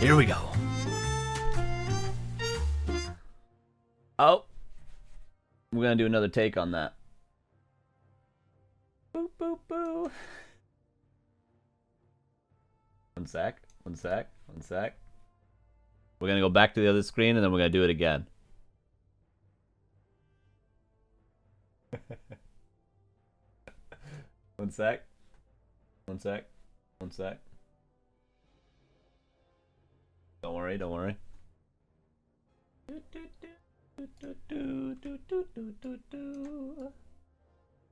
Here we go. Oh. We're going to do another take on that. Boop, boop, boo. One sec. We're going to go back to the other screen, and then we're going to do it again. One sec. Don't worry.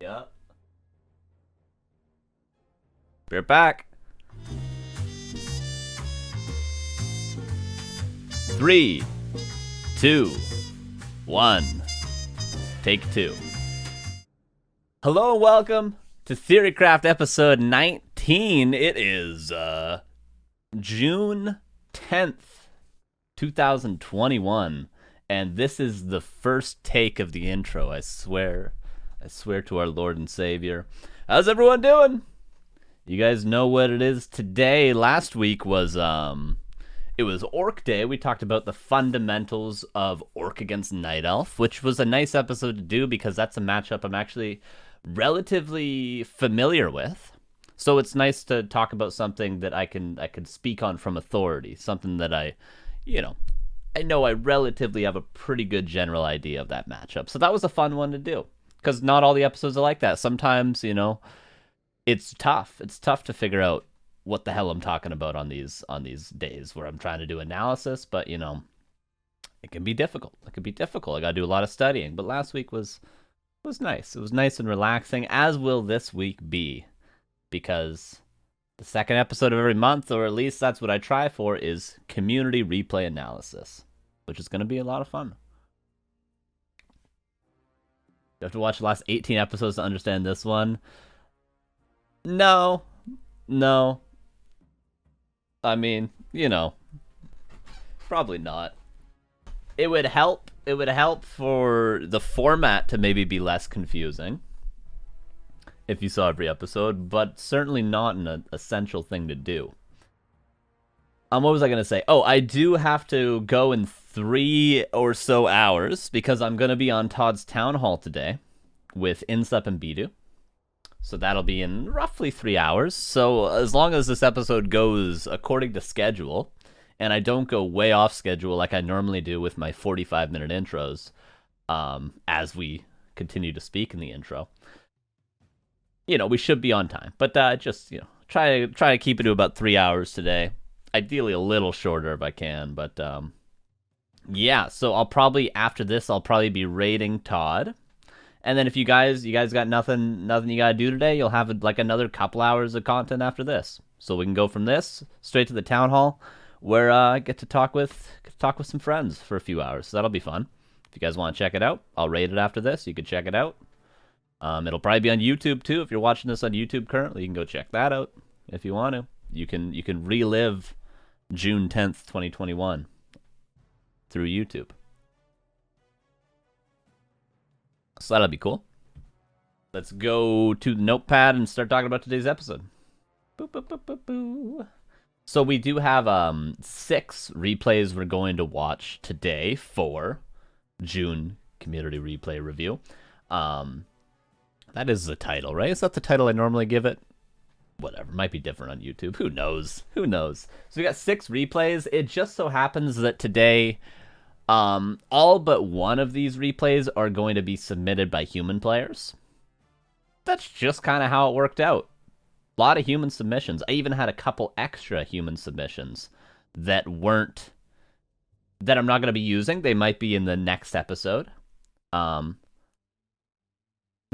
Yep. We're back. 3, 2, 1. Take 2. Hello and welcome to TheoryCraft episode 19. It is June 10th, 2021. And this is the first take of the intro, I swear to our Lord and Savior. How's everyone doing? You guys know what it is today. Last week was it was Orc Day. We talked about the fundamentals of Orc against Night Elf, which was a nice episode to do because that's a matchup I'm actually relatively familiar with. So it's nice to talk about something that I can speak on from authority, something that I know I relatively have a pretty good general idea of that matchup. So that was a fun one to do because not all the episodes are like that. Sometimes, it's tough. It's tough to figure out what the hell I'm talking about on these days where I'm trying to do analysis, but it can be difficult. I got to do a lot of studying, but last week was nice. It was nice and relaxing, as will this week be, because the second episode of every month, or at least that's what I try for, is community replay analysis, which is going to be a lot of fun. You have to watch the last 18 episodes to understand this one. No. I mean, probably not. It would help. It would help for the format to maybe be less confusing if you saw every episode, but certainly not an essential thing to do. What was I going to say? Oh, I do have to go in 3 or so hours because I'm going to be on Todd's Town Hall today with Insup and Bidu. So that'll be in roughly 3 hours. So as long as this episode goes according to schedule, and I don't go way off schedule like I normally do with my 45-minute intros, as we continue to speak in the intro, we should be on time. But just try to keep it to about 3 hours today. Ideally a little shorter if I can. But yeah, so after this I'll probably be raiding Todd. And then if you guys got nothing you gotta do today, you'll have like another couple hours of content after this. So we can go from this straight to the town hall, where I get to talk with some friends for a few hours. So that'll be fun. If you guys want to check it out, I'll rate it after this. You can check it out. It'll probably be on YouTube too. If you're watching this on YouTube currently, you can go check that out if you want to. You can relive June 10th, 2021 through YouTube. So that'll be cool. Let's go to the notepad and start talking about today's episode. Boop, boop, boop, boop, boop. So we do have 6 replays we're going to watch today for June Community Replay Review. That is the title, right? Is that the title I normally give it? Whatever, might be different on YouTube. Who knows? So we got 6 replays. It just so happens that today, all but one of these replays are going to be submitted by human players. That's just kind of how it worked out. A lot of human submissions. I even had a couple extra human submissions that I'm not going to be using. They might be in the next episode. They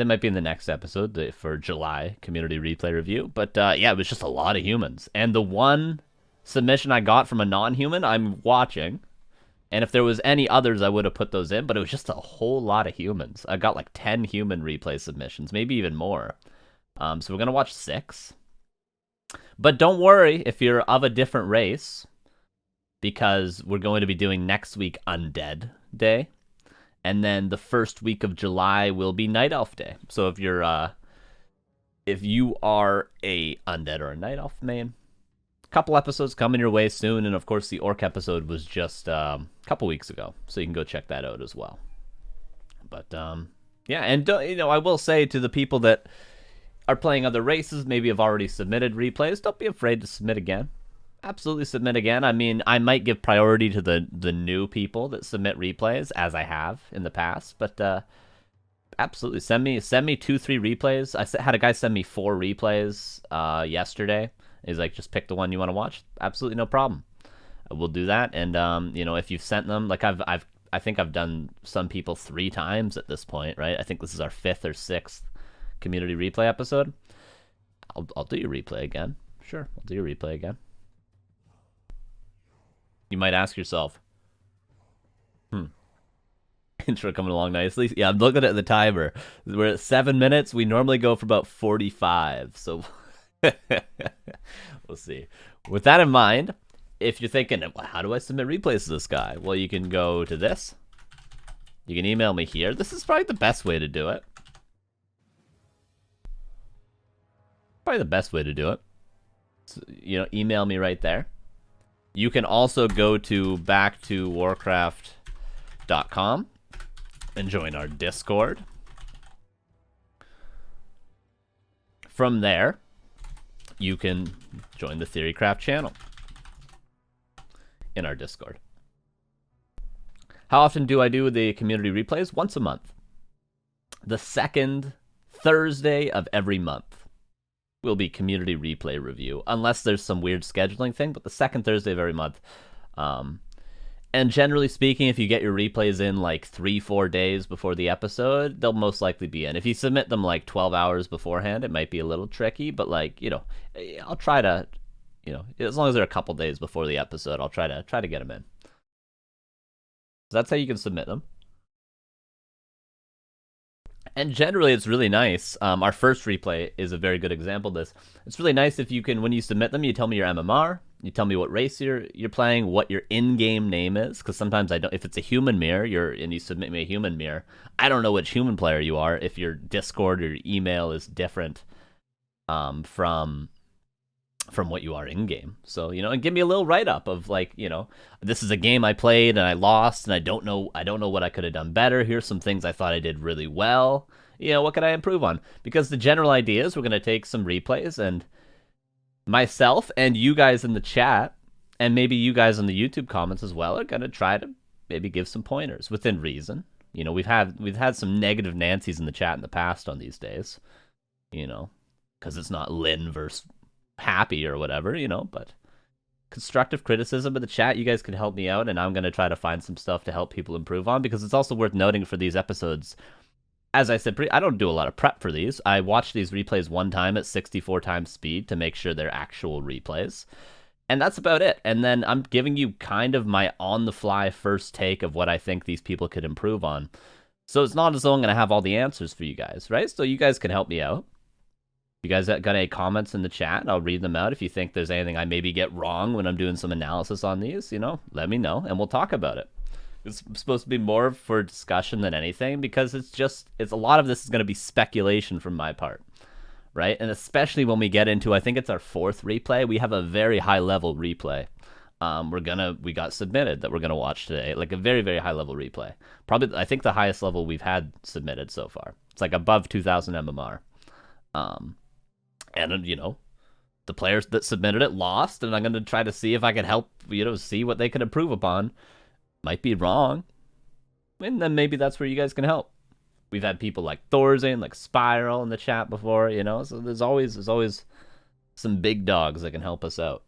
might be in the next episode for July Community Replay Review. But yeah, it was just a lot of humans. And the one submission I got from a non-human, I'm watching. And if there was any others, I would have put those in. But it was just a whole lot of humans. I got like 10 human replay submissions, maybe even more. So we're going to watch 6. But don't worry if you're of a different race, because we're going to be doing next week Undead Day. And then the first week of July will be Night Elf Day. So if you are a Undead or a Night Elf main, couple episodes coming your way soon, and of course the Orc episode was just a couple weeks ago, so you can go check that out as well. But yeah, and I will say to the people that are playing other races, maybe have already submitted replays, don't be afraid to submit again. Absolutely submit again. I mean, I might give priority to the new people that submit replays, as I have in the past, but absolutely send me 2-3 replays. I had a guy send me 4 replays yesterday. He's like, just pick the one you want to watch. Absolutely no problem. We'll do that. And if you've sent them, like I think I've done some people 3 times at this point, right? I think this is our 5th or 6th community replay episode. I'll do your replay again. Sure, I'll do your replay again. You might ask yourself, intro coming along nicely. Yeah, I'm looking at the timer. We're at 7 minutes. We normally go for about 45. So we'll see. With that in mind, if you're thinking, well, how do I submit replays to this guy? Well, you can go to this. You can email me here. This is probably the best way to do it. Probably the best way to do it. So, email me right there. You can also go to backtowarcraft.com and join our Discord. From there, you can join the TheoryCraft channel in our Discord. How often do I do the community replays? Once a month. The second Thursday of every month will be community replay review, unless there's some weird scheduling thing, but the second Thursday of every month. And generally speaking, if you get your replays in like 3-4 days before the episode, they'll most likely be in. If you submit them like 12 hours beforehand, it might be a little tricky, but I'll try to, as long as they're a couple days before the episode, I'll try to get them in. So that's how you can submit them. And generally, it's really nice. Our first replay is a very good example of this. It's really nice if you can, when you submit them, you tell me your MMR, you tell me what race you're playing, what your in-game name is, because sometimes I don't. If it's a human mirror, and you submit me a human mirror, I don't know which human player you are. If your Discord or your email is different from what you are in-game. So, and give me a little write-up of like, this is a game I played and I lost and I don't know what I could have done better. Here's some things I thought I did really well. What could I improve on? Because the general idea is we're going to take some replays, and myself and you guys in the chat, and maybe you guys in the YouTube comments as well, are going to try to maybe give some pointers within reason. We've had some negative Nancys in the chat in the past on these days, because it's not Lynn versus Happy or whatever, but constructive criticism in the chat. You guys can help me out, and I'm going to try to find some stuff to help people improve on, because it's also worth noting for these episodes, as I said, I don't do a lot of prep for these. I watch these replays one time at 64 times speed to make sure they're actual replays, and that's about it. And then I'm giving you kind of my on-the-fly first take of what I think these people could improve on. So it's not as though I'm going to have all the answers for you guys, right? So you guys can help me out. You guys got any comments in the chat? I'll read them out. If you think there's anything I maybe get wrong when I'm doing some analysis on these, let me know, and we'll talk about it. It's supposed to be more for discussion than anything, because it's a lot of this is going to be speculation from my part, right? And especially when we get into, I think it's our 4th replay, we have a very high-level replay. We got submitted that we're going to watch today, like a very, very high-level replay. Probably, I think the highest level we've had submitted so far. It's like above 2,000 MMR. And, the players that submitted it lost, and I'm going to try to see if I can help, see what they can improve upon. Might be wrong. And then maybe that's where you guys can help. We've had people like Thorzane, like Spiral in the chat before, so there's always some big dogs that can help us out,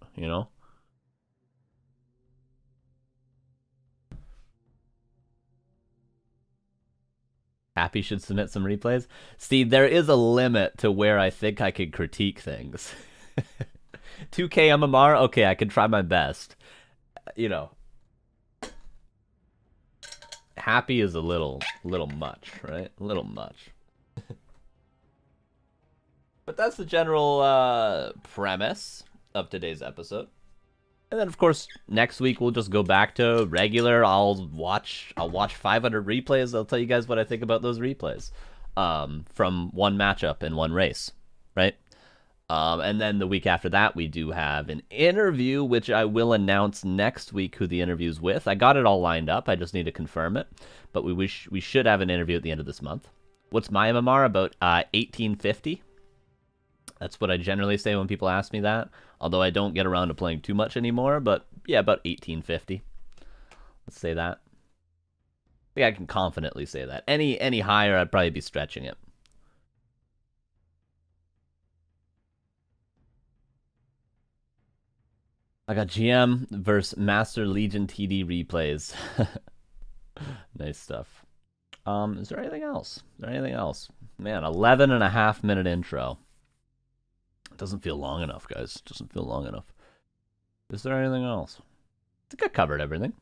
Happy should submit some replays. See, there is a limit to where I think I could critique things. 2K MMR? Okay, I can try my best. Happy is a little much, right? A little much. But that's the general premise of today's episode. And then, of course, next week we'll just go back to regular. I'll watch 500 replays. I'll tell you guys what I think about those replays from one matchup in one race, right? And then the week after that, we do have an interview, which I will announce next week who the interview's with. I got it all lined up. I just need to confirm it. But we should have an interview at the end of this month. What's my MMR? About 1850. That's what I generally say when people ask me that. Although I don't get around to playing too much anymore. But yeah, about 1850. Let's say that. I think I can confidently say that. Any higher, I'd probably be stretching it. I got GM versus Master Legion TD replays. Nice stuff. Is there anything else? Is there anything else? Man, 11.5-minute intro. Doesn't feel long enough, guys. Doesn't feel long enough. Is there anything else? I think I covered everything.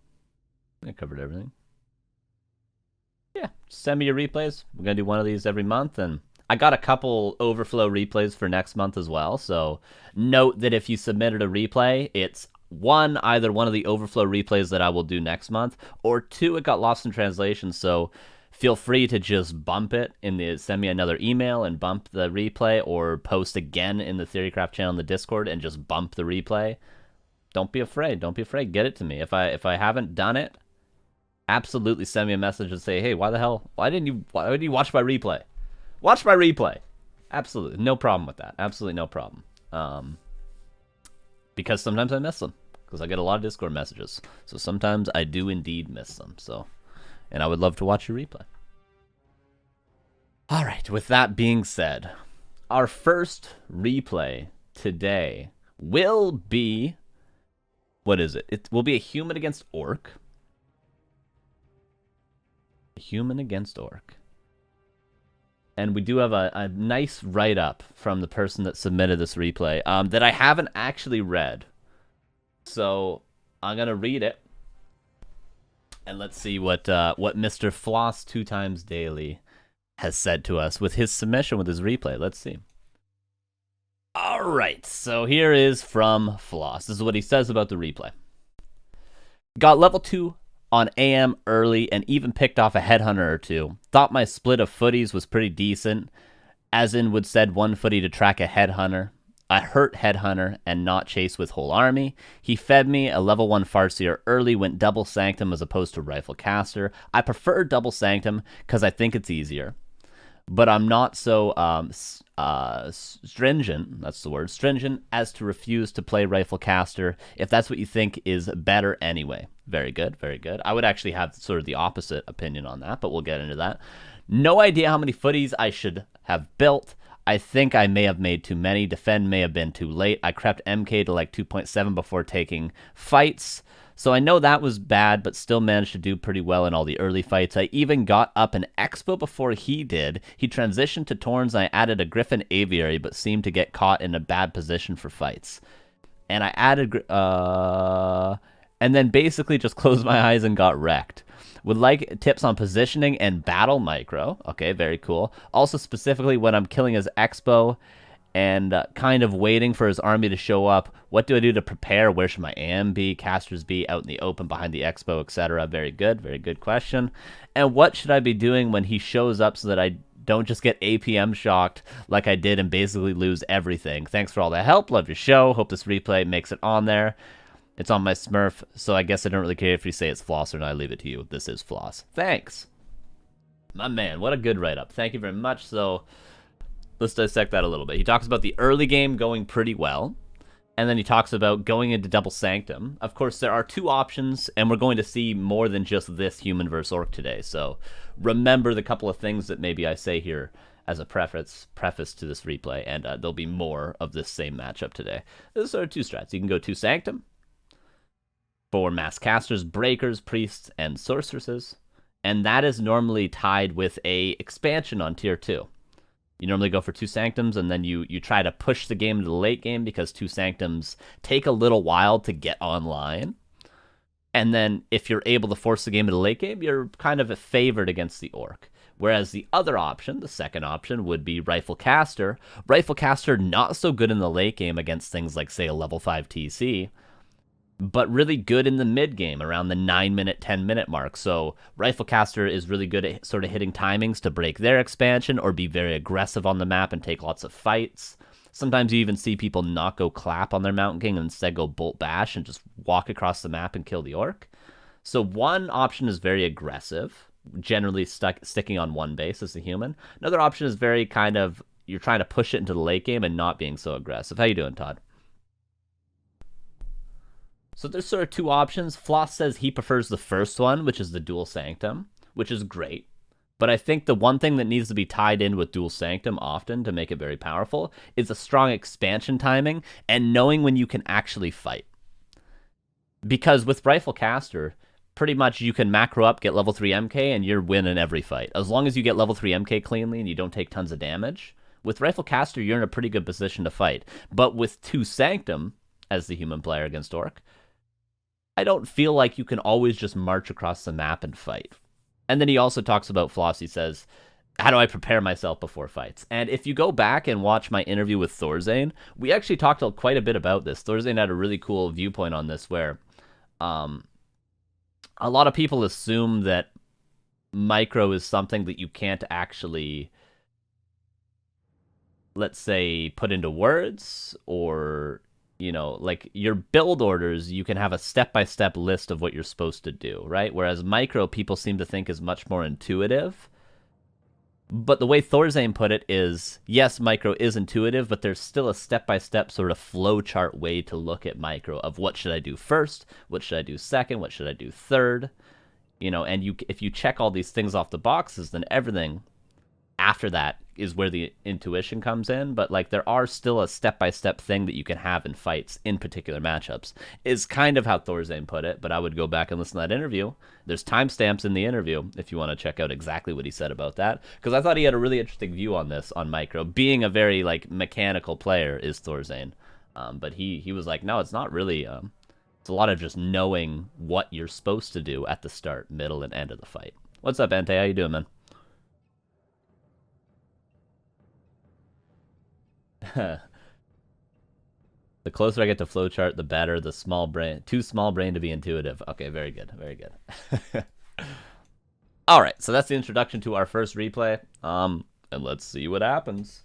Yeah, send me your replays. We're going to do one of these every month, and I got a couple overflow replays for next month as well, so note that if you submitted a replay, it's either one of the overflow replays that I will do next month, or two, it got lost in translation, so feel free to just bump it send me another email and bump the replay, or post again in the TheoryCraft channel in the Discord and just bump the replay. Don't be afraid. Get it to me. If I haven't done it, absolutely send me a message and say, hey, why didn't you watch my replay? Watch my replay. Absolutely. No problem with that. Absolutely no problem. Because sometimes I miss them. Because I get a lot of Discord messages. So sometimes I do indeed miss them. And I would love to watch your replay. All right. With that being said, our first replay today will be... What is it? It will be a human against orc. Human against orc. And we do have a nice write-up from the person that submitted this replay that I haven't actually read. So I'm going to read it. And let's see what Mr. Floss 2 times daily has said to us with his submission, with his replay. Let's see. All right, so here is from Floss. This is what he says about the replay. Got level 2 on AM early and even picked off a headhunter or two. Thought my split of footies was pretty decent, as in would said one footy to track a headhunter. I hurt headhunter and not chase with whole army. He fed me a level 1 Farseer early, went double sanctum as opposed to rifle caster. I prefer double sanctum because I think it's easier. But I'm not so stringent, that's the word, stringent as to refuse to play rifle caster if that's what you think is better anyway. Very good, very good. I would actually have sort of the opposite opinion on that, but we'll get into that. No idea how many footies I should have built. I think I may have made too many. Defend may have been too late. I crept MK to like 2.7 before taking fights. So I know that was bad, but still managed to do pretty well in all the early fights. I even got up an Expo before he did. He transitioned to Torns, and I added a Griffin Aviary, but seemed to get caught in a bad position for fights. And I added... and then basically just closed my eyes and got wrecked. Would like tips on positioning and battle micro. Okay, very cool. Also specifically when I'm killing his Expo and kind of waiting for his army to show up. What do I do to prepare? Where should my AM be, casters be, out in the open, behind the Expo, etc.? Very good question. And what should I be doing when he shows up so that I don't just get APM shocked like I did and basically lose everything? Thanks for all the help. Love your show. Hope this replay makes it on there. It's on my Smurf, so I guess I don't really care if you say it's Floss or not. I leave it to you. This is Floss. Thanks. My man, what a good write-up. Thank you very much. So let's dissect that a little bit. He talks about the early game going pretty well, and then he talks about going into Double Sanctum. Of course, there are two options, and we're going to see more than just this human versus orc today. So remember the couple of things that maybe I say here as a preface to this replay, and there'll be more of this same matchup today. Those are two strats. You can go 2 Sanctum for mass casters, breakers, priests, and sorceresses, and that is normally tied with a expansion on tier 2. You normally go for 2 Sanctums, and then you try to push the game to the late game because 2 Sanctums take a little while to get online. And then if you're able to force the game to the late game, you're kind of favored against the orc. Whereas the other option, the second option, would be Rifle Caster. Rifle Caster not so good in the late game against things like, say, a level 5 TC, but really good in the mid game around the 9-minute, 10-minute mark. So Rifle Caster is really good at sort of hitting timings to break their expansion or be very aggressive on the map and take lots of fights. Sometimes you even see people not go clap on their Mountain King and instead go bolt bash and just walk across the map and kill the orc. So one option is very aggressive, generally sticking on one base as a human. Another option is very kind of, you're trying to push it into the late game and not being so aggressive. How you doing, Todd? So there's sort of two options. Floss says he prefers the first one, which is the Dual Sanctum, which is great. But I think the one thing that needs to be tied in with Dual Sanctum often to make it very powerful is a strong expansion timing and knowing when you can actually fight. Because with Rifle Caster, pretty much you can macro up, get level 3 MK, and you're winning every fight. As long as you get level 3 MK cleanly and you don't take tons of damage, with Rifle Caster, you're in a pretty good position to fight. But with 2 Sanctum, as the human player against Orc, I don't feel like you can always just march across the map and fight. And then he also talks about Floss. He says, how do I prepare myself before fights? And if you go back and watch my interview with Thorzane, we actually talked quite a bit about this. Thorzane had a really cool viewpoint on this where a lot of people assume that micro is something that you can't actually, let's say, put into words or, you know, like your build orders, you can have a step-by-step list of what you're supposed to do, right? Whereas micro, people seem to think is much more intuitive. But the way Thorzane put it is, yes, micro is intuitive, but there's still a step-by-step sort of flowchart way to look at micro of what should I do first, what should I do second, what should I do third, you know, and if you check all these things off the boxes, then everything after that is where the intuition comes in. But like there are still a step-by-step thing that you can have in fights in particular matchups is kind of how Thorzane put it. But I would go back and listen to that interview. There's timestamps in the interview if you want to check out exactly what he said about that, because I thought he had a really interesting view on this on micro. Being a very like mechanical player is Thorzane, but he was like, no, it's not really. It's a lot of just knowing what you're supposed to do at the start, middle, and end of the fight. What's up, Ante? How you doing, man? The closer I get to flowchart, the better. The small brain, too small brain to be intuitive. Okay, very good, very good. All right, so that's the introduction to our first replay. And let's see what happens.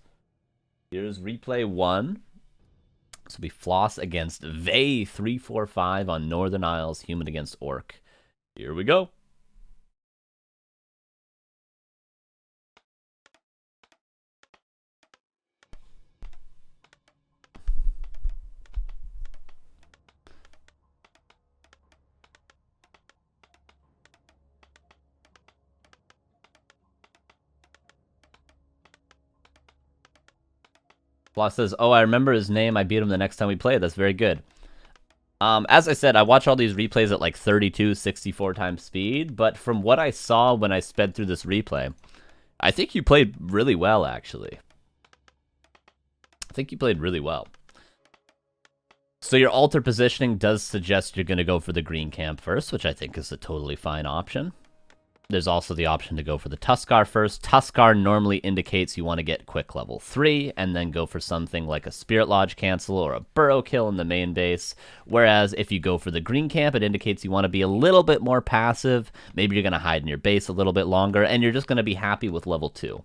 Here's replay 1. This will be Floss against Vey345 on Northern Isles, human against orc. Here we go. Floss says, oh, I remember his name. I beat him the next time we played. That's very good. As I said, I watch all these replays at like 32, 64 times speed. But from what I saw when I sped through this replay, I think you played really well, actually. I think you played really well. So your altar positioning does suggest you're going to go for the green camp first, which I think is a totally fine option. There's also the option to go for the Tuskar first. Tuskar normally indicates you want to get quick level 3, and then go for something like a Spirit Lodge cancel or a Burrow kill in the main base. Whereas if you go for the green camp, it indicates you want to be a little bit more passive. Maybe you're going to hide in your base a little bit longer, and you're just going to be happy with level 2.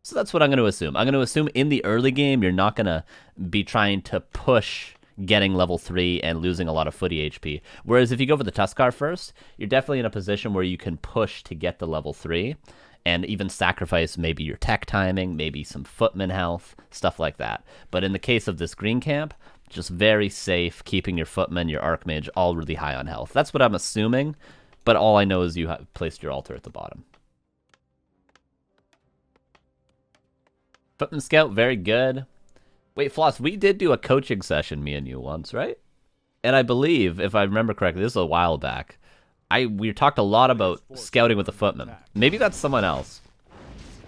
So that's what I'm going to assume. I'm going to assume in the early game, you're not going to be trying to push getting level 3 and losing a lot of footy HP. Whereas if you go for the Tuskar first, you're definitely in a position where you can push to get the level 3 and even sacrifice maybe your tech timing, maybe some footman health, stuff like that. But in the case of this green camp, just very safe, keeping your footman, your archmage all really high on health. That's what I'm assuming, but all I know is you have placed your altar at the bottom. Footman scout, very good. Wait, Floss, we did do a coaching session, me and you, once, right? And I believe, if I remember correctly, this is a while back, we talked a lot about scouting with the footman. Maybe that's someone else.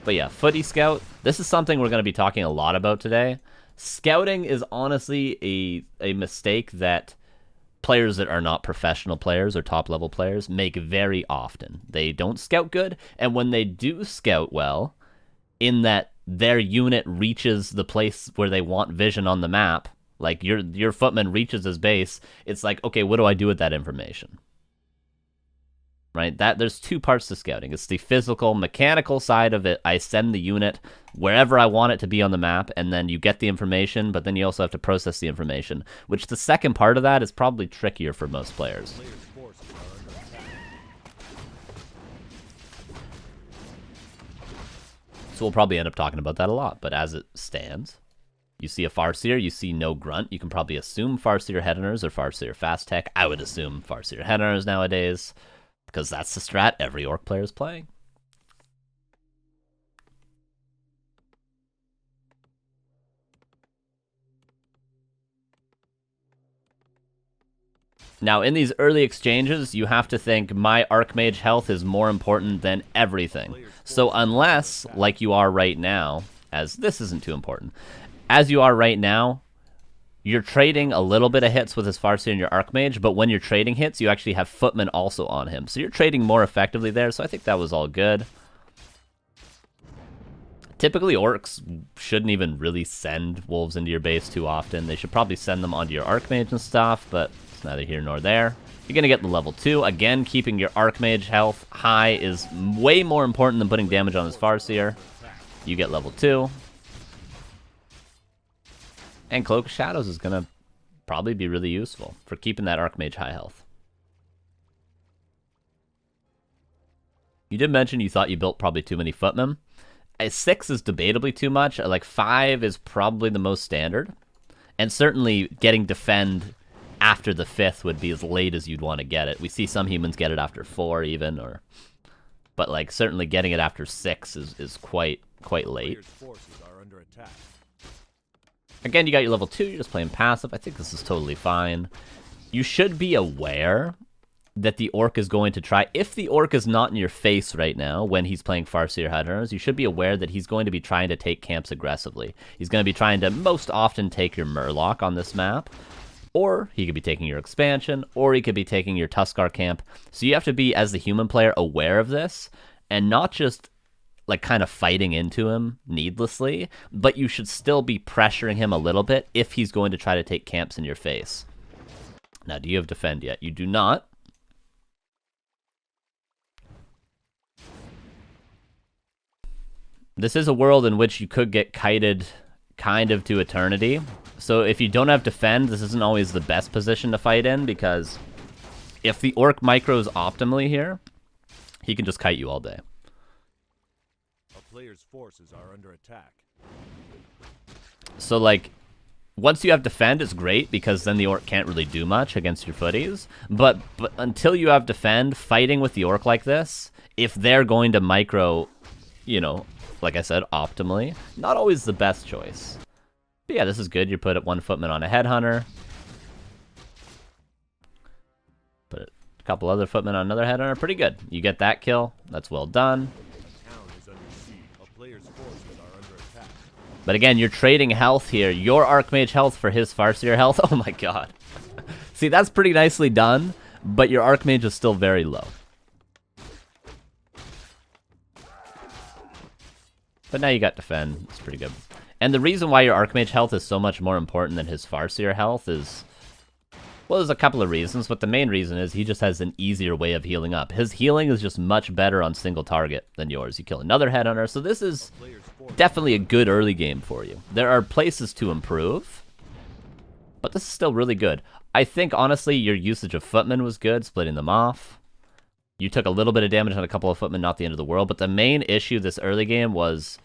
But yeah, footy scout, this is something we're going to be talking a lot about today. Scouting is honestly a mistake that players that are not professional players or top-level players make very often. They don't scout good, and when they do scout well, in that their unit reaches the place where they want vision on the map, like your footman reaches his base, it's like, okay, what do I do with that information? right? There's two parts to scouting. It's the physical, mechanical side of it. I send the unit wherever I want it to be on the map, and then you get the information, but then you also have to process the information, which the second part of that is probably trickier for most players. So we'll probably end up talking about that a lot, but as it stands, you see a Farseer, you see no Grunt. You can probably assume Farseer Headhunters or Farseer Fast Tech. I would assume Farseer Headhunters nowadays, because that's the strat every Orc player is playing. Now, in these early exchanges, you have to think my Archmage health is more important than everything. So unless, like you are right now, as this isn't too important, as you are right now, you're trading a little bit of hits with his Farseer and your Archmage, but when you're trading hits, you actually have Footman also on him. So you're trading more effectively there, so I think that was all good. Typically, Orcs shouldn't even really send Wolves into your base too often. They should probably send them onto your Archmage and stuff, but it's neither here nor there. You're going to get the level 2. Again, keeping your Archmage health high is way more important than putting damage on his Farseer. You get level 2. And Cloak of Shadows is going to probably be really useful for keeping that Archmage high health. You did mention you thought you built probably too many Footmen. 6 is debatably too much. Like 5 is probably the most standard. And certainly getting Defend after the 5th would be as late as you'd want to get it. We see some humans get it after 4 even, but like certainly getting it after 6 is quite late. Again, you got your level 2, you're just playing passive. I think this is totally fine. You should be aware that the Orc is going to try... If the Orc is not in your face right now when he's playing Farseer Headhunters, you should be aware that he's going to be trying to take camps aggressively. He's going to be trying to most often take your Murloc on this map, or he could be taking your expansion, or he could be taking your Tuskar camp. So you have to be, as the human player, aware of this, and not just like kind of fighting into him needlessly, but you should still be pressuring him a little bit if he's going to try to take camps in your face. Now, do you have Defend yet? You do not. This is a world in which you could get kited kind of to eternity. So if you don't have Defend, this isn't always the best position to fight in, because if the Orc micros optimally here, he can just kite you all day. Player's forces are under attack. So like once you have Defend, it's great because then the Orc can't really do much against your footies. But until you have Defend, fighting with the Orc like this, if they're going to micro, you know, like I said, optimally, not always the best choice. But yeah, this is good. You put one Footman on a Headhunter. Put a couple other Footmen on another Headhunter. Pretty good. You get that kill. That's well done. But again, you're trading health here. Your Archmage health for his Farseer health. Oh my god. See, that's pretty nicely done, but your Archmage is still very low. But now you got Defend. It's pretty good. And the reason why your Archmage health is so much more important than his Farseer health is... Well, there's a couple of reasons, but the main reason is he just has an easier way of healing up. His healing is just much better on single target than yours. You kill another Headhunter, so this is definitely a good early game for you. There are places to improve, but this is still really good. I think, honestly, your usage of Footmen was good, splitting them off. You took a little bit of damage on a couple of Footmen, not the end of the world, but the main issue this early game was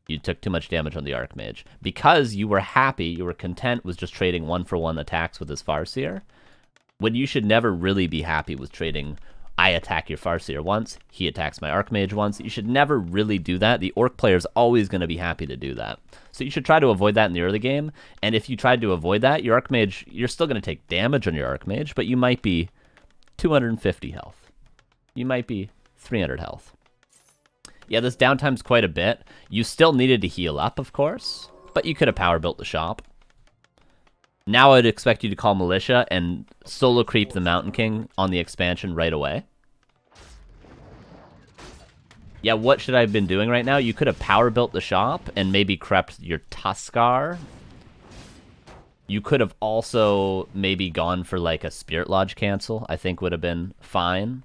you took too much damage on the Archmage. Because you were happy, you were content with just trading 1-for-1 attacks with his Farseer, when you should never really be happy with trading, I attack your Farseer once, he attacks my Archmage once. You should never really do that. The Orc player is always going to be happy to do that. So you should try to avoid that in the early game, and if you tried to avoid that, your Archmage, you're still going to take damage on your Archmage, but you might be 250 health. You might be 300 health. Yeah, this downtime's quite a bit. You still needed to heal up, of course, but you could have power built the shop. Now I'd expect you to call Militia and solo creep the Mountain King on the expansion right away. Yeah, what should I have been doing right now? You could have power built the shop and maybe crept your Tuskar. You could have also maybe gone for like a Spirit Lodge cancel. I think would have been fine.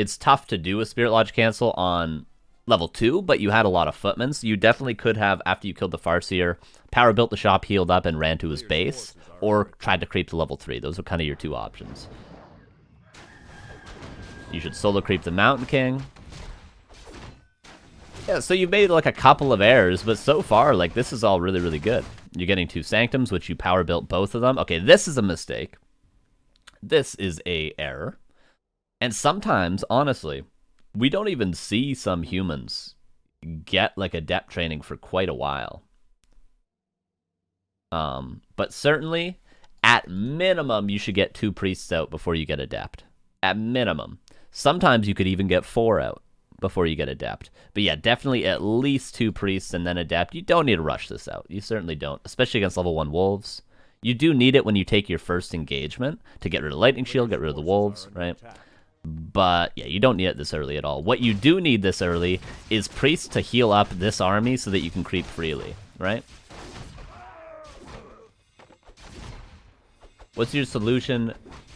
it's tough to do a Spirit Lodge cancel on level 2, but you had a lot of footmen, so you definitely could have, after you killed the Farseer, power built the shop, healed up, and ran to his base, or tried to creep to level 3. Those are kind of your two options. You should solo creep the Mountain King. Yeah, so you've made like a couple of errors, but so far, like, this is all really, really good. You're getting 2 Sanctums, which you power built both of them. Okay, this is a mistake. This is a error. And sometimes, honestly, we don't even see some humans get like adept training for quite a while. But certainly, at minimum, you should get 2 priests out before you get adept. At minimum. Sometimes you could even get 4 out before you get adept. But yeah, definitely at least 2 priests and then adept. You don't need to rush this out. You certainly don't, especially against level 1 wolves. You do need it when you take your first engagement to get rid of Lightning Shield, get rid of the wolves, right? But yeah, you don't need it this early at all. What you do need this early is priests to heal up this army so that you can creep freely, right? What's your solution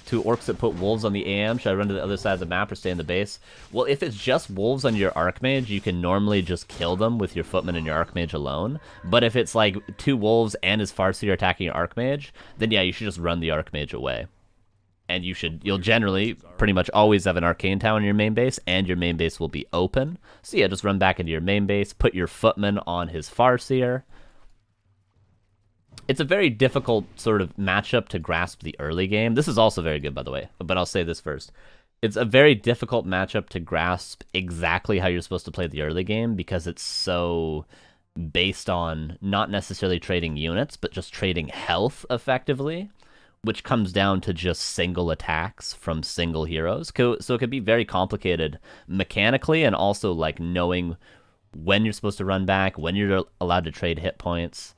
to orcs that put wolves on the AM? Should I run to the other side of the map or stay in the base? Well, if it's just wolves on your Archmage, you can normally just kill them with your footman and your Archmage alone. But if it's like 2 wolves and his Farseer attacking your Archmage, then yeah, you should just run the Archmage away. And you'll generally pretty much always have an Arcane Tower in your main base, and your main base will be open. So yeah, just run back into your main base, put your footman on his Farseer. It's a very difficult sort of matchup to grasp the early game. This is also very good, by the way, but I'll say this first. It's a very difficult matchup to grasp exactly how you're supposed to play the early game because it's so based on not necessarily trading units, but just trading health effectively, which comes down to just single attacks from single heroes. So it can be very complicated mechanically and also like knowing when you're supposed to run back, when you're allowed to trade hit points.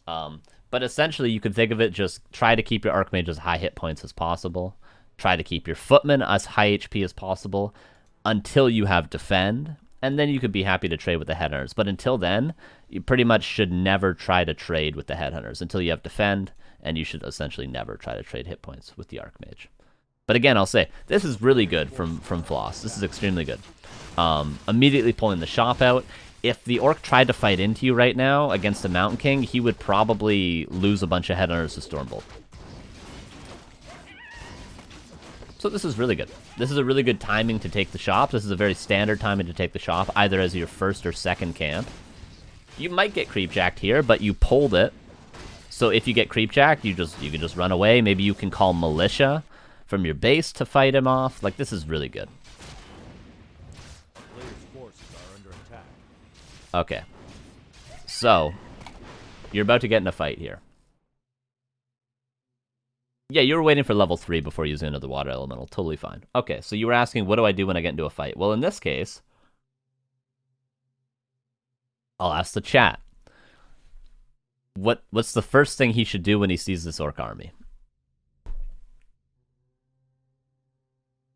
But essentially, you could think of it just try to keep your Archmage as high hit points as possible. Try to keep your Footman as high HP as possible until you have Defend. And then you could be happy to trade with the Headhunters. But until then, you pretty much should never try to trade with the Headhunters until you have Defend. And you should essentially never try to trade hit points with the Archmage. But again, I'll say, this is really good from Floss. This is extremely good. Immediately pulling the shop out. If the Orc tried to fight into you right now against the Mountain King, he would probably lose a bunch of Headhunters to Stormbolt. So this is really good. This is a really good timing to take the shop. This is a very standard timing to take the shop, either as your first or second camp. You might get creepjacked here, but you pulled it. So if you get creepjacked, you can just run away. Maybe you can call militia from your base to fight him off. Like, this is really good. Okay. So, you're about to get in a fight here. Yeah, you were waiting for level 3 before using another water elemental. Totally fine. Okay, so you were asking, what do I do when I get into a fight? Well, in this case, I'll ask the chat. What's the first thing he should do when he sees this Orc army?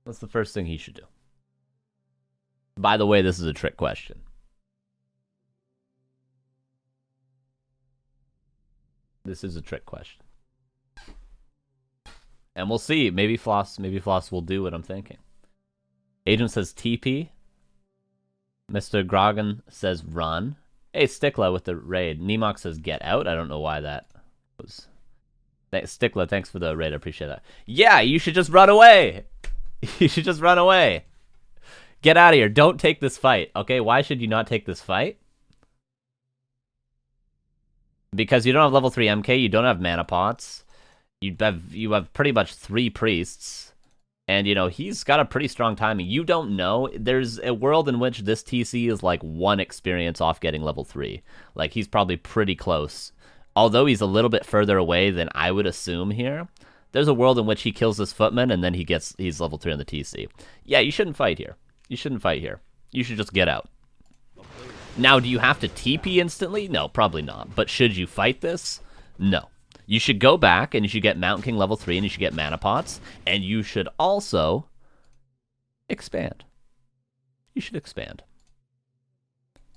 What's the first thing he should do? By the way, this is a trick question. This is a trick question. And we'll see. Maybe Floss will do what I'm thinking. Agent says TP. Mr. Grogan says run. Hey, Stickla with the raid. Nemok says get out. I don't know why that was. Stickla, thanks for the raid. I appreciate that. Yeah, you should just run away. You should just run away. Get out of here. Don't take this fight. Okay, why should you not take this fight? Because you don't have level 3 MK, you don't have mana pots. You have pretty much 3 priests. And, you know, he's got a pretty strong timing. You don't know. There's a world in which this TC is like 1 experience off getting level 3. Like, he's probably pretty close. Although he's a little bit further away than I would assume here. There's a world in which he kills this footman and then he's level 3 on the TC. Yeah, you shouldn't fight here. You shouldn't fight here. You should just get out. Now, do you have to TP instantly? No, probably not. But should you fight this? No. You should go back, and you should get Mountain King level 3, and you should get mana pots, and you should also expand. You should expand.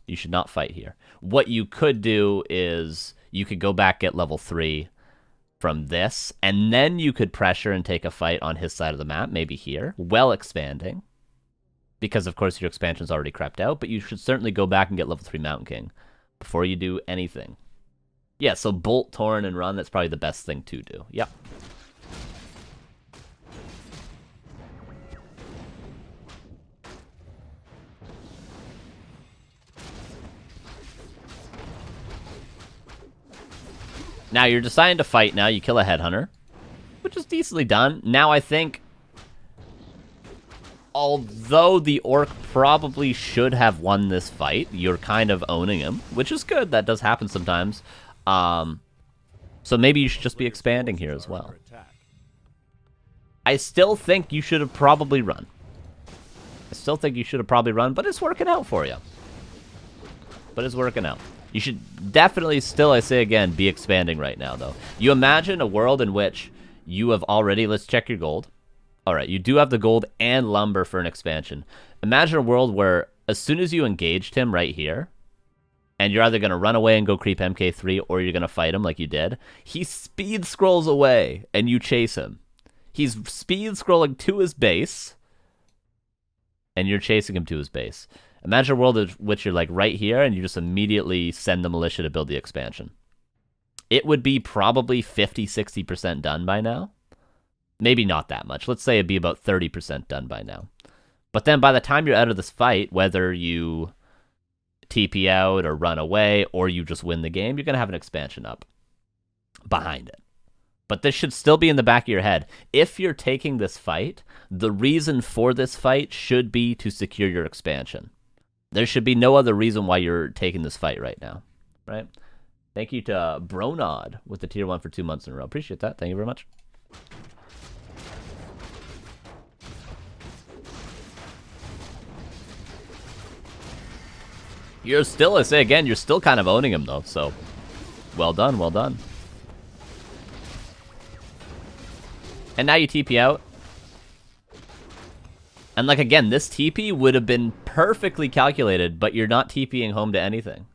You should not fight here. What you could do is you could go back, get level 3 from this, and then you could pressure and take a fight on his side of the map, maybe here, while expanding. because of course your expansion's already crept out, but you should certainly go back and get level 3 Mountain King before you do anything. Yeah, so bolt, torrent, and run, that's probably the best thing to do. Yep. Now you're deciding to fight now. You kill a headhunter, which is decently done. Now I think, although the orc probably should have won this fight, you're kind of owning him, which is good. That does happen sometimes. So maybe you should just be expanding here as well. I still think you should have probably run. But it's working out for you. You should definitely still, I say again, be expanding right now, though. You imagine a world in which you have already... Let's check your gold. All right, you do have the gold and lumber for an expansion. Imagine a world where as soon as you engaged him right here, and you're either going to run away and go creep MK3, or you're going to fight him like you did, he speed scrolls away, and you chase him. He's speed scrolling to his base, and you're chasing him to his base. Imagine a world in which you're like right here and you just immediately send the militia to build the expansion. It would be probably 50-60% done by now. Maybe not that much. Let's say it'd be about 30% done by now. But then by the time you're out of this fight, whether you TP out or run away or you just win the game, you're going to have an expansion up behind it. But this should still be in the back of your head. If you're taking this fight, the reason for this fight should be to secure your expansion. There should be no other reason why you're taking this fight right now, right? Thank you to Bronod with the tier 1 for 2 months in a row. Appreciate that. Thank you very much. You're still, I say again, you're still kind of owning him, though, so well done, well done. And now you TP out. And like again, this TP would have been perfectly calculated, but you're not TPing home to anything.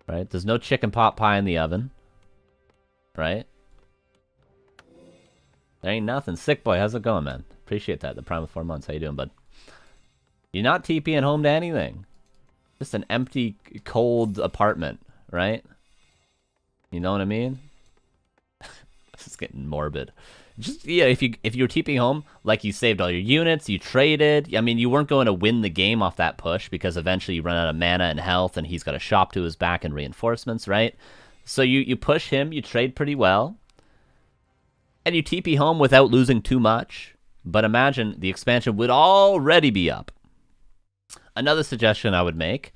Right? There's no chicken pot pie in the oven. Right? There ain't nothing. Sick boy, how's it going, man? Appreciate that. The prime of 4 months. How you doing, bud? You're not TPing home to anything. Just an empty, cold apartment, right? You know what I mean? This is getting morbid. Just, yeah, if you were TPing home, like you saved all your units, you traded. I mean, you weren't going to win the game off that push because eventually you run out of mana and health, and he's got a shop to his back and reinforcements, right? So you push him, you trade pretty well, and you TP home without losing too much. But imagine the expansion would already be up. Another suggestion I would make,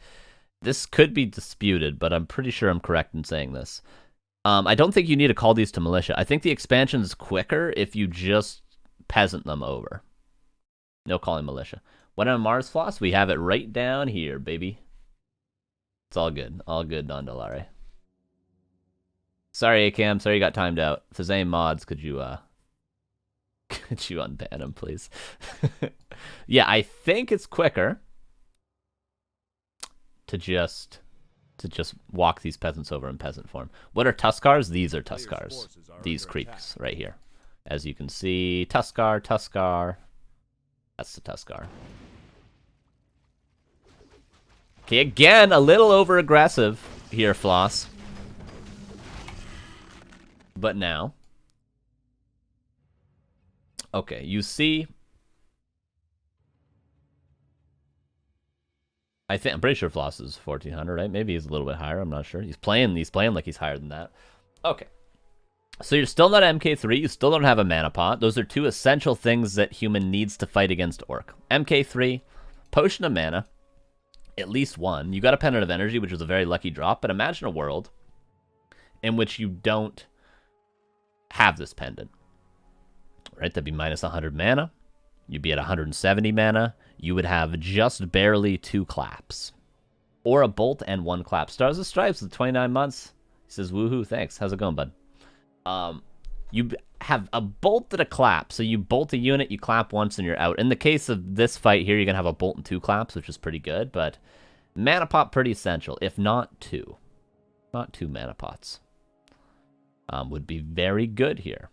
this could be disputed, but I'm pretty sure I'm correct in saying this. I don't think you need to call these to militia. I think the expansion's quicker if you just peasant them over. No calling militia. When on Mars Floss, we have it right down here, baby. It's all good. All good, Nondolare. Sorry, ACAM. Sorry you got timed out. If there's any mods, could you unban them, please? Yeah, I think it's quicker to just walk these peasants over in peasant form. What are Tuskars? These are Tuskars. These creeps right here. As you can see, Tuskar. That's the Tuskar. Okay, again, a little over-aggressive here, Floss. But now. Okay, you see... I'm pretty sure Floss is 1400, right? Maybe he's a little bit higher. I'm not sure. He's playing like he's higher than that. Okay. So you're still not MK3. You still don't have a mana pot. Those are two essential things that human needs to fight against orc. MK3, potion of mana, at least one. You got a pendant of energy, which was a very lucky drop. But imagine a world in which you don't have this pendant. Right? That'd be minus 100 mana. You'd be at 170 mana. You would have just barely 2 claps. Or a bolt and 1 clap. Stars and Stripes with 29 months. He says, woohoo, thanks. How's it going, bud? You have a bolt and a clap. So you bolt a unit, you clap once, and you're out. In the case of this fight here, you're going to have a bolt and 2 claps, which is pretty good. But mana pot, pretty essential. If not 2. Not 2 mana pots. Would be very good here.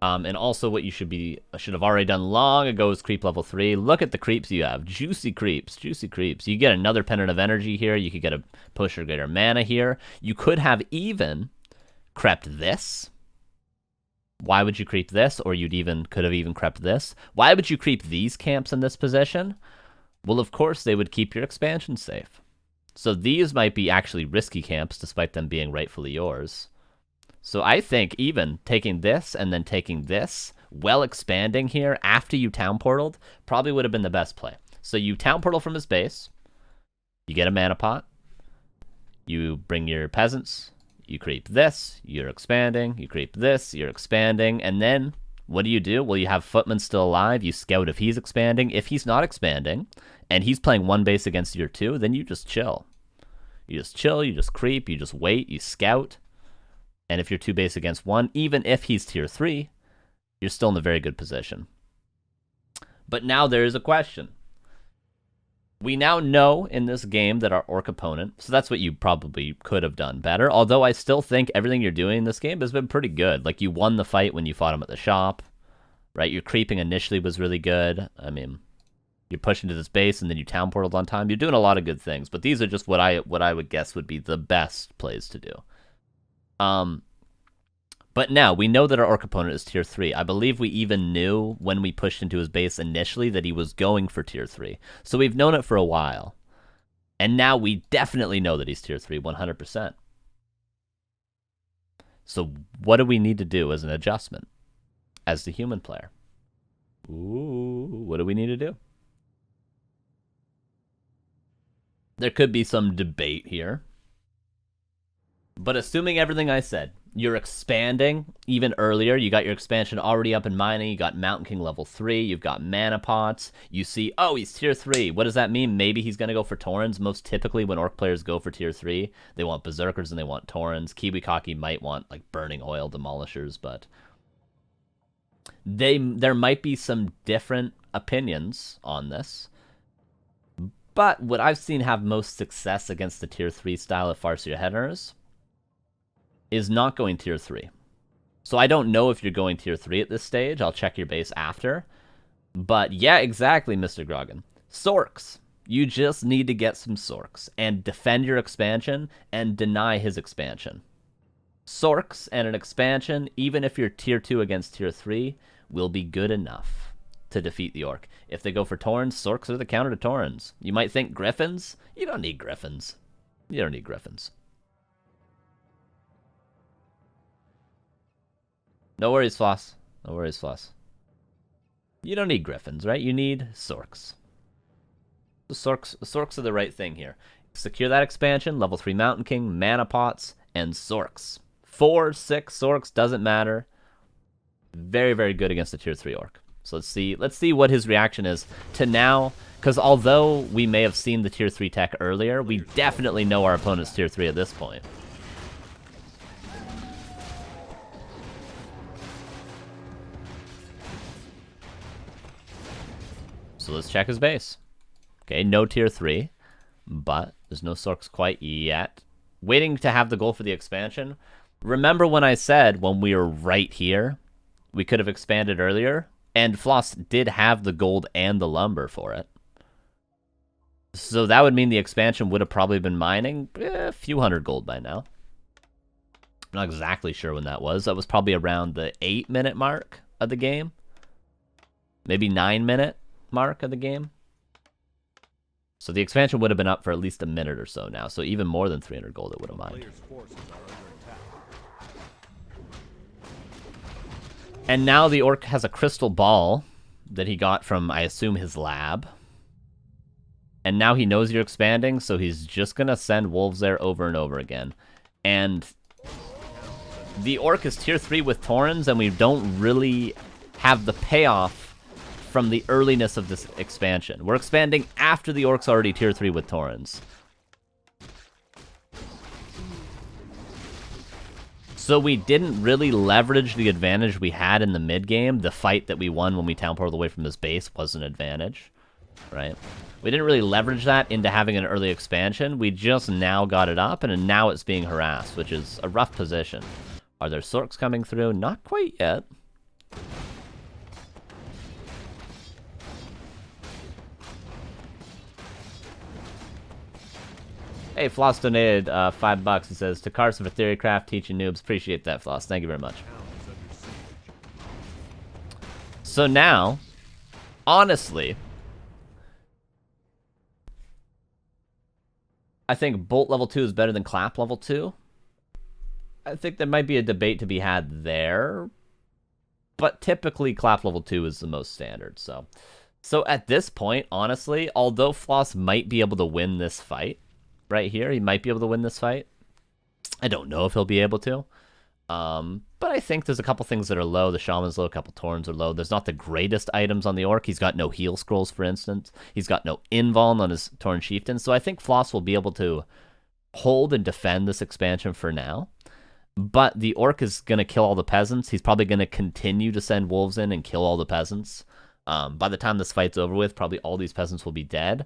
And also what you should have already done long ago is creep level 3. Look at the creeps you have. Juicy creeps. Juicy creeps. You get another Pendant of Energy here. You could get a push or greater mana here. You could have even crept this. Why would you creep this? Or could have even crept this. Why would you creep these camps in this position? Well, of course, they would keep your expansion safe. So these might be actually risky camps, despite them being rightfully yours. So I think even taking this and then taking this, well expanding here after you town portaled, probably would have been the best play. So you town portal from his base, you get a mana pot, you bring your peasants, you creep this, you're expanding, you creep this, you're expanding, and then what do? Well, you have Footman still alive, you scout if he's expanding. If he's not expanding, and he's playing one base against your 2, then you just chill. You just chill, you just creep, you just wait, you scout. And if you're 2 base against 1, even if he's tier 3, you're still in a very good position. But now there is a question. We now know in this game that our orc opponent, so that's what you probably could have done better, although I still think everything you're doing in this game has been pretty good. Like, you won the fight when you fought him at the shop, right? Your creeping initially was really good. I mean, you're pushing to this base and then you town portaled on time. You're doing a lot of good things, but these are just what I would guess would be the best plays to do. But now we know that our orc opponent is tier 3. I believe we even knew when we pushed into his base initially that he was going for tier 3. So we've known it for a while. And now we definitely know that he's tier 3, 100%. So what do we need to do as an adjustment as the human player? Ooh, what do we need to do? There could be some debate here. But assuming everything I said, you're expanding even earlier. You got your expansion already up in mining. You got Mountain King level 3. You've got mana pots. You see, oh, he's tier 3. What does that mean? Maybe he's going to go for Taurens. Most typically when orc players go for tier 3, they want Berserkers and they want Taurens. Kiwikaki might want like Burning Oil Demolishers, but there might be some different opinions on this. But what I've seen have most success against the tier 3 style of Farseer Headhunters is not going tier 3. So I don't know if you're going tier 3 at this stage. I'll check your base after. But yeah, exactly, Mr. Grogan. Sorks. You just need to get some Sorks and defend your expansion and deny his expansion. Sorks and an expansion, even if you're tier 2 against tier 3, will be good enough to defeat the orc. If they go for Taurens, Sorks are the counter to Taurens. You might think Griffins. You don't need Griffins. You don't need Griffins. No worries, Floss. No worries, Floss. You don't need Griffins, right? You need Sorks. The Sorks are the right thing here. Secure that expansion, level 3 Mountain King, mana pots, and Sorks. 4, 6 Sorks, doesn't matter. Very, very good against the tier 3 orc. So let's see what his reaction is to now, because although we may have seen the tier 3 tech earlier, we definitely know our opponent's tier 3 at this point. So let's check his base. Okay, no tier 3, but there's no Sorks quite yet. Waiting to have the goal for the expansion. Remember when I said when we were right here, we could have expanded earlier? And Floss did have the gold and the lumber for it. So that would mean the expansion would have probably been mining a few hundred gold by now. I'm not exactly sure when that was. That was probably around the 8-minute mark of the game. Maybe 9-minute mark of the game. So the expansion would have been up for at least a minute or so now. So even more than 300 gold it would have mined. And now the orc has a crystal ball that he got from, I assume, his lab. And now he knows you're expanding, so he's just going to send wolves there over and over again. And the orc is tier 3 with Taurens, and we don't really have the payoff from the earliness of this expansion. We're expanding after the orc's already tier 3 with Taurens. So we didn't really leverage the advantage we had in the mid-game. The fight that we won when we town portaled away from his base was an advantage, right? We didn't really leverage that into having an early expansion. We just now got it up, and now it's being harassed, which is a rough position. Are there Sorks coming through? Not quite yet. Hey, Floss donated $5. He says, to Carson for TheoryCraft, teaching noobs. Appreciate that, Floss. Thank you very much. So now, honestly, I think Bolt level 2 is better than Clap level 2. I think there might be a debate to be had there, but typically Clap level 2 is the most standard. So at this point, honestly, although Floss might be able to win this fight right here, he might be able to win this fight. I don't know if he'll be able to. But I think there's a couple things that are low. The Shaman's low, a couple Torns are low. There's not the greatest items on the Orc. He's got no heal scrolls, for instance. He's got no invuln on his Torn Chieftain. So I think Floss will be able to hold and defend this expansion for now. But the Orc is going to kill all the peasants. He's probably going to continue to send wolves in and kill all the peasants. By the time this fight's over with, probably all these peasants will be dead.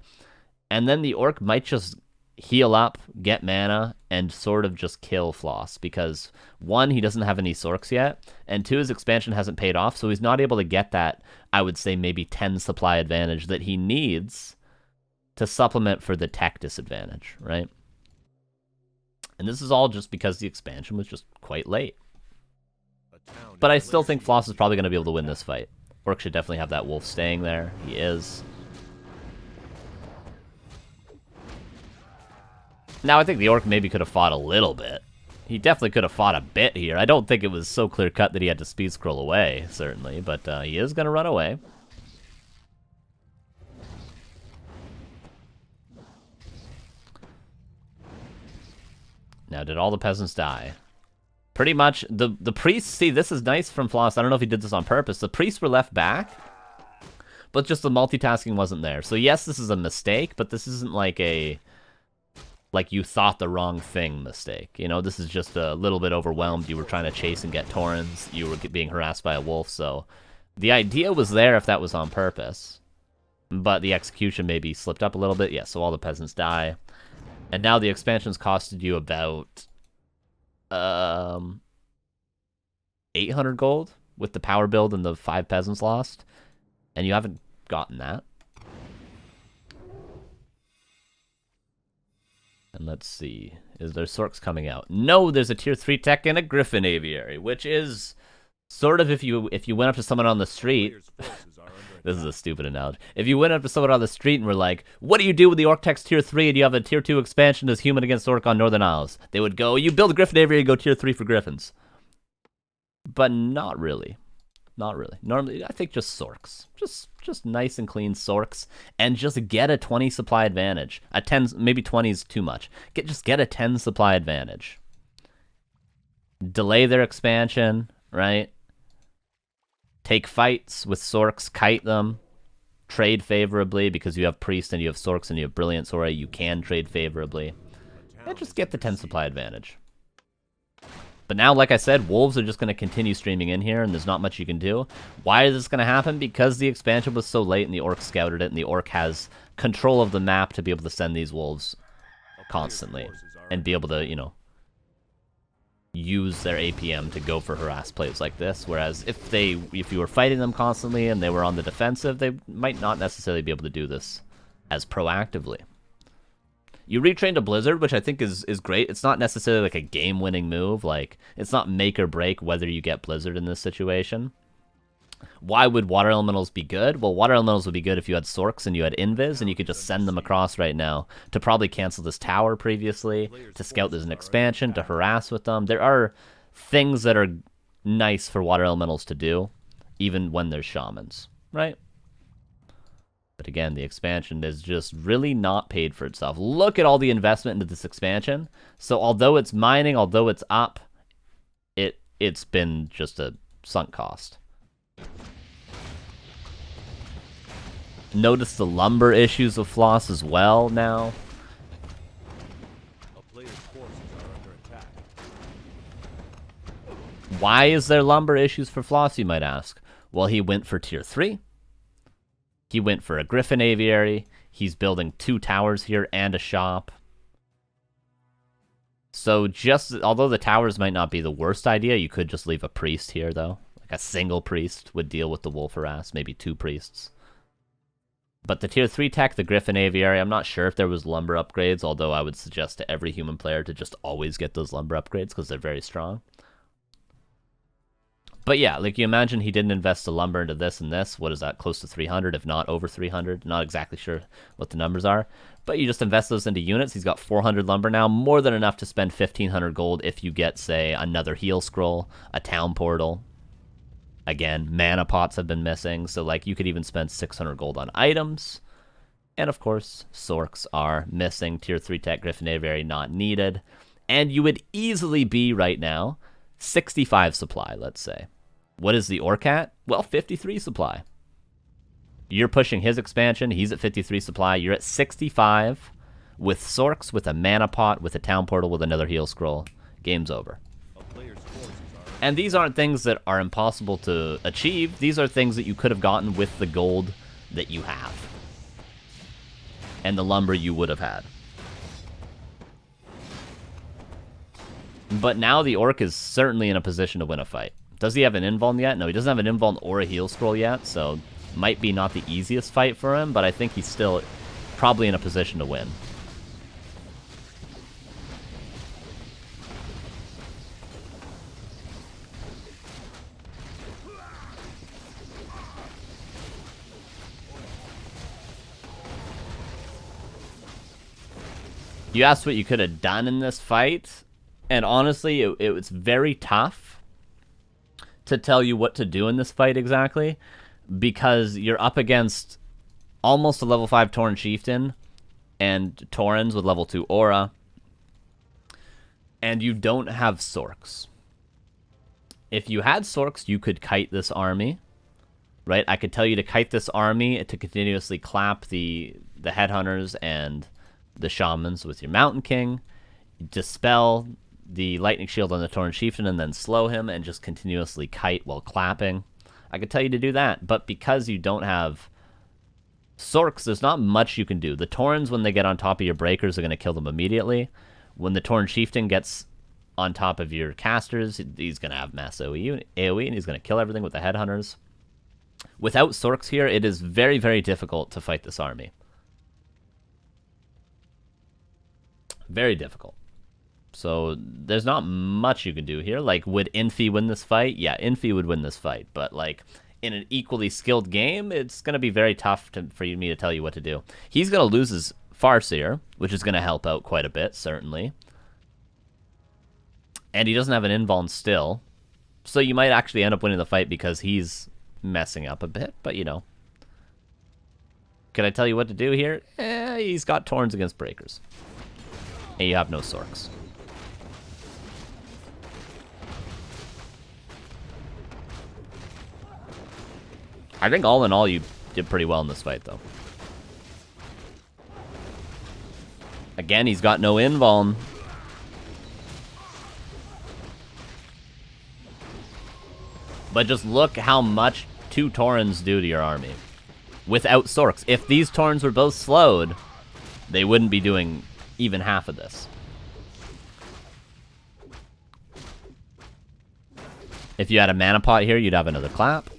And then the Orc might just heal up, get mana, and sort of just kill Floss. Because, one, he doesn't have any Sorks yet, and two, his expansion hasn't paid off, so he's not able to get that, I would say, maybe 10 supply advantage that he needs to supplement for the tech disadvantage, right? And this is all just because the expansion was just quite late. But I still think Floss is probably going to be able to win this fight. Orc should definitely have that wolf staying there. He is. Now, I think the Orc maybe could have fought a little bit. He definitely could have fought a bit here. I don't think it was so clear-cut that he had to speed scroll away, certainly, but he is going to run away. Now, did all the peasants die? Pretty much, the priests, see, this is nice from Floss. I don't know if he did this on purpose. The priests were left back, but just the multitasking wasn't there. So yes, this is a mistake, but this isn't like a, like you thought the wrong thing mistake. You know, this is just a little bit overwhelmed. You were trying to chase and get Torrens. You were being harassed by a wolf, so the idea was there if that was on purpose. But the execution maybe slipped up a little bit. Yeah, so all the peasants die. And now the expansion's costed you about 800 gold with the power build and the 5 peasants lost. And you haven't gotten that. And let's see. Is there Sorks coming out? No, there's a tier 3 tech and a Griffin Aviary, which is sort of if you went up to someone on the street. This is a stupid analogy. If you went up to someone on the street and were like, what do you do with the Orc Tech's tier 3 and you have a tier 2 expansion as human against Orc on Northern Isles? They would go, you build a Griffin Aviary and go tier 3 for Griffins. But not really. Not really. Normally, I think just Sorks. Just nice and clean Sorks. And just get a 20 supply advantage. A 10, maybe 20 is too much. Just get a 10 supply advantage. Delay their expansion, right? Take fights with Sorks, kite them, trade favorably because you have Priest and you have Sorks and you have Brilliant Sora, you can trade favorably. And just get the 10 supply advantage. But now, like I said, Wolves are just going to continue streaming in here and there's not much you can do. Why is this going to happen? Because the expansion was so late and the Orc scouted it and the Orc has control of the map to be able to send these Wolves constantly and be able to, you know, use their APM to go for harass plays like this, whereas if you were fighting them constantly and they were on the defensive, they might not necessarily be able to do this as proactively. You retrained a Blizzard, which I think is great. It's not necessarily like a game-winning move. Like, it's not make or break whether you get Blizzard in this situation. Why would Water Elementals be good? Well, Water Elementals would be good if you had Sorks and you had Invis, and you could just send them across right now to probably cancel this tower previously, to scout there's an expansion, to harass with them. There are things that are nice for Water Elementals to do, even when there's Shamans, right? But again, the expansion is just really not paid for itself. Look at all the investment into this expansion. So although it's mining, although it's up, it's been just a sunk cost. Notice the lumber issues of Floss as well now. Why is there lumber issues for Floss, you might ask? Well, he went for tier 3. He went for a Griffin Aviary. He's building 2 towers here and a shop. So although the towers might not be the worst idea, you could just leave a priest here, though. A single priest would deal with the wolf harass, maybe 2 priests. But the tier 3 tech, the Griffin Aviary, I'm not sure if there was lumber upgrades, although I would suggest to every human player to just always get those lumber upgrades because they're very strong. But yeah, like you imagine he didn't invest the lumber into this and this. What is that? Close to 300, if not over 300. Not exactly sure what the numbers are. But you just invest those into units. He's got 400 lumber now. More than enough to spend 1,500 gold if you get, say, another heal scroll, a town portal. Again, mana pots have been missing. So, like, you could even spend 600 gold on items. And, of course, Sorks are missing. Tier 3 tech Griffin Aviary not needed. And you would easily be, right now, 65 supply, let's say. What is the Orc at? Well, 53 supply. You're pushing his expansion. He's at 53 supply. You're at 65 with Sorks, with a mana pot, with a town portal, with another heal scroll. Game's over. And these aren't things that are impossible to achieve. These are things that you could have gotten with the gold that you have. And the lumber you would have had. But now the Orc is certainly in a position to win a fight. Does he have an invuln yet? No, he doesn't have an invuln or a heal scroll yet, so might be not the easiest fight for him, but I think he's still probably in a position to win. You asked what you could have done in this fight, and honestly, it was very tough to tell you what to do in this fight exactly, because you're up against almost a level 5 Tauren Chieftain and Taurens with level 2 Aura, and you don't have Sorks. If you had Sorks, you could kite this army, right? I could tell you to kite this army to continuously clap the Headhunters and the Shamans with your Mountain King, dispel the Lightning Shield on the Tauren Chieftain and then slow him and just continuously kite while clapping. I could tell you to do that, but because you don't have Sorks, there's not much you can do. The Taurens, when they get on top of your breakers, are going to kill them immediately. When the Tauren Chieftain gets on top of your casters, he's going to have mass AoE, and he's going to kill everything with the Headhunters. Without Sorks here, it is very, very difficult to fight this army. Very difficult. So there's not much you can do here. Like, would Infi win this fight? Yeah, Infi would win this fight. But, like, in an equally skilled game, it's going to be very tough for me to tell you what to do. He's going to lose his Farseer, which is going to help out quite a bit, certainly. And he doesn't have an invuln still. So you might actually end up winning the fight because he's messing up a bit. But, you know. Can I tell you what to do here? He's got Taurens against breakers. And you have no Sorks. I think all in all, you did pretty well in this fight, though. Again, he's got no invuln. But just look how much 2 Taurens do to your army. Without Sorks. If these Taurens were both slowed, they wouldn't be doing even half of this. If you had a mana pot here, you'd have another clap.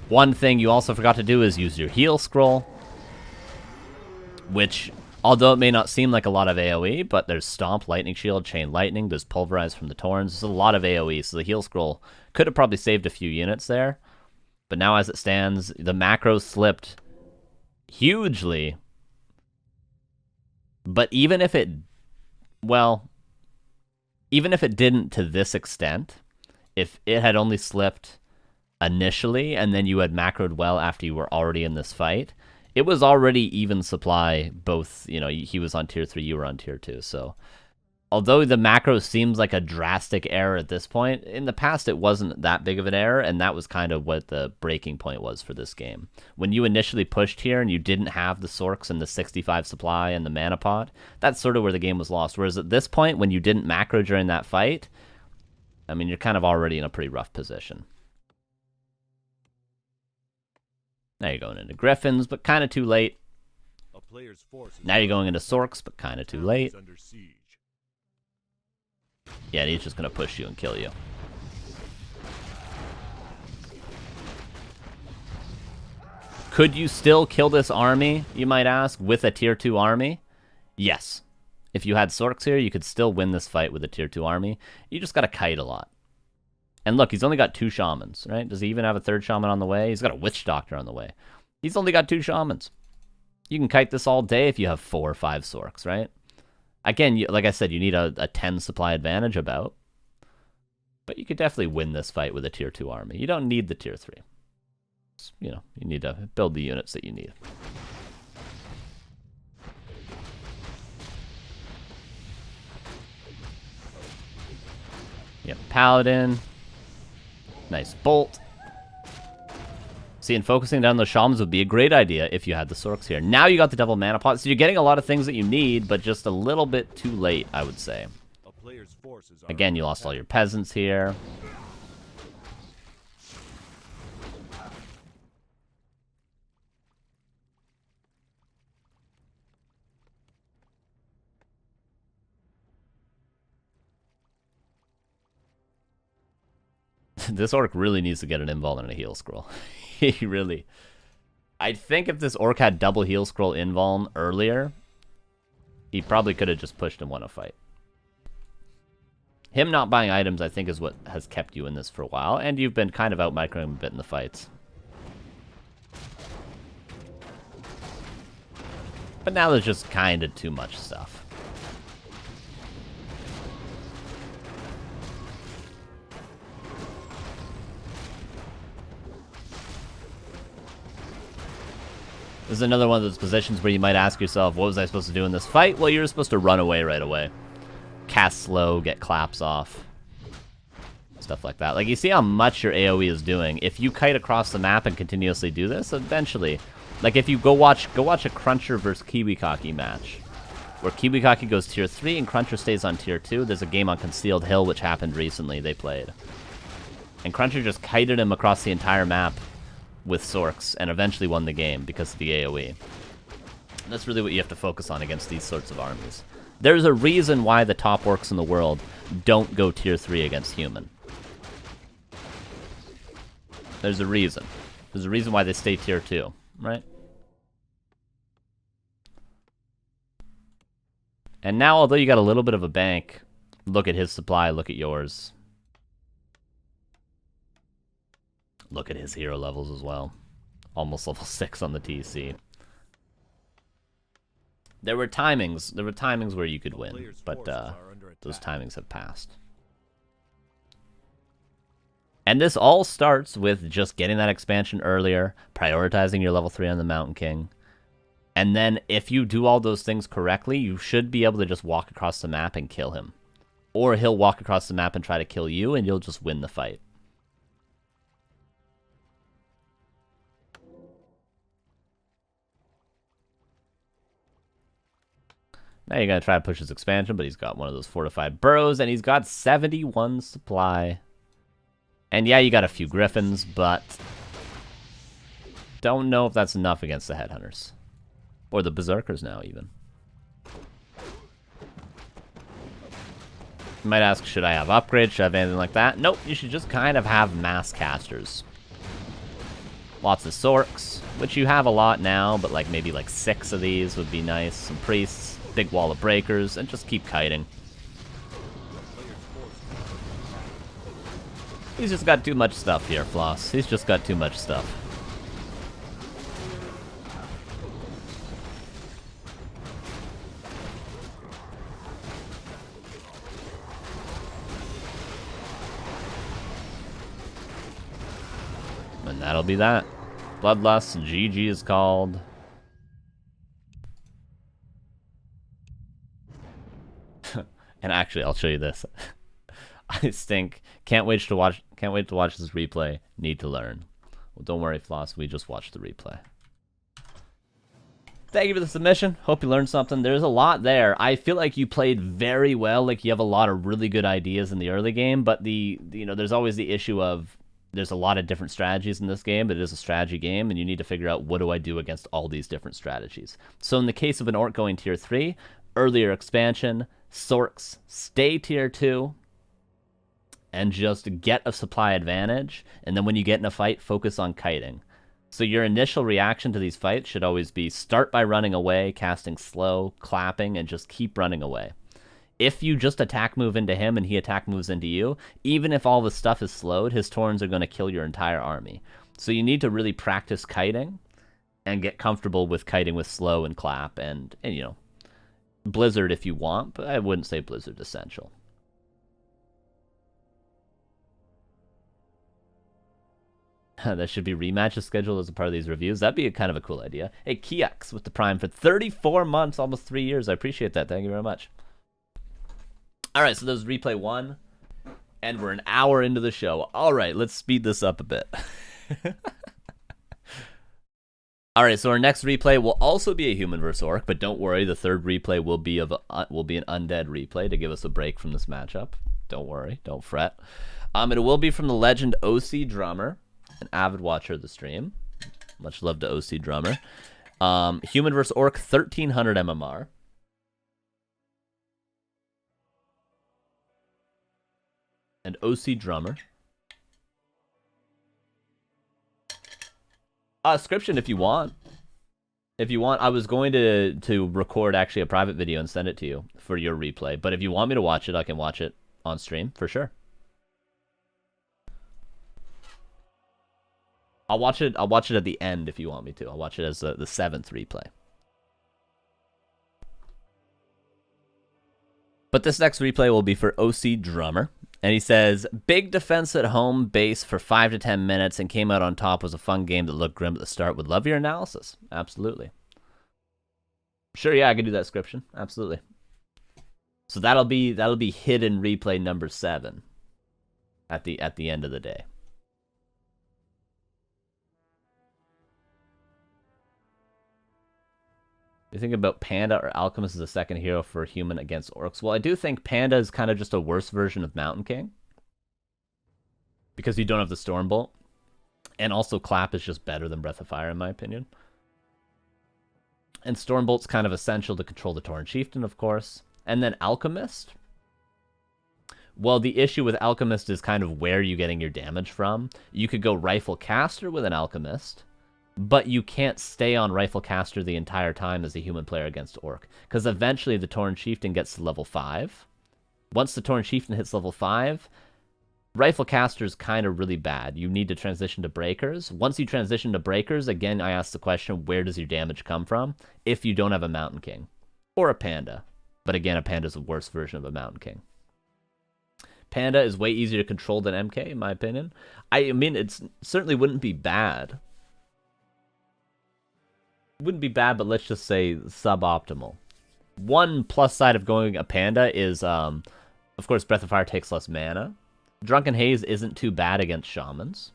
One thing you also forgot to do is use your heal scroll, which, although it may not seem like a lot of AoE, but there's Stomp, Lightning Shield, Chain Lightning, there's Pulverize from the Taurens, there's a lot of AoE, so the heal scroll could have probably saved a few units there. But now as it stands, the macros slipped hugely. But even if it, well, even if it didn't to this extent, if it had only slipped initially, and then you had macroed well after you were already in this fight, it was already even supply, both, you know, he was on tier 3, you were on tier 2, so although the macro seems like a drastic error at this point, in the past it wasn't that big of an error, and that was kind of what the breaking point was for this game. When you initially pushed here and you didn't have the Sorks and the 65 supply and the mana pot, that's sort of where the game was lost, whereas at this point, when you didn't macro during that fight, I mean, you're kind of already in a pretty rough position. Now you're going into Griffins, but kind of too late. Now you're going into Sorks, but kind of too late. Yeah, and he's just going to push you and kill you. Could you still kill this army, you might ask, with a tier 2 army? Yes. If you had Sorks here, you could still win this fight with a tier 2 army. You just gotta kite a lot. And look, he's only got 2 shamans, right? Does he even have a 3rd shaman on the way? He's got a witch doctor on the way. He's only got 2 shamans. You can kite this all day if you have 4 or 5 Sorks, right? Again, like I said, you need a 10 supply advantage about. But you could definitely win this fight with a tier 2 army. You don't need the tier 3. You know, you need to build the units that you need. Yep, Paladin. Nice bolt. See, and focusing down those shamans would be a great idea if you had the Sorks here. Now you got the double mana pot, so you're getting a lot of things that you need, but just a little bit too late, I would say. Again, you lost all your peasants here. This orc really needs to get an invuln and a heal scroll. He really... I think if this orc had double heal scroll invuln earlier, he probably could have just pushed and won a fight. Him not buying items, I think, is what has kept you in this for a while, and you've been kind of out microing him a bit in the fights. But now there's just kind of too much stuff. This is another one of those positions where you might ask yourself, what was I supposed to do in this fight? Well, you're supposed to run away right away. Cast slow, get claps off. Stuff like that. Like, you see how much your AoE is doing. If you kite across the map and continuously do this, eventually... Like, if you go watch a Cruncher versus Kiwikaki match, where Kiwikaki goes tier 3 and Cruncher stays on tier 2. There's a game on Concealed Hill which happened recently, they played. And Cruncher just kited him across the entire map with Sorks, and eventually won the game because of the AoE. And that's really what you have to focus on against these sorts of armies. There's a reason why the top orcs in the world don't go tier 3 against human. There's a reason. There's a reason why they stay tier 2, right? And now, although you got a little bit of a bank, look at his supply, look at yours. Look at his hero levels as well. Almost level 6 on the TC. There were timings where you could win, but those timings have passed. And this all starts with just getting that expansion earlier, prioritizing your level 3 on the Mountain King. And then if you do all those things correctly, you should be able to just walk across the map and kill him. Or he'll walk across the map and try to kill you, and you'll just win the fight. Now you're going to try to push his expansion, but he's got one of those fortified burrows, and he's got 71 supply. And yeah, you got a few griffins, but don't know if that's enough against the headhunters. Or the berserkers now, even. You might ask, should I have upgrades? Should I have anything like that? Nope, you should just kind of have mass casters. Lots of Sorks, which you have a lot now, but like maybe like 6 of these would be nice. Some priests. Big wall of breakers, and just keep kiting. He's just got too much stuff here, Floss. He's just got too much stuff. And that'll be that. Bloodlust, GG is called. And actually, I'll show you this. I stink. Can't wait to watch this replay. Need to learn. Well, don't worry, Floss. We just watched the replay. Thank you for the submission. Hope you learned something. There's a lot there. I feel like you played very well. Like, you have a lot of really good ideas in the early game, but there's always the issue of there's a lot of different strategies in this game, but it is a strategy game, and you need to figure out what do I do against all these different strategies. So in the case of an orc going tier 3, earlier expansion, Sorks, stay tier 2, and just get a supply advantage, and then when you get in a fight, focus on kiting. So your initial reaction to these fights should always be start by running away, casting slow, clapping, and just keep running away. If you just attack move into him and he attack moves into you, even if all the stuff is slowed, his Taurens are going to kill your entire army. So you need to really practice kiting and get comfortable with kiting with slow and clap and you know, Blizzard if you want, but I wouldn't say Blizzard's essential. That should be rematches scheduled as a part of these reviews. That'd be a kind of a cool idea. Hey, Kiax with the Prime for 34 months, almost 3 years. I appreciate that. Thank you very much. All right, so there's replay 1, and we're an hour into the show. All right, let's speed this up a bit. All right, so our next replay will also be a human versus orc, but don't worry, the third replay will be an undead replay to give us a break from this matchup. Don't worry, don't fret. It will be from the legend OCdrummer, an avid watcher of the stream. Much love to OCdrummer. Human vs. Orc, 1300 MMR. And OCdrummer. Description if you want. If you want, I was going to record actually a private video and send it to you for your replay. But if you want me to watch it, I can watch it on stream for sure. I'll watch it at the end if you want me to. I'll watch it as the 7th replay. But this next replay will be for OCdrummer. And he says, big defense at home base for 5 to 10 minutes and came out on top. Was a fun game that looked grim at the start. Would love your analysis. Absolutely. Sure, yeah, I can do that description. Absolutely. So that'll be hidden replay number 7 at the end of the day. You think about Panda or Alchemist as a second hero for human against orcs? Well, I do think Panda is kind of just a worse version of Mountain King. Because you don't have the Stormbolt. And also Clap is just better than Breath of Fire, in my opinion. And Stormbolt's kind of essential to control the Tauren Chieftain, of course. And then Alchemist. Well, the issue with Alchemist is kind of where you're getting your damage from. You could go Rifle Caster with an Alchemist. But you can't stay on Rifle Caster the entire time as a human player against Orc. Because eventually the Tauren Chieftain gets to level 5. Once the Tauren Chieftain hits level 5, Rifle Caster is kind of really bad. You need to transition to Breakers. Once you transition to Breakers, again, I ask the question, where does your damage come from? If you don't have a Mountain King. Or a Panda. But again, a Panda is a worse version of a Mountain King. Panda is way easier to control than MK, in my opinion. I mean, it certainly wouldn't be bad. Wouldn't be bad, but let's just say suboptimal. One plus side of going a Panda is, of course, Breath of Fire takes less mana. Drunken Haze isn't too bad against Shamans.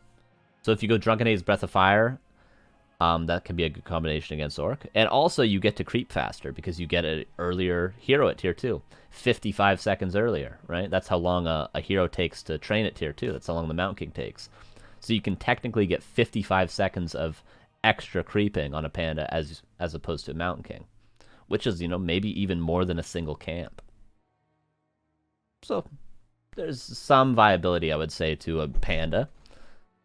So if you go Drunken Haze, Breath of Fire, that can be a good combination against Orc. And also, you get to creep faster because you get an earlier hero at Tier 2. 55 seconds earlier, right? That's how long a hero takes to train at Tier 2. That's how long the Mountain King takes. So you can technically get 55 seconds of extra creeping on a Panda as opposed to a Mountain King, which is, you know, maybe even more than a single camp. So there's some viability, I would say, to a Panda.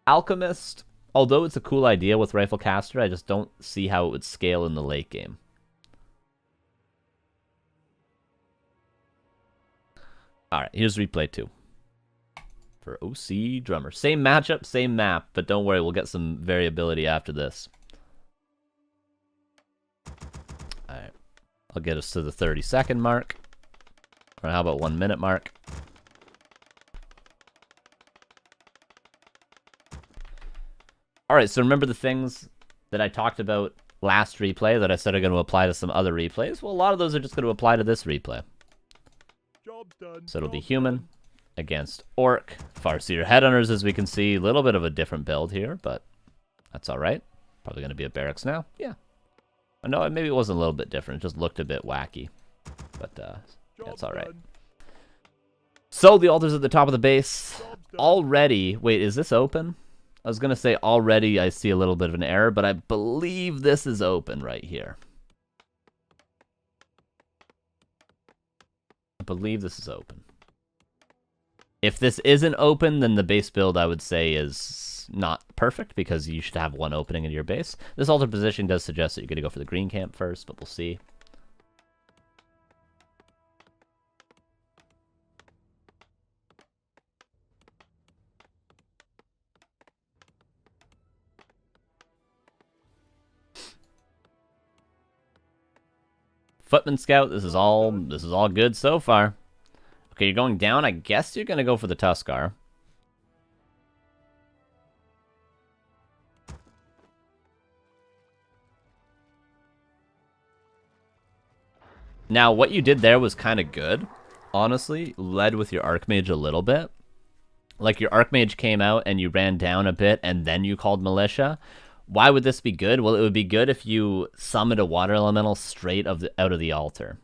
Alchemist, although it's a cool idea with Rifle Caster, I just don't see how it would scale in the late game. Alright, here's replay 2. For OCdrummer. Same matchup, same map, but don't worry, we'll get some variability after this. Alright. I'll get us to the 30-second mark. Or how about 1 minute mark? Alright, so remember the things that I talked about last replay that I said are going to apply to some other replays? Well, a lot of those are just going to apply to this replay. Job's done. So it'll be human against Orc. Farseer Headhunters, as we can see. A little bit of a different build here, but that's alright. Probably going to be a barracks now. Yeah. I know maybe it wasn't a little bit different. It just looked a bit wacky. But yeah, it's alright. So the altar's at the top of the base. Already, wait, is this open? I was going to say already I see a little bit of an error, but I believe this is open right here. I believe this is open. If this isn't open, then the base build, I would say, is not perfect because you should have one opening in your base. This altar position does suggest that you're going to go for the green camp first, but we'll see. Footman Scout, this is all good so far. Okay, you're going down. I guess you're going to go for the Tuskar. Now, what you did there was kind of good, honestly. Led with your Archmage a little bit. Like, your Archmage came out and you ran down a bit, and then you called Militia. Why would this be good? Well, it would be good if you summoned a Water Elemental straight out of the altar.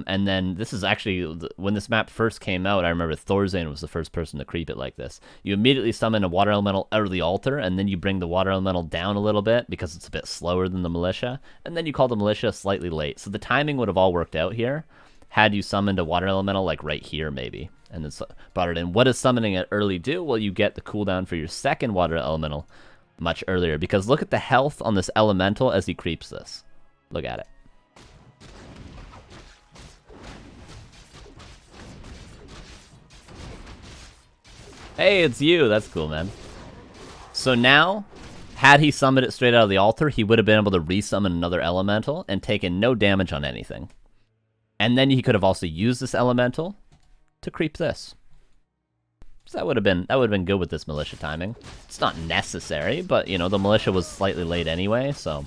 And then this is actually, when this map first came out, I remember Thorzane was the first person to creep it like this. You immediately summon a Water Elemental out of the altar, and then you bring the Water Elemental down a little bit because it's a bit slower than the Militia, and then you call the Militia slightly late. So the timing would have all worked out here had you summoned a Water Elemental like right here maybe, and then brought it in. What does summoning it early do? Well, you get the cooldown for your second Water Elemental much earlier, because look at the health on this Elemental as he creeps this. Look at it. Hey, it's you. That's cool, man. So now, had he summoned it straight out of the altar, he would have been able to resummon another Elemental and taken no damage on anything. And then he could have also used this Elemental to creep this. So that would have been good with this Militia timing. It's not necessary, but you know, the Militia was slightly late anyway, so.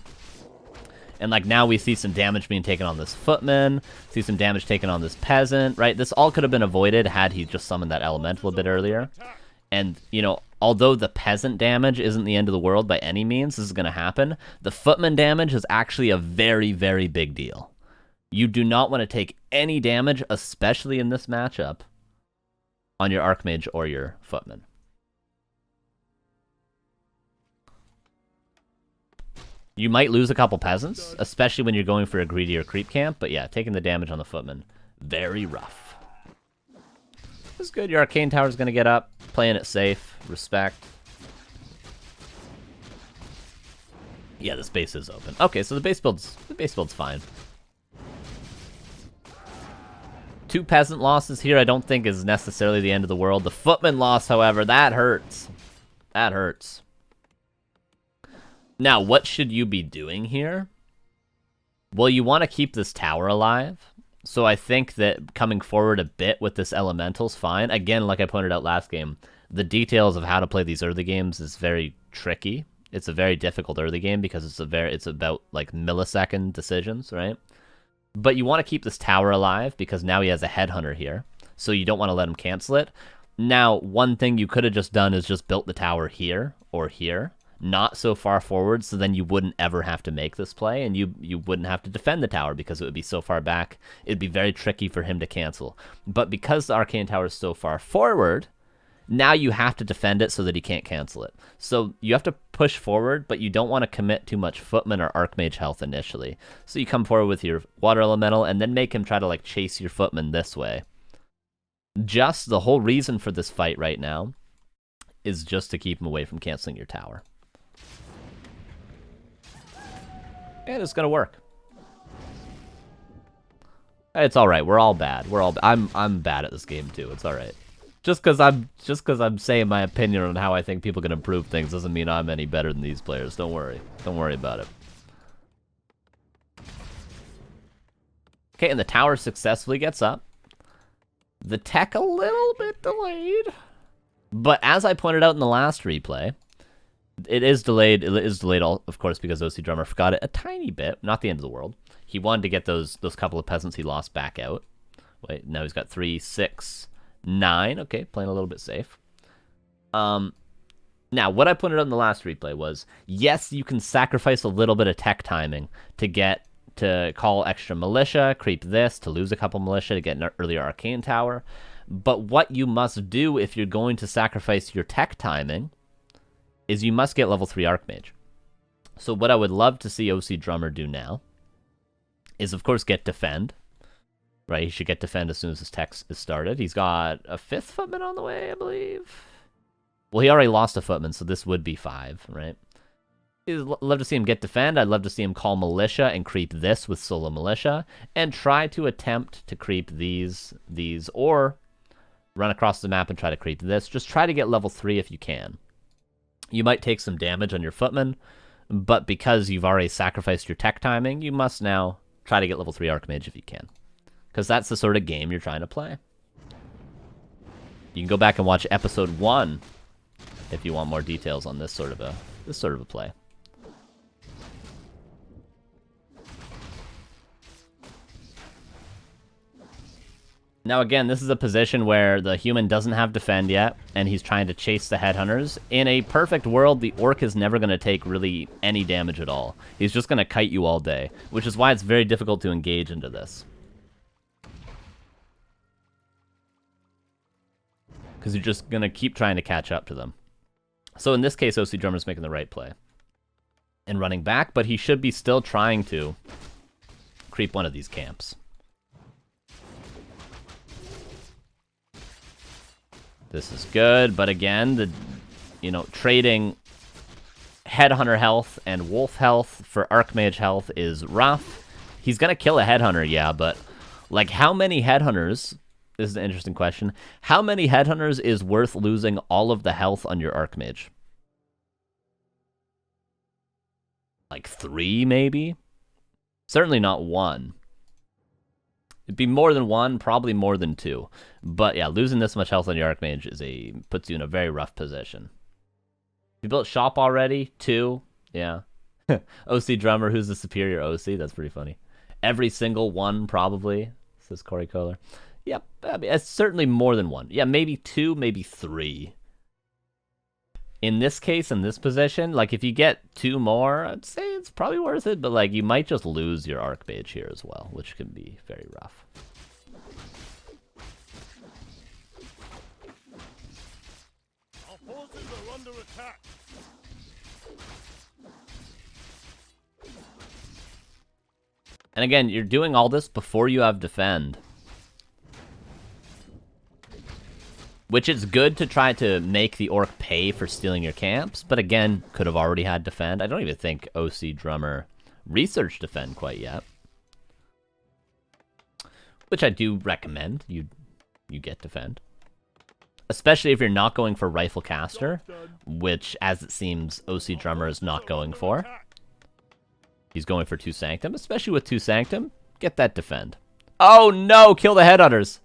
And like now we see some damage being taken on this Footman, see some damage taken on this Peasant, right? This all could have been avoided had he just summoned that Elemental a bit earlier. And, you know, although the Peasant damage isn't the end of the world by any means, this is going to happen, the Footman damage is actually a very, very big deal. You do not want to take any damage, especially in this matchup, on your Archmage or your Footman. You might lose a couple Peasants, especially when you're going for a greedier creep camp, but yeah, taking the damage on the Footman, very rough. This is good. Your Arcane Tower's going to get up, playing it safe, respect. Yeah, this base is open. Okay, so the base build's fine. 2 Peasant losses here I don't think is necessarily the end of the world. The Footman loss, however, that hurts. That hurts. Now, what should you be doing here? Well, you want to keep this tower alive. So I think that coming forward a bit with this Elemental's fine. Again, like I pointed out last game, the details of how to play these early games is very tricky. It's a very difficult early game because it's about like millisecond decisions, right? But you want to keep this tower alive because now he has a Headhunter here. So you don't want to let him cancel it. Now, one thing you could have just done is just built the tower here or here. Not so far forward, so then you wouldn't ever have to make this play, and you wouldn't have to defend the tower because it would be so far back. It'd be very tricky for him to cancel. But because the Arcane Tower is so far forward, now you have to defend it so that he can't cancel it. So you have to push forward, but you don't want to commit too much Footman or Archmage health initially. So you come forward with your Water Elemental, and then make him try to like chase your Footman this way. Just the whole reason for this fight right now is just to keep him away from canceling your tower. And it's gonna work. It's all right. We're all bad. I'm bad at this game too. It's all right. Just because I'm saying my opinion on how I think people can improve things doesn't mean I'm any better than these players. Don't worry. Don't worry about it. Okay, and the tower successfully gets up. The tech a little bit delayed, but as I pointed out in the last replay, it is delayed. It is delayed, of course, because OCdrummer forgot it a tiny bit. Not the end of the world. He wanted to get those couple of Peasants he lost back out. Wait, now he's got 3, 6, 9. Okay, playing a little bit safe. Now, what I pointed out in the last replay was, yes, you can sacrifice a little bit of tech timing to call extra Militia, creep this, to lose a couple Militia to get an earlier Arcane Tower. But what you must do if you're going to sacrifice your tech timing is you must get level 3 Archmage. So what I would love to see OCdrummer do now is, of course, get Defend. Right, he should get defend as soon as his tech is started. He's got a 5th footman on the way, I believe. Well, he already lost a footman, so this would be 5, right? I'd love to see him get defend. I'd love to see him call militia and creep this with solo militia, and try to attempt to creep these, or run across the map and try to creep this. Just try to get level 3 if you can. You might take some damage on your footman, but because you've already sacrificed your tech timing, you must now try to get level 3 Archmage if you can. Because that's the sort of game you're trying to play. You can go back and watch episode 1 if you want more details on this sort of a play. Now again, this is a position where the human doesn't have defend yet, and he's trying to chase the headhunters. In a perfect world, the orc is never going to take really any damage at all. He's just going to kite you all day, which is why it's very difficult to engage into this. Because you're just going to keep trying to catch up to them. So in this case, OCdrummer's making the right play and running back, but he should be still trying to creep one of these camps. This is good, but again, trading Headhunter health and Wolf health for Archmage health is rough. He's going to kill a Headhunter, yeah, but like how many Headhunters... This is an interesting question. How many Headhunters is worth losing all of the health on your Archmage? Like 3, maybe? Certainly not 1. It'd be more than 1, probably more than 2. But yeah, losing this much health on your Archmage puts you in a very rough position. You built shop already? 2? Yeah. OCdrummer, who's the superior OC? That's pretty funny. Every single one, probably, says Corey Kohler. Yep, I mean, it's certainly more than 1. Yeah, maybe 2, maybe 3. In this case, in this position, like if you get 2 more, I'd say it's probably worth it, but like you might just lose your Archmage here as well, which can be very rough. Our forces are under attack. And again, you're doing all this before you have defend. Which is good to try to make the orc pay for stealing your camps, but again, could have already had defend. I don't even think OCdrummer researched defend quite yet. Which I do recommend you get defend. Especially if you're not going for Rifle Caster, which, as it seems, OCdrummer is not going for. He's going for 2 Sanctum, especially with 2 Sanctum. Get that defend. Oh no! Kill the Headhunters!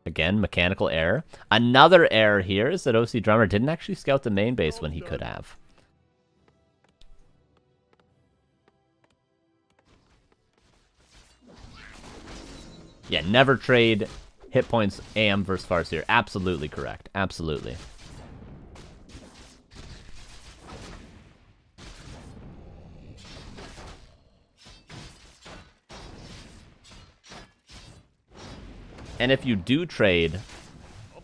Again, mechanical error. Another error here is that OCdrummer didn't actually scout the main base when he could have. Yeah, never trade hit points AM versus Farseer. Absolutely correct. Absolutely. And if you do trade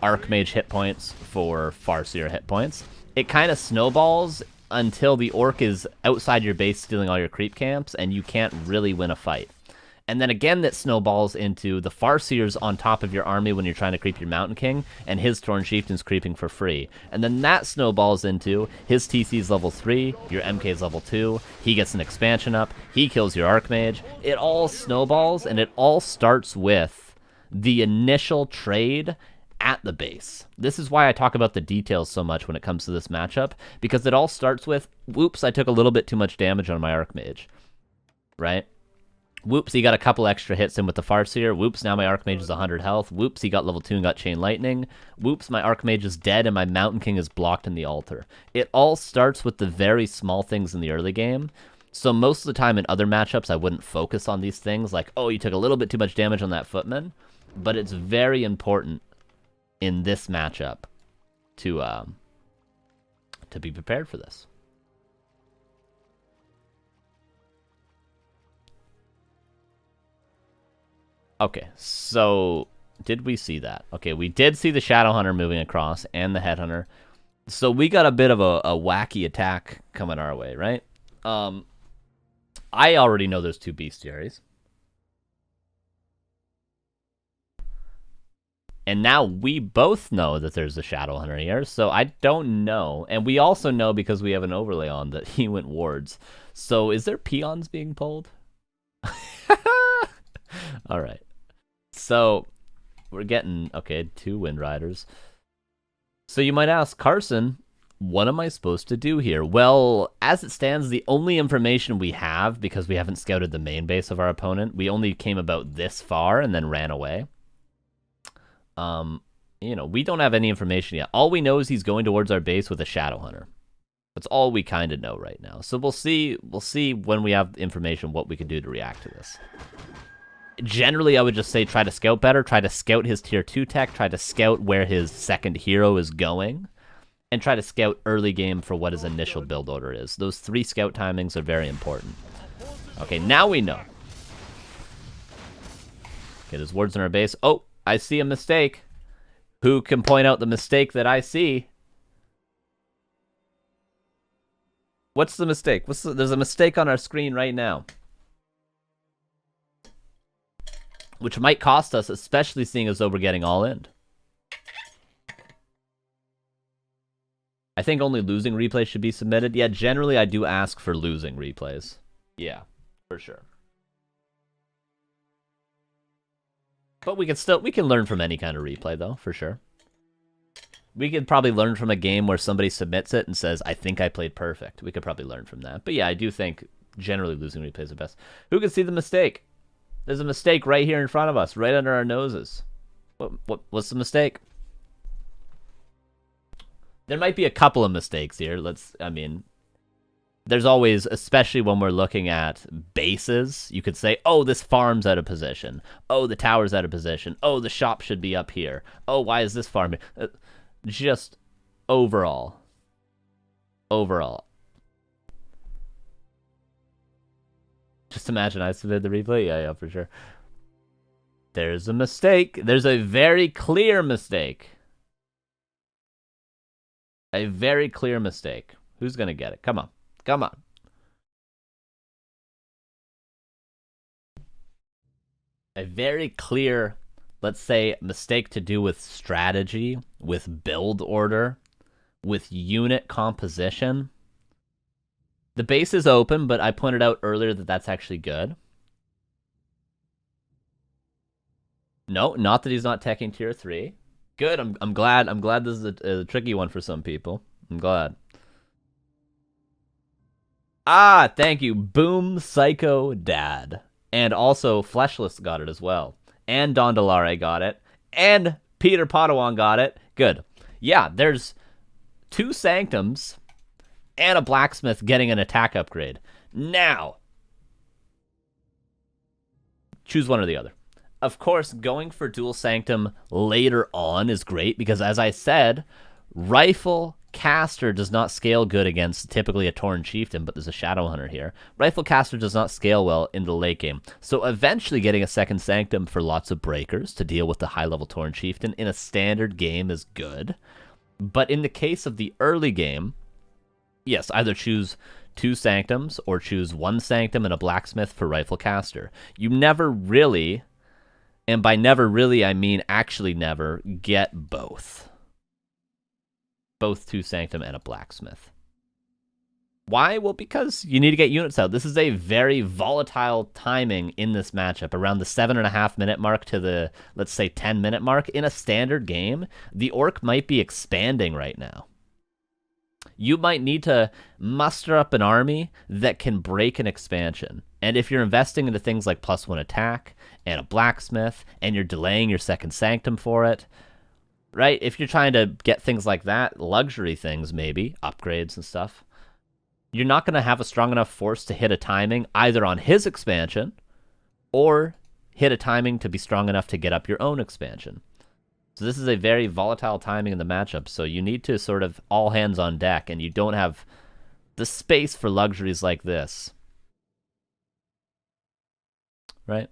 Archmage hit points for Farseer hit points, it kind of snowballs until the orc is outside your base stealing all your creep camps, and you can't really win a fight. And then again, that snowballs into the Farseer's on top of your army when you're trying to creep your Mountain King, and his Torn Chieftain's creeping for free. And then that snowballs into his TC's level 3, your MK's level 2, he gets an expansion up, he kills your Archmage. It all snowballs, and it all starts with the initial trade at the base. This is why I talk about the details so much when it comes to this matchup, because it all starts with, whoops, I took a little bit too much damage on my Archmage, right? Whoops, he got a couple extra hits in with the Farseer. Whoops, now my Archmage is 100 health. Whoops, he got level 2 and got Chain Lightning. Whoops, my Archmage is dead and my Mountain King is blocked in the altar. It all starts with the very small things in the early game. So most of the time in other matchups, I wouldn't focus on these things like, oh, you took a little bit too much damage on that footman. But it's very important in this matchup to be prepared for this. Okay, so did we see that? Okay, we did see the Shadowhunter moving across and the Headhunter. So we got a bit of a wacky attack coming our way, right? I already know there's 2 bestiaries. And now we both know that there's a Shadowhunter here, so I don't know. And we also know, because we have an overlay on, that he went wards. So is there peons being pulled? All right. So we're getting, okay, 2 Wind Riders. So you might ask, Carson, what am I supposed to do here? Well, as it stands, the only information we have, because we haven't scouted the main base of our opponent, we only came about this far and then ran away. You know, we don't have any information yet. All we know is he's going towards our base with a Shadowhunter. That's all we kind of know right now. So we'll see when we have information what we can do to react to this. Generally, I would just say try to scout better, try to scout his tier 2 tech, try to scout where his second hero is going, and try to scout early game for what his initial build order is. Those 3 scout timings are very important. Okay, now we know. Okay, there's wards in our base. Oh, I see a mistake. Who can point out the mistake that I see? What's the mistake? There's a mistake on our screen right now. Which might cost us, especially seeing as though we're getting all in. I think only losing replays should be submitted. Yeah, generally I do ask for losing replays. Yeah, for sure. But we can learn from any kind of replay, though, for sure. We could probably learn from a game where somebody submits it and says, I think I played perfect. We could probably learn from that. But yeah, I do think generally losing replays are best. Who can see the mistake? There's a mistake right here in front of us, right under our noses. What's the mistake? There might be a couple of mistakes here. There's always, especially when we're looking at bases, you could say, oh, this farm's out of position. Oh, the tower's out of position. Oh, the shop should be up here. Oh, why is this farm? Just overall. Just imagine I submitted the replay. Yeah, for sure. There's a mistake. There's a very clear mistake. A very clear mistake. Who's going to get it? Come on. Come on. A very clear, let's say, mistake to do with strategy, with build order, with unit composition. The base is open, but I pointed out earlier that that's actually good. No, not that he's not teching tier 3. Good, I'm glad this is a tricky one for some people. I'm glad. Ah, thank you, Boom Psycho Dad. And also, Fleshless got it as well. And Dondalare got it. And Peter Padawan got it. Good. Yeah, there's 2 Sanctums and a Blacksmith getting an attack upgrade. Now, choose one or the other. Of course, going for Dual Sanctum later on is great because, as I said, Rifle Caster does not scale good against typically a Tauren Chieftain, but there's a Shadowhunter here. Rifle Caster does not scale well in the late game. So eventually getting a second Sanctum for lots of breakers to deal with the high-level Tauren Chieftain in a standard game is good. But in the case of the early game, yes, either choose 2 Sanctums or choose 1 Sanctum and a Blacksmith for Rifle Caster. You never really, and by never really I mean actually never, get both. Both 2 Sanctum and a Blacksmith. Why? Well, because you need to get units out. This is a very volatile timing in this matchup, around the 7.5 minute mark to the, let's say, 10 minute mark. In a standard game, the Orc might be expanding right now. You might need to muster up an army that can break an expansion. And if you're investing into things like +1 attack and a Blacksmith, and you're delaying your second Sanctum for it, right? If you're trying to get things like that, luxury things maybe, upgrades and stuff, you're not going to have a strong enough force to hit a timing either on his expansion or hit a timing to be strong enough to get up your own expansion. So this is a very volatile timing in the matchup, so you need to sort of all hands on deck, and you don't have the space for luxuries like this. Right?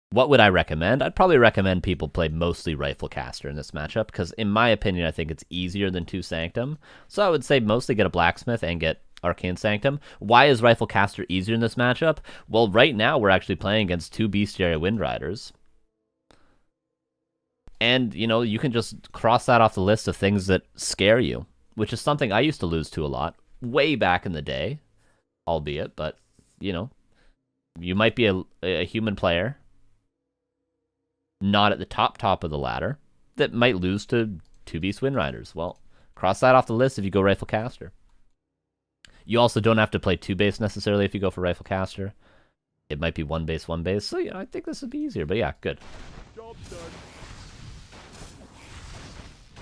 What would I recommend? I'd probably recommend people play mostly Rifle Caster in this matchup, because in my opinion, I think it's easier than 2 Sanctum. So I would say mostly get a Blacksmith and get Arcane Sanctum. Why is Rifle Caster easier in this matchup? Well, right now we're actually playing against 2 Bestiary Wind Riders. And, you know, you can just cross that off the list of things that scare you, which is something I used to lose to a lot way back in the day, albeit, but, you know, you might be a human player, not at the top of the ladder, that might lose to 2-beast Wind Riders. Well, cross that off the list if you go Rifle Caster. You also don't have to play 2-base necessarily if you go for Rifle Caster. It might be 1-base, 1-base. So, you know, I think this would be easier. But yeah, good. Job done.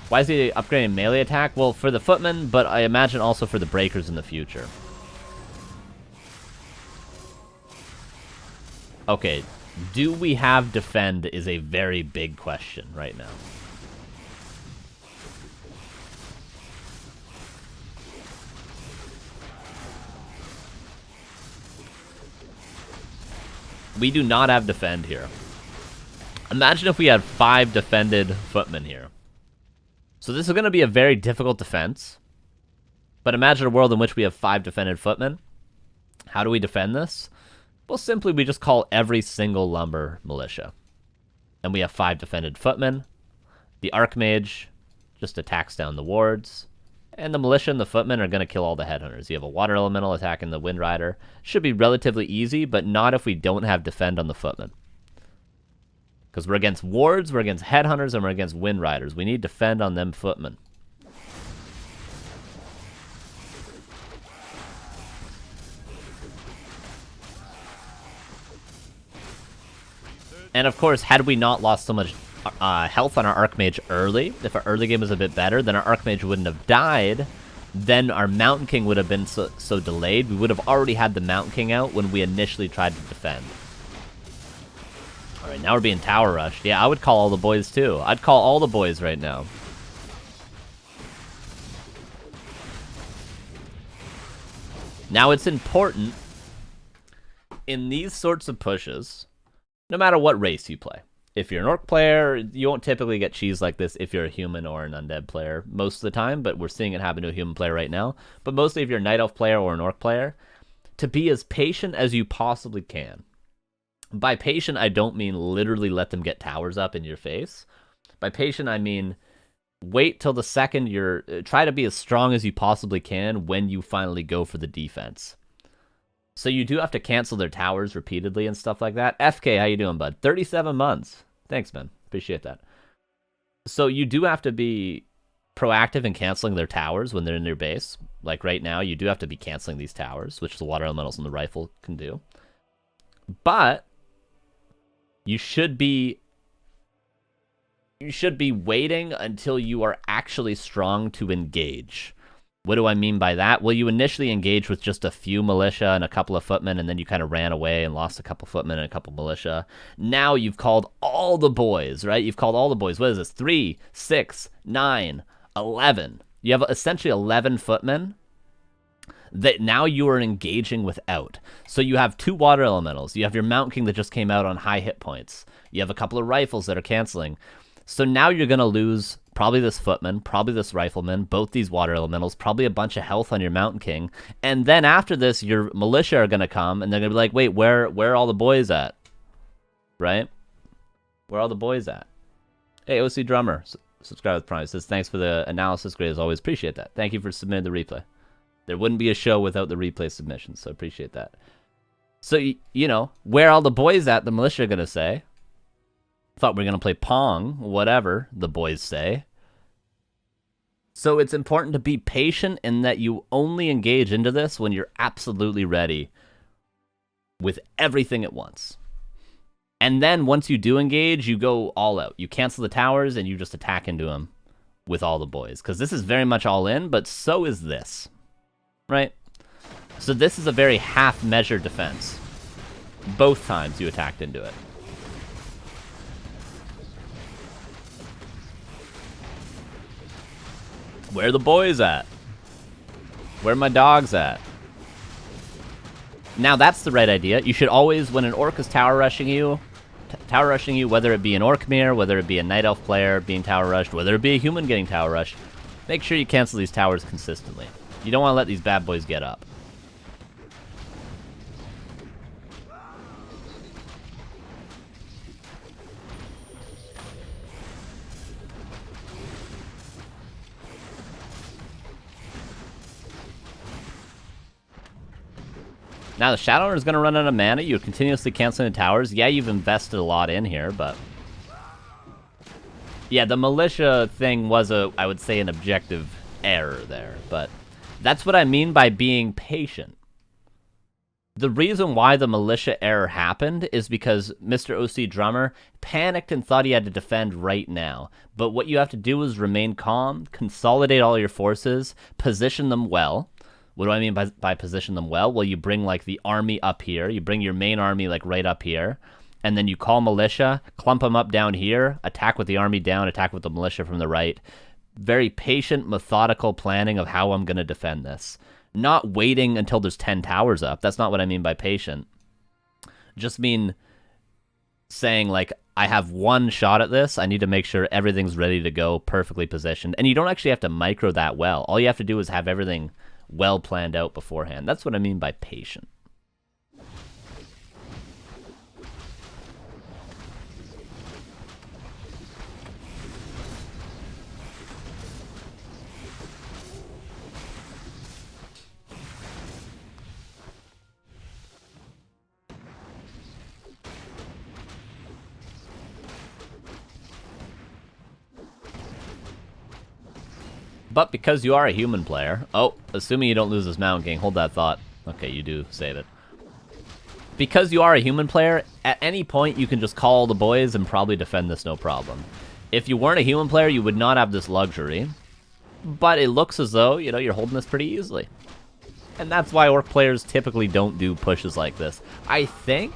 Why is he upgrading melee attack? Well, for the footmen, but I imagine also for the breakers in the future. Okay, do we have defend is a very big question right now. We do not have defend here. Imagine if we had 5 defended footmen here. So this is going to be a very difficult defense. But imagine a world in which we have 5 defended footmen. How do we defend this? Well, simply we just call every single lumber militia. And we have 5 defended footmen. The Archmage just attacks down the wards. And the militia and the footmen are going to kill all the headhunters. You have a water elemental attacking the Wind Rider. Should be relatively easy, but not if we don't have defend on the footmen. Because we're against wards, we're against headhunters, and we're against Wind Riders. We need defend on them footmen. And of course, had we not lost so much health on our Archmage early, if our early game was a bit better, then our Archmage wouldn't have died. Then our Mountain King would have been so delayed. We would have already had the Mountain King out when we initially tried to defend. Alright, now we're being tower rushed. Yeah, I would call all the boys too. I'd call all the boys right now. Now it's important in these sorts of pushes, no matter what race you play. If you're an orc player, you won't typically get cheese like this if you're a human or an undead player most of the time, but we're seeing it happen to a human player right now. But mostly if you're a night elf player or an orc player, to be as patient as you possibly can. By patient, I don't mean literally let them get towers up in your face. By patient, I mean wait till the second try to be as strong as you possibly can when you finally go for the defense. So you do have to cancel their towers repeatedly and stuff like that. FK, how you doing, bud? 37 months. Thanks, man. Appreciate that. So you do have to be proactive in canceling their towers when they're in their base. Like right now, you do have to be canceling these towers, which the water elementals and the rifle can do. But you should be waiting until you are actually strong to engage. What do I mean by that? Well, you initially engaged with just a few militia and a couple of footmen, and then you kind of ran away and lost a couple footmen and a couple militia. Now you've called all the boys, right? You've called all the boys. What is this? 3, 6, 9, 11. You have essentially 11 footmen that now you are engaging without. So you have 2 water elementals. You have your Mountain King that just came out on high hit points. You have a couple of rifles that are canceling. So now you're going to lose probably this footman, probably this rifleman, both these water elementals, probably a bunch of health on your Mountain King. And then after this, your militia are going to come, and they're going to be like, wait, where are all the boys at? Right? Where are all the boys at? Hey, OCdrummer, subscribe with Prime. Says, thanks for the analysis. Great as always. Appreciate that. Thank you for submitting the replay. There wouldn't be a show without the replay submissions, so appreciate that. So, you know, where are all the boys at, the militia are going to say. Thought we were going to play Pong, whatever the boys say. So it's important to be patient in that you only engage into this when you're absolutely ready with everything at once. And then once you do engage, you go all out. You cancel the towers and you just attack into them with all the boys. Because this is very much all in, but so is this. Right? So this is a very half-measured defense. Both times you attacked into it. Where are the boys at? Where are my dogs at? Now that's the right idea. You should always, when an orc is tower rushing you, whether it be an orc mirror, whether it be a night elf player being tower rushed, whether it be a human getting tower rushed, make sure you cancel these towers consistently. You don't want to let these bad boys get up. Now the Shadowrunner is going to run out of mana. You're continuously canceling the towers. Yeah, you've invested a lot in here, but... Yeah, the militia thing was, I would say, an objective error there, but that's what I mean by being patient. The reason why the militia error happened is because Mr. OCdrummer panicked and thought he had to defend right now. But what you have to do is remain calm, consolidate all your forces, position them well. What do I mean by position them well? Well, you bring, like, the army up here. You bring your main army, like, right up here. And then you call militia, clump them up down here, attack with the army down, attack with the militia from the right. Very patient, methodical planning of how I'm going to defend this. Not waiting until there's 10 towers up. That's not what I mean by patient. Just mean saying, like, I have one shot at this. I need to make sure everything's ready to go, perfectly positioned. And you don't actually have to micro that well. All you have to do is have everything well planned out beforehand. That's what I mean by patient. But because you are a human player... Oh, assuming you don't lose this Mountain King. Hold that thought. Okay, you do save it. Because you are a human player, at any point you can just call the boys and probably defend this no problem. If you weren't a human player, you would not have this luxury. But it looks as though, you know, you're holding this pretty easily. And that's why Orc players typically don't do pushes like this. I think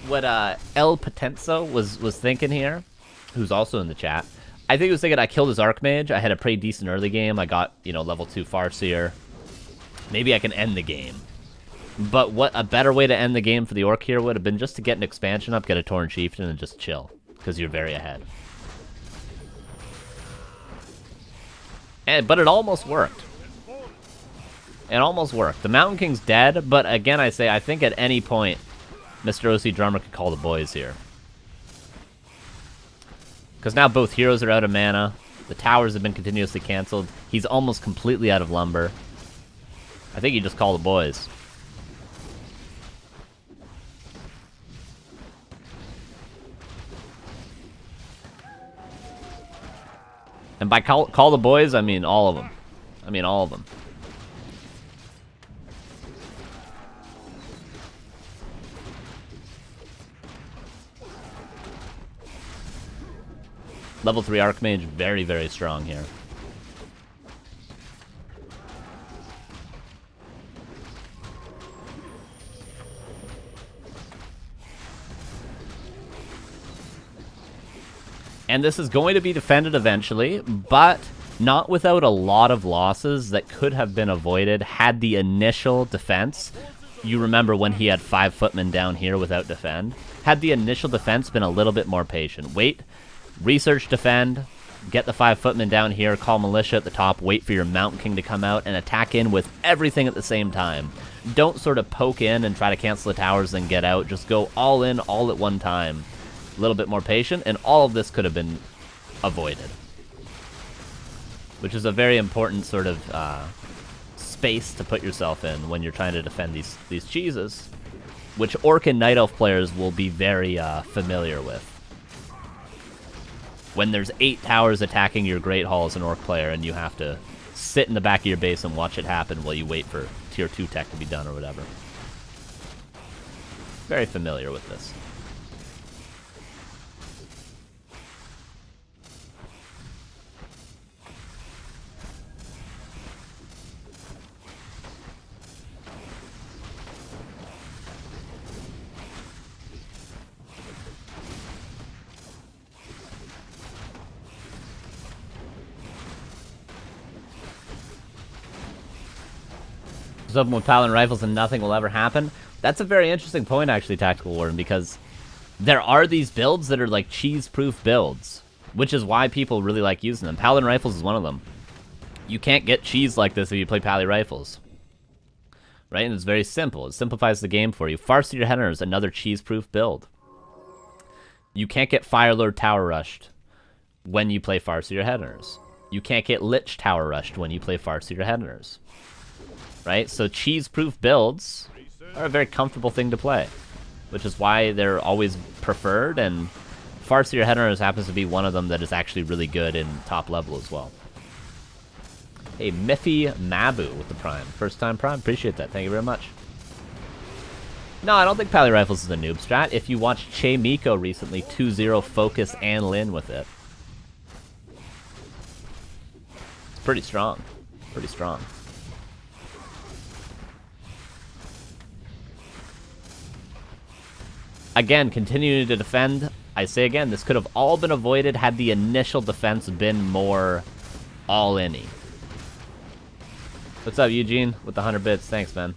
what El Potenzo was thinking here, who's also in the chat, I think he was thinking I killed his Archmage. I had a pretty decent early game. I got, you know, level 2 Farseer. Maybe I can end the game. But what a better way to end the game for the Orc here would have been just to get an expansion up, get a Tauren Chieftain, and just chill. Because you're very ahead. But it almost worked. It almost worked. The Mountain King's dead, but again I say, I think at any point, Mr. OCdrummer could call the boys here. Because now both heroes are out of mana. The towers have been continuously cancelled. He's almost completely out of lumber. I think you just call the boys. And by call the boys, I mean all of them. I mean all of them. Level 3 Archmage, very, very strong here. And this is going to be defended eventually, but not without a lot of losses that could have been avoided had the initial defense. You remember when he had 5 footmen down here without defend. Had the initial defense been a little bit more patient. Wait. Research, defend, get the 5 footmen down here, call militia at the top, wait for your Mountain King to come out, and attack in with everything at the same time. Don't sort of poke in and try to cancel the towers and get out. Just go all in, all at one time. A little bit more patient, and all of this could have been avoided. Which is a very important sort of space to put yourself in when you're trying to defend these cheeses, which Orc and Night Elf players will be very familiar with. When there's 8 towers attacking your Great Hall as an Orc player, and you have to sit in the back of your base and watch it happen while you wait for Tier 2 tech to be done or whatever. Very familiar with this. Open with Paladin rifles and nothing will ever happen. That's a very interesting point, actually, Tactical Warden, because there are these builds that are like cheese-proof builds, which is why people really like using them. Paladin rifles is one of them. You can't get cheese like this if you play Pally rifles. Right? And it's very simple. It simplifies the game for you. Farseer Headhunter is another cheese-proof build. You can't get Firelord Tower Rushed when you play Farseer Headhunters. You can't get Lich Tower Rushed when you play Farseer Headhunters. right? So cheese-proof builds are a very comfortable thing to play, which is why they're always preferred, and Farseer Headrunners happens to be one of them that is actually really good in top level as well. Hey, Miffy Mabu with the Prime. First time Prime, appreciate that, thank you very much. No, I don't think Pally Rifles is a noob strat. If you watched Che Miko recently, 2-0 Focus and Lin with it. It's pretty strong. Pretty strong. Again, continuing to defend. I say again, this could have all been avoided had the initial defense been more all-in-y. What's up, Eugene? With the 100 bits. Thanks, man.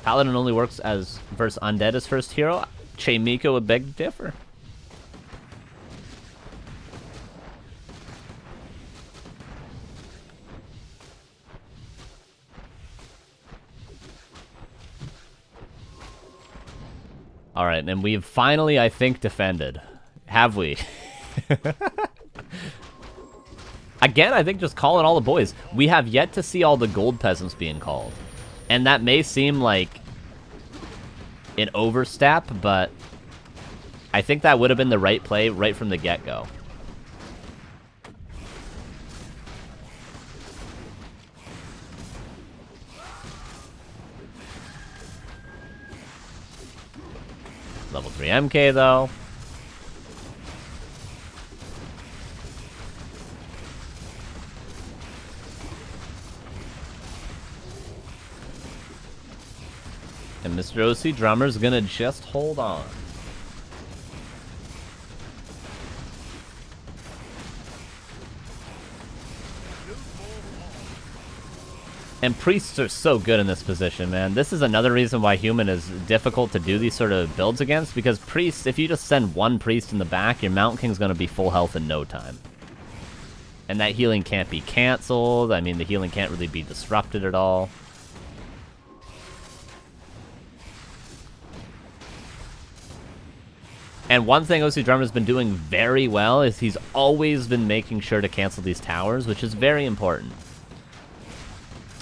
Paladin only works as versus Undead as first hero. Che Miko would beg to differ. Alright, and we've finally, I think, defended. Have we? Again, I think just calling all the boys. We have yet to see all the gold peasants being called. And that may seem like an overstep, but I think that would have been the right play right from the get-go. Level 3 MK, though. And Mr. OCdrummer's gonna just hold on. And priests are so good in this position, man. This is another reason why human is difficult to do these sort of builds against, because priests, if you just send one priest in the back, your Mountain King's gonna be full health in no time. And that healing can't be cancelled. I mean, the healing can't really be disrupted at all. And one thing OCdrummer's been doing very well is he's always been making sure to cancel these towers, which is very important.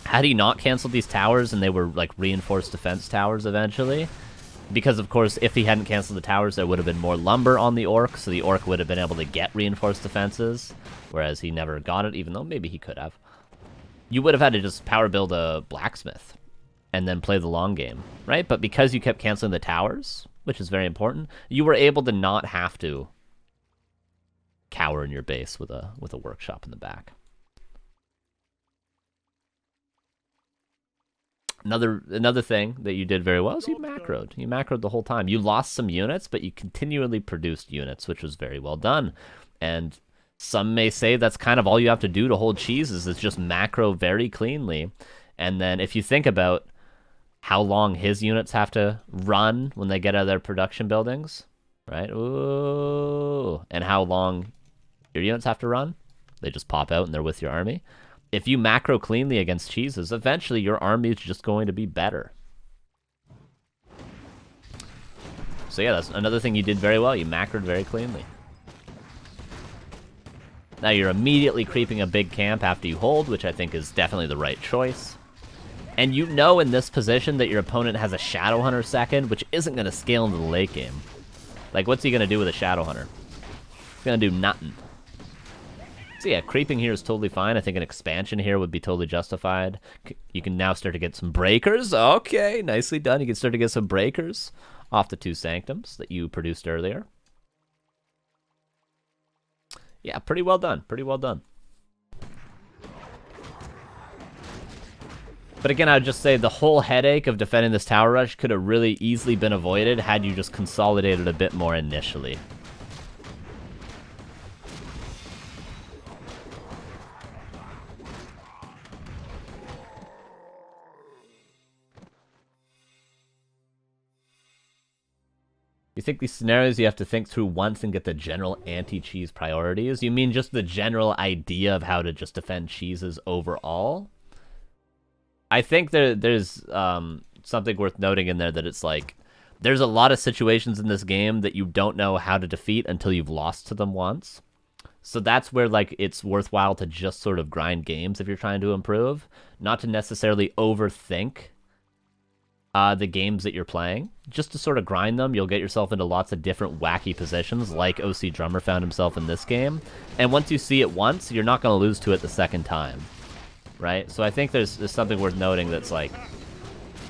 Had he not canceled these towers and they were like reinforced defense towers eventually, because of course if he hadn't canceled the towers there would have been more lumber on the orc, so the orc would have been able to get reinforced defenses, whereas he never got it, even though maybe he could have. You would have had to just power build a blacksmith and then play the long game, right? But because you kept canceling the towers, which is very important, you were able to not have to cower in your base with a workshop in the back. Another thing that you did very well is you macroed. You macroed the whole time. You lost some units, but you continually produced units, which was very well done. And some may say that's kind of all you have to do to hold cheeses is just macro very cleanly. And then if you think about how long his units have to run when they get out of their production buildings, right? Ooh. And how long your units have to run, they just pop out and they're with your army. If you macro cleanly against cheeses, eventually your army is just going to be better. So yeah, that's another thing you did very well. You macroed very cleanly. Now you're immediately creeping a big camp after you hold, which I think is definitely the right choice. And you know in this position that your opponent has a Shadowhunter second, which isn't going to scale into the late game. Like, what's he going to do with a Shadowhunter? He's going to do nothing. So yeah, creeping here is totally fine. I think an expansion here would be totally justified. You can now start to get some breakers. Okay, nicely done. You can start to get some breakers off the 2 sanctums that you produced earlier. Yeah, pretty well done. Pretty well done. But again, I would just say the whole headache of defending this tower rush could have really easily been avoided had you just consolidated a bit more initially. You think these scenarios you have to think through once and get the general anti-cheese priorities? You mean just the general idea of how to just defend cheeses overall? I think there's something worth noting in there that it's like, There's a lot of situations in this game that you don't know how to defeat until you've lost to them once. So that's where like it's worthwhile to just sort of grind games if you're trying to improve, not to necessarily overthink the games that you're playing. Just to sort of grind them, you'll get yourself into lots of different wacky positions, like OCdrummer found himself in this game. And once you see it once, you're not going to lose to it the second time, right? So I think there's something worth noting that's like,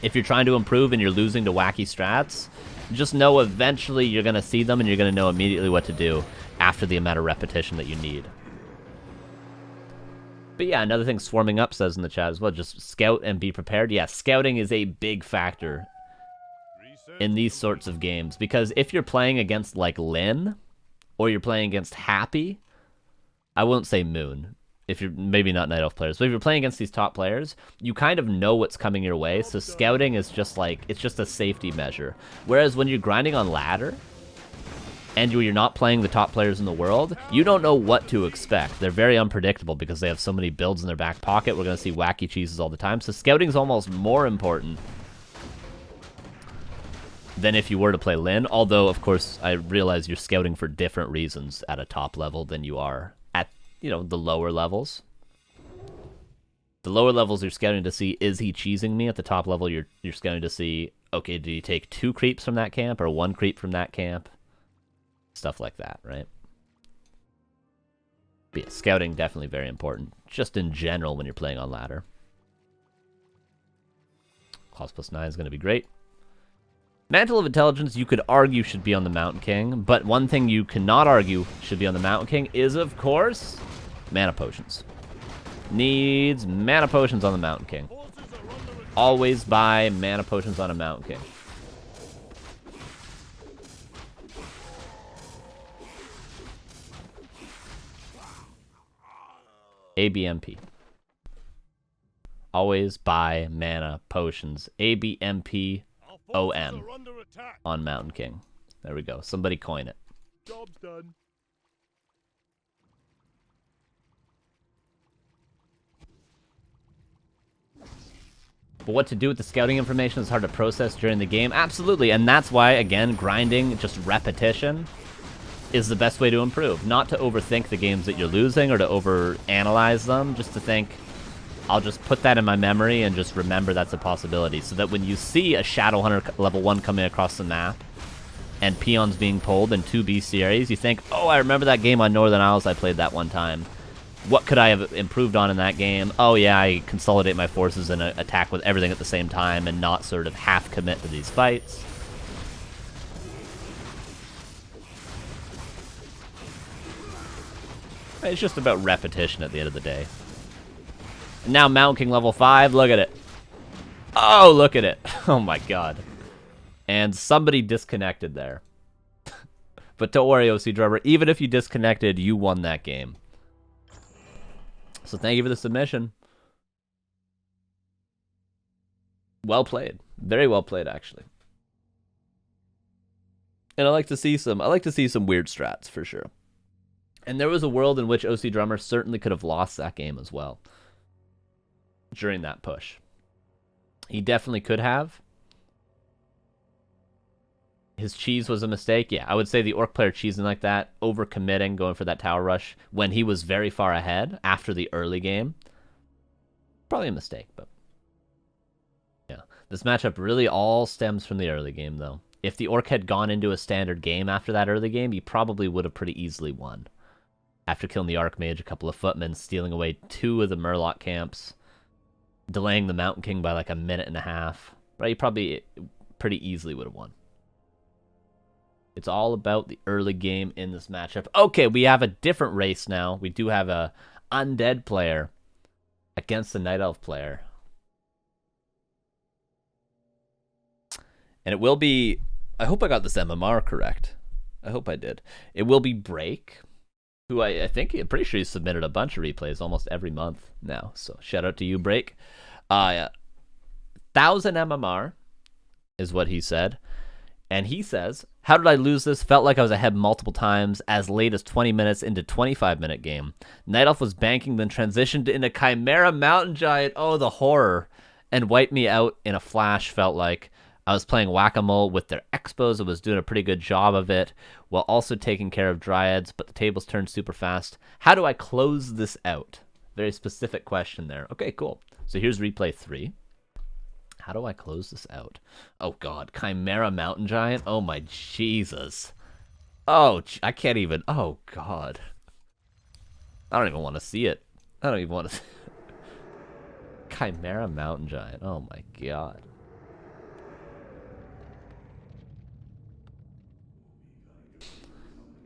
if you're trying to improve and you're losing to wacky strats, just know eventually you're going to see them and you're going to know immediately what to do after the amount of repetition that you need. But yeah, another thing Swarming Up says in the chat as well, just scout and be prepared. Yeah, scouting is a big factor in these sorts of games, because if you're playing against like Lynn, or you're playing against Happy, I won't say Moon, if you're maybe not Night Elf players, but if you're playing against these top players, you kind of know what's coming your way, so scouting is just like, it's just a safety measure. Whereas when you're grinding on ladder, and you're not playing the top players in the world, you don't know what to expect. They're very unpredictable because they have so many builds in their back pocket. We're going to see wacky cheeses all the time. So scouting is almost more important than if you were to play Lynn. Although, of course, I realize you're scouting for different reasons at a top level than you are at, you know, the lower levels. The lower levels you're scouting to see, is he cheesing me? At the top level, you're scouting to see, okay, did he take 2 creeps from that camp or 1 creep from that camp? Stuff like that, right? But yeah, scouting definitely very important, just in general when you're playing on ladder. Cost +9 is going to be great. Mantle of Intelligence, you could argue should be on the Mountain King, but one thing you cannot argue should be on the Mountain King is, of course, mana potions. Needs mana potions on the Mountain King. Always buy mana potions on a Mountain King. ABMP. Always buy mana potions. ABMP OM on Mountain King. There we go. Somebody coin it. Job's done. But what to do with the scouting information is hard to process during the game. Absolutely, and that's why, again, grinding, just repetition, is the best way to improve. Not to overthink the games that you're losing or to overanalyze them, just to think, I'll just put that in my memory and just remember that's a possibility, so that when you see a Shadowhunter level 1 coming across the map and peons being pulled in 2 bestiaries, you think, oh, I remember that game on Northern Isles I played that one time. What could I have improved on in that game? Oh yeah, I consolidate my forces and attack with everything at the same time and not sort of half commit to these fights. It's just about repetition at the end of the day. And now Mountain King level 5, look at it. Oh, look at it. Oh my god. And somebody disconnected there. But don't worry, OCdrummer, even if you disconnected, you won that game. So thank you for the submission. Well played. Very well played, actually. And I like to see some weird strats for sure. And there was a world in which OCdrummer certainly could have lost that game as well during that push. He definitely could have. His cheese was a mistake. Yeah, I would say the Orc player cheesing like that, overcommitting, going for that tower rush when he was very far ahead after the early game. Probably a mistake, but yeah. This matchup really all stems from the early game, though. If the Orc had gone into a standard game after that early game, he probably would have pretty easily won. After killing the Archmage, a couple of footmen, stealing away 2 of the Murloc camps, delaying the Mountain King by like a minute and a half, right? He probably pretty easily would have won. It's all about the early game in this matchup. Okay, we have a different race now. We do have a undead player against a Night Elf player. And it will be... I hope I got this MMR correct. I hope I did. It will be Break, who I'm pretty sure he's submitted a bunch of replays almost every month now. So shout out to you, Break. 1,000 MMR is what he said. And he says, how did I lose this? Felt like I was ahead multiple times, as late as 20 minutes into 25-minute game. Night Elf was banking, then transitioned into Chimera Mountain Giant. Oh, the horror. And wiped me out in a flash, felt like. I was playing whack-a-mole with their expos. I was doing a pretty good job of it while also taking care of dryads, but the tables turned super fast. How do I close this out? Very specific question there. Okay, cool. So here's replay 3. How do I close this out? Oh, God. Chimera Mountain Giant? Oh, my Jesus. Oh, I can't even... Oh, God. I don't even want to see it. I don't even want to... Chimera Mountain Giant. Oh, my God.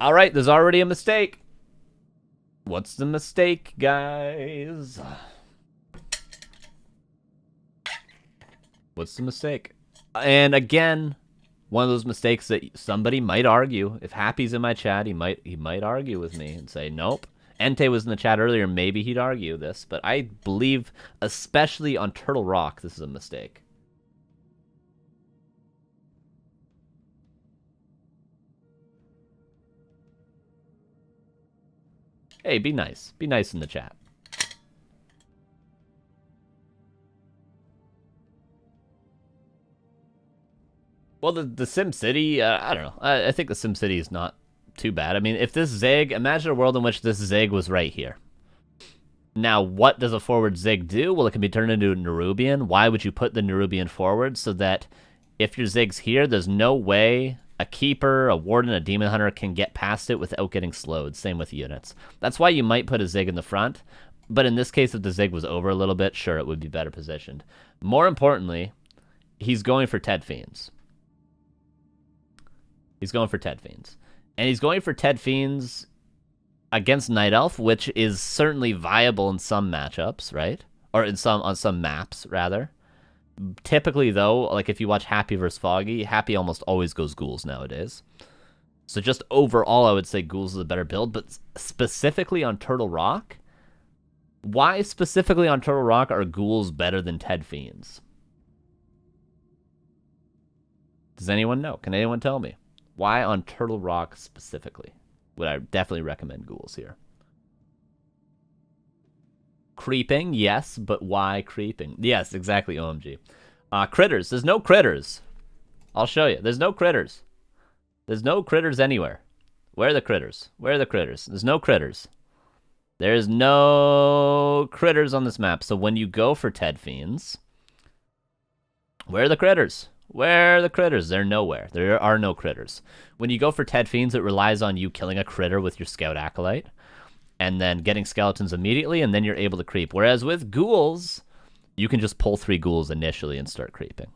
All right, there's already a mistake. What's the mistake, guys? What's the mistake? And again, one of those mistakes that somebody might argue. If Happy's in my chat, he might argue with me and say, nope. Entei was in the chat earlier, maybe he'd argue this, but I believe, especially on Turtle Rock, this is a mistake. Hey, be nice. Be nice in the chat. Well, the SimCity, I don't know. I think the SimCity is not too bad. I mean, if this zig, imagine a world in which this zig was right here. Now, what does a forward zig do? Well, it can be turned into a Nerubian. Why would you put the Nerubian forward? So that if your zig's here, there's no way a Keeper, a Warden, a Demon Hunter can get past it without getting slowed. Same with units. That's why you might put a zig in the front. But in this case, if the zig was over a little bit, sure, it would be better positioned. More importantly, he's going for Ted Fiends. He's going for Ted Fiends. And he's going for Ted Fiends against Night Elf, which is certainly viable in some matchups, right? Or on some maps, rather. Typically, though, like if you watch Happy vs. Foggy, Happy almost always goes Ghouls nowadays. So just overall, I would say Ghouls is a better build, but specifically on Turtle Rock, why specifically on Turtle Rock are Ghouls better than Ted Fiends? Does anyone know? Can anyone tell me? Why on Turtle Rock specifically would I definitely recommend Ghouls here? Creeping, yes, but why creeping? Yes, exactly, OMG. Critters. There's no critters. I'll show you. There's no critters. There's no critters anywhere. Where are the critters? Where are the critters? There's no critters. There's no critters on this map. So when you go for Ted Fiends, where are the critters? Where are the critters? They're nowhere. There are no critters. When you go for Ted Fiends, it relies on you killing a critter with your Scout Acolyte, and then getting skeletons immediately, and then you're able to creep. Whereas with Ghouls, you can just pull 3 Ghouls initially and start creeping.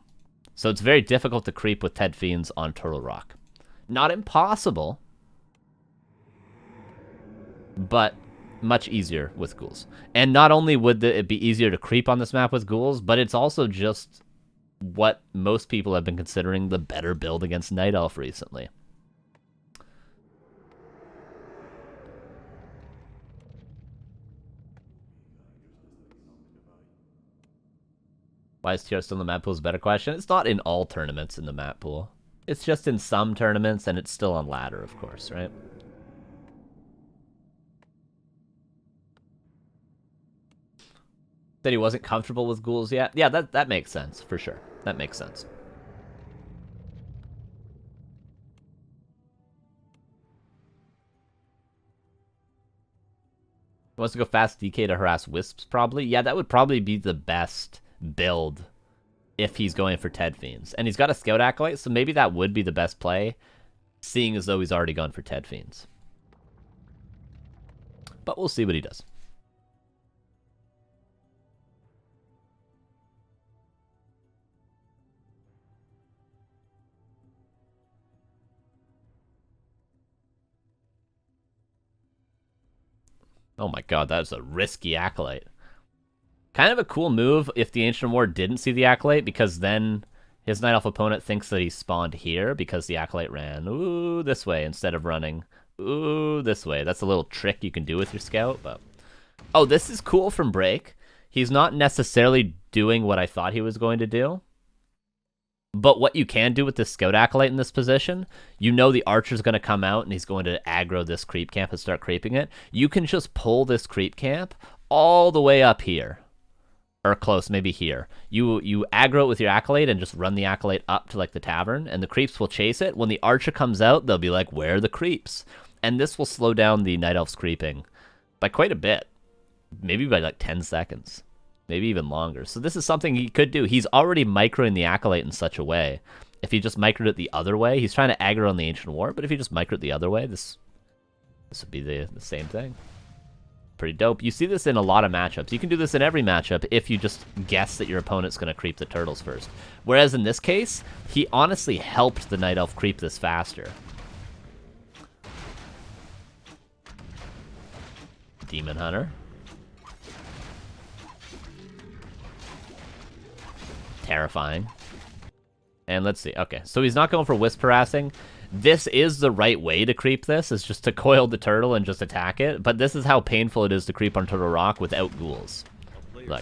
So it's very difficult to creep with Ted Fiends on Turtle Rock. Not impossible, but much easier with Ghouls. And not only would it be easier to creep on this map with Ghouls, but it's also just what most people have been considering the better build against Night Elf recently. Why is TR still in the map pool is a better question. It's not in all tournaments in the map pool. It's just in some tournaments, and it's still on ladder, of course, right? That he wasn't comfortable with Ghouls yet? Yeah, that makes sense, for sure. That makes sense. He wants to go fast DK to harass Wisps, probably? Yeah, that would probably be the best build if he's going for Ted Fiends. And he's got a Scout Acolyte, so maybe that would be the best play, seeing as though he's already gone for Ted Fiends. But we'll see what he does. Oh my god, that's a risky Acolyte. Kind of a cool move if the Ancient War didn't see the Acolyte, because then his Night Elf opponent thinks that he spawned here because the Acolyte ran, ooh, this way instead of running, ooh, this way. That's a little trick you can do with your Scout, but... Oh, this is cool from Break. He's not necessarily doing what I thought he was going to do. But what you can do with this Scout Acolyte in this position, you know the Archer's going to come out and he's going to aggro this creep camp and start creeping it. You can just pull this creep camp all the way up here. Or close, maybe here. You aggro it with your Acolyte and just run the Acolyte up to like the tavern, and the creeps will chase it. When the Archer comes out, they'll be like, where are the creeps? And this will slow down the Night Elf's creeping by quite a bit. Maybe by like 10 seconds. Maybe even longer. So this is something he could do. He's already microing the Acolyte in such a way. If he just microed it the other way, he's trying to aggro on the Ancient War, but if he just microed it the other way, this would be the same thing. Pretty dope. You see this in a lot of matchups. You can do this in every matchup if you just guess that your opponent's going to creep the turtles first. Whereas in this case, he honestly helped the Night Elf creep this faster. Demon Hunter. Terrifying. And let's see. Okay, so he's not going for Wisp Harassing. This is the right way to creep this, is just to coil the turtle and just attack it. But this is how painful it is to creep on Turtle Rock without ghouls. Look.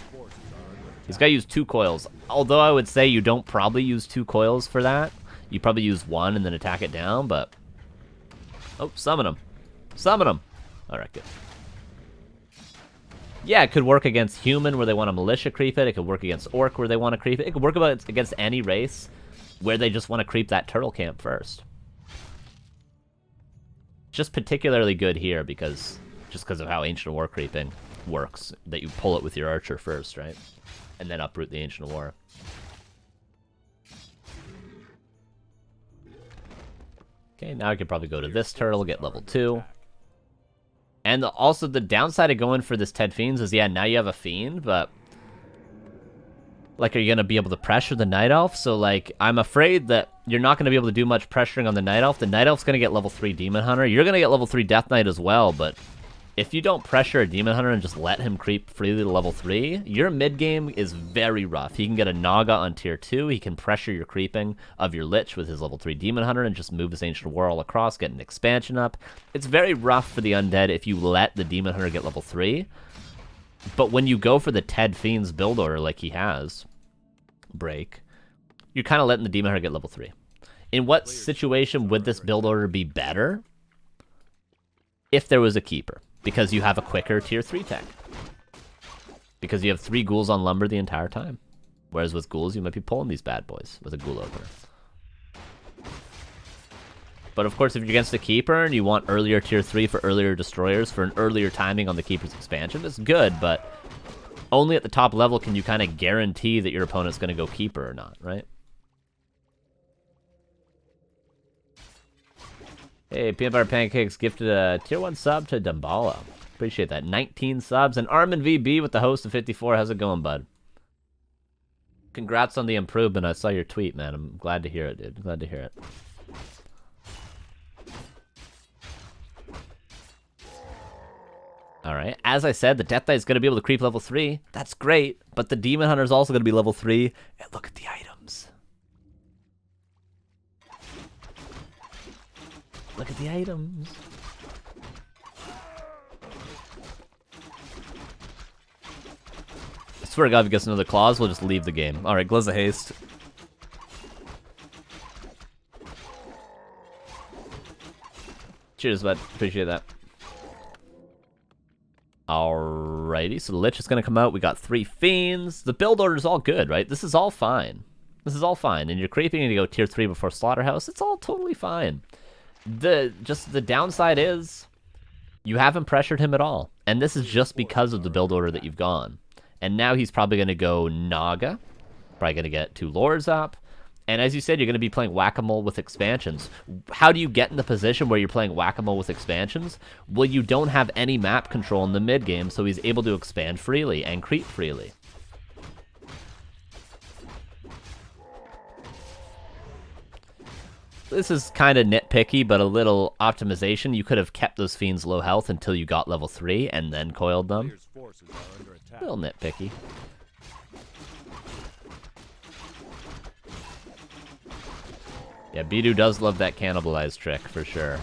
He's got to use 2 coils. Although I would say you don't probably use 2 coils for that. You probably use 1 and then attack it down, but... Oh, summon him. Summon him. Alright, good. Yeah, it could work against human where they want to militia creep it. It could work against orc where they want to creep it. It could work against any race where they just want to creep that turtle camp first. Just particularly good here because of how Ancient War creeping works. That you pull it with your archer first, right? And then uproot the Ancient War. Okay, now I could probably go to this turtle, get level 2. And also the downside of going for this Ted Fiends is, yeah, now you have a Fiend, but... Like, are you going to be able to pressure the Night Elf? So, like, I'm afraid that you're not going to be able to do much pressuring on the Night Elf. The Night Elf's going to get level 3 Demon Hunter. You're going to get level 3 Death Knight as well, but... If you don't pressure a Demon Hunter and just let him creep freely to level 3, your mid-game is very rough. He can get a Naga on tier 2, he can pressure your creeping of your Lich with his level 3 Demon Hunter and just move his Ancient War all across, get an expansion up. It's very rough for the Undead if you let the Demon Hunter get level 3. But when you go for the Ted Fiends build order like he has, Break, you're kind of letting the Demon Hunter get level 3. In what situation would this build order be better? If there was a Keeper. Because you have a quicker tier 3 tech. Because you have 3 ghouls on lumber the entire time. Whereas with ghouls, you might be pulling these bad boys with a ghoul opener. But of course, if you're against a Keeper and you want earlier tier 3 for earlier destroyers for an earlier timing on the Keeper's expansion, it's good, but only at the top level can you kind of guarantee that your opponent's going to go Keeper or not, right? Hey, Peanut Butter Pancakes gifted a tier 1 sub to Dumbala. Appreciate that. 19 subs. And Armin VB with the host of 54. How's it going, bud? Congrats on the improvement. I saw your tweet, man. I'm glad to hear it, dude. Glad to hear it. Alright. As I said, the Death Knight is going to be able to creep level 3. That's great. But the Demon Hunter is also going to be level 3. And look at the items. Look at the items. I swear to God, if he gets another clause, we'll just leave the game. Alright, Glaze of Haste. Cheers, bud. Appreciate that. Alrighty, so the Lich is going to come out. We got 3 Fiends. The build order is all good, right? This is all fine. This is all fine. And you're creeping and you go tier 3 before Slaughterhouse. It's all totally fine. The downside is you haven't pressured him at all. And this is just because of the build order that you've gone. And now he's probably going to go Naga. Probably going to get 2 Lords up. And as you said, you're going to be playing Whack-A-Mole with expansions. How do you get in the position where you're playing Whack-A-Mole with expansions? Well, you don't have any map control in the mid-game, so he's able to expand freely and creep freely. This is kind of nitpicky, but a little optimization. You could have kept those Fiends low health until you got level 3 and then coiled them. A little nitpicky. Yeah, Bidu does love that cannibalize trick, for sure.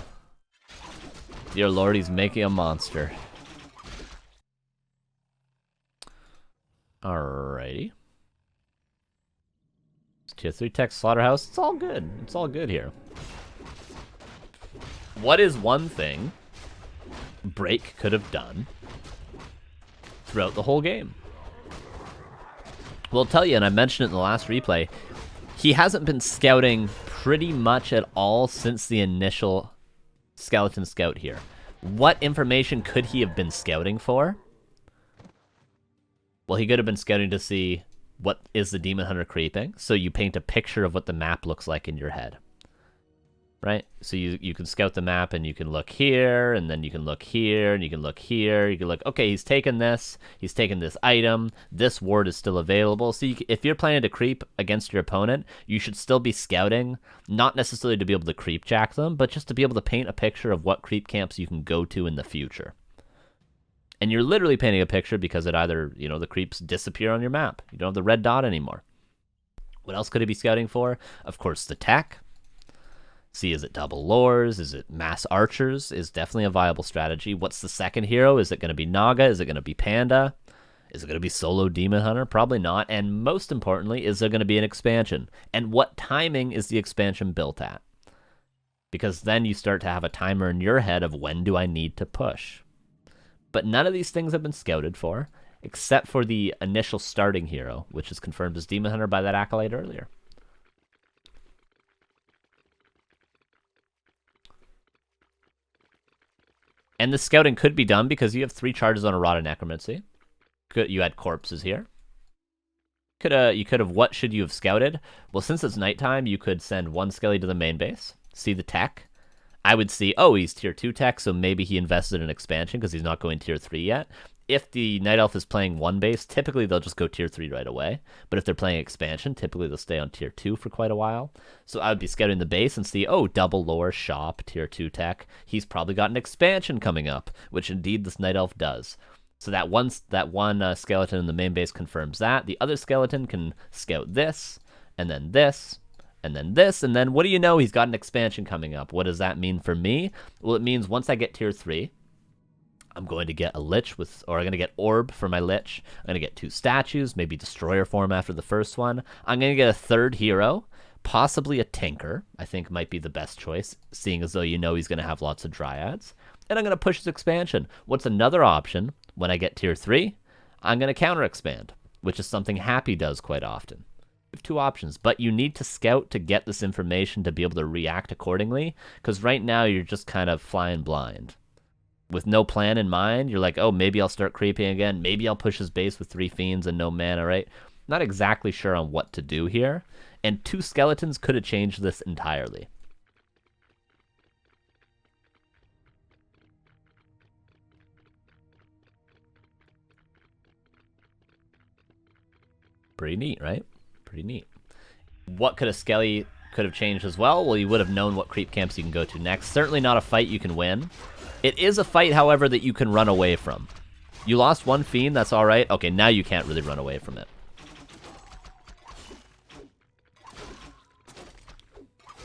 Dear Lord, he's making a monster. Alrighty. Tier 3 tech Slaughterhouse. It's all good. It's all good here. What is one thing Break could have done throughout the whole game? Well, I'll tell you, and I mentioned it in the last replay, he hasn't been scouting pretty much at all since the initial skeleton scout here. What information could he have been scouting for? Well, he could have been scouting to see what is the demon hunter creeping, so you paint a picture of what the map looks like in your head. Right? So you can scout the map, and you can look here, and then you can look here, and you can look here. You can look, okay, he's taken this item, this ward is still available. So if you're planning to creep against your opponent, you should still be scouting, not necessarily to be able to creep jack them, but just to be able to paint a picture of what creep camps you can go to in the future. And you're literally painting a picture because it either, the creeps disappear on your map. You don't have the red dot anymore. What else could he be scouting for? Of course, the tech. See, is it double lores? Is it mass archers? Is definitely a viable strategy. What's the second hero? Is it going to be Naga? Is it going to be Panda? Is it going to be solo Demon Hunter? Probably not. And most importantly, is there going to be an expansion? And what timing is the expansion built at? Because then you start to have a timer in your head of when do I need to push. But none of these things have been scouted for, except for the initial starting hero, which is confirmed as Demon Hunter by that Acolyte earlier. And the scouting could be done because you have 3 charges on a Rod of Necromancy. You had corpses here. You could have, what should you have scouted? Well, since it's nighttime, you could send 1 skelly to the main base, see the tech. I would see, oh, he's tier 2 tech, so maybe he invested in expansion because he's not going tier 3 yet. If the Night Elf is playing 1 base, typically they'll just go tier 3 right away. But if they're playing expansion, typically they'll stay on tier 2 for quite a while. So I would be scouting the base and see, oh, double lore, shop, tier 2 tech. He's probably got an expansion coming up, which indeed this Night Elf does. So that one skeleton in the main base confirms that. The other skeleton can scout this, and then this, and then this, and then what do you know? He's got an expansion coming up. What does that mean for me? Well, it means once I get tier 3, I'm going to get a Lich I'm going to get Orb for my Lich. I'm going to get 2 statues, maybe Destroyer form after the first one. I'm going to get a 3rd hero, possibly a Tinker, I think might be the best choice, seeing as though he's going to have lots of Dryads. And I'm going to push his expansion. What's another option? When I get tier 3, I'm going to counter expand, which is something Happy does quite often. You have 2 options, but you need to scout to get this information to be able to react accordingly, because right now you're just kind of flying blind. With no plan in mind, you're like, oh, maybe I'll start creeping again. Maybe I'll push his base with 3 fiends and no mana, right? Not exactly sure on what to do here. And 2 skeletons could have changed this entirely. Pretty neat, right? Pretty neat. What could a skelly could have changed as well? Well, you would have known what creep camps you can go to next. Certainly not a fight you can win. It is a fight, however, that you can run away from. You lost 1 fiend, that's alright. Okay, now you can't really run away from it.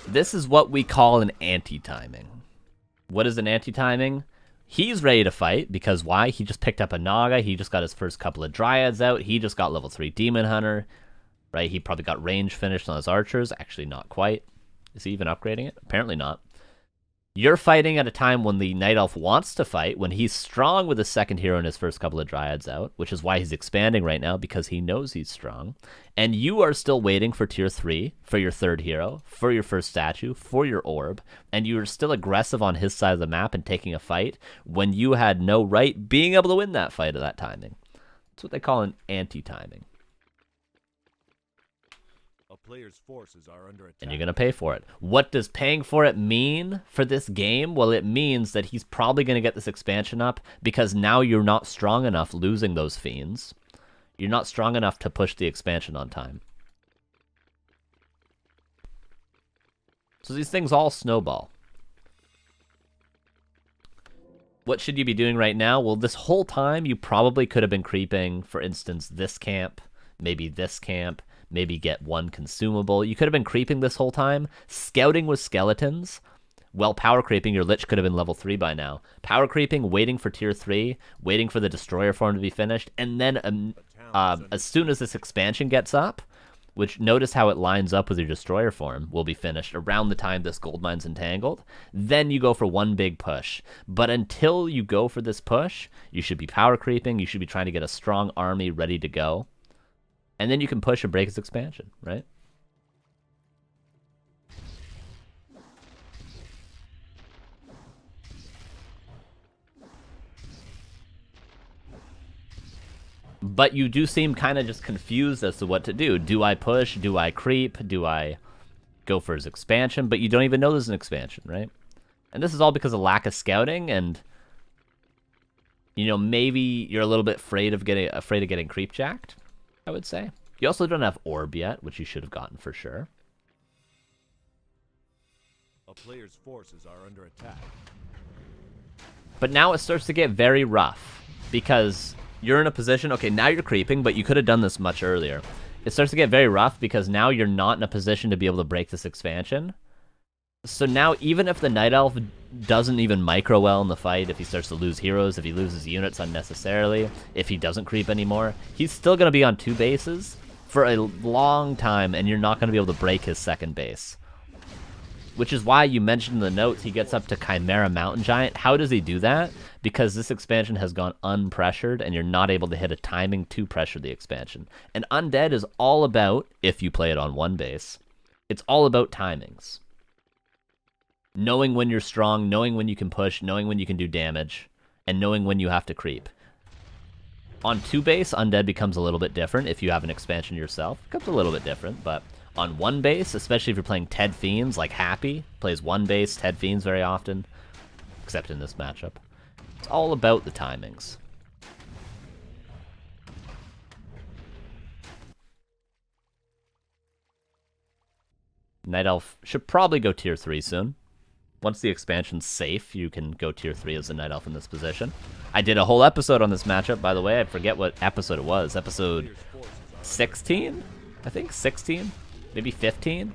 This is what we call an anti-timing. What is an anti-timing? He's ready to fight, because why? He just picked up a Naga, he just got his first couple of Dryads out, he just got level 3 Demon Hunter, right? He probably got range finished on his archers. Actually, not quite. Is he even upgrading it? Apparently not. You're fighting at a time when the Night Elf wants to fight, when he's strong with his second hero and his first couple of Dryads out, which is why he's expanding right now, because he knows he's strong. And you are still waiting for tier 3, for your 3rd hero, for your first statue, for your orb, and you are still aggressive on his side of the map and taking a fight when you had no right being able to win that fight at that timing. That's what they call an anti-timing. Player's forces are under attack. And you're going to pay for it. What does paying for it mean for this game? Well, it means that he's probably going to get this expansion up because now you're not strong enough losing those fiends. You're not strong enough to push the expansion on time. So these things all snowball. What should you be doing right now? Well, this whole time you probably could have been creeping, for instance, this camp, maybe this camp, maybe get 1 consumable. You could have been creeping this whole time, scouting with skeletons. Well, power creeping, your Lich could have been level 3 by now. Power creeping, waiting for tier 3, waiting for the Destroyer form to be finished, and then as soon as this expansion gets up, which notice how it lines up with your Destroyer form, will be finished around the time this gold mine's entangled, then you go for 1 big push. But until you go for this push, you should be power creeping, you should be trying to get a strong army ready to go. And then you can push and break his expansion, right? But you do seem kind of just confused as to what to do. Do I push? Do I creep? Do I go for his expansion? But you don't even know there's an expansion, right? And this is all because of lack of scouting, and you know, maybe you're a little bit afraid of getting creep jacked, I would say. You also don't have orb yet, which you should have gotten for sure. A player's forces are under attack. But now it starts to get very rough because you're in a position, okay, now you're creeping, but you could have done this much earlier. It starts to get very rough because now you're not in a position to be able to break this expansion. So now, even if the Night Elf doesn't even micro well in the fight, if he starts to lose heroes, if he loses units unnecessarily, if he doesn't creep anymore, he's still going to be on 2 bases for a long time, and you're not going to be able to break his second base. Which is why you mentioned in the notes he gets up to Chimera Mountain Giant. How does he do that? Because this expansion has gone unpressured, and you're not able to hit a timing to pressure the expansion. And Undead is all about, if you play it on 1 base, it's all about timings. Knowing when you're strong, knowing when you can push, knowing when you can do damage, and knowing when you have to creep. On 2 base, Undead becomes a little bit different if you have an expansion yourself. It becomes a little bit different, but on 1 base, especially if you're playing Ted Fiends, like Happy, plays 1 base, Ted Fiends very often, except in this matchup. It's all about the timings. Night Elf should probably go tier 3 soon. Once the expansion's safe, you can go tier 3 as a Night Elf in this position. I did a whole episode on this matchup, by the way. I forget what episode it was. Episode 16? I think 16? Maybe 15?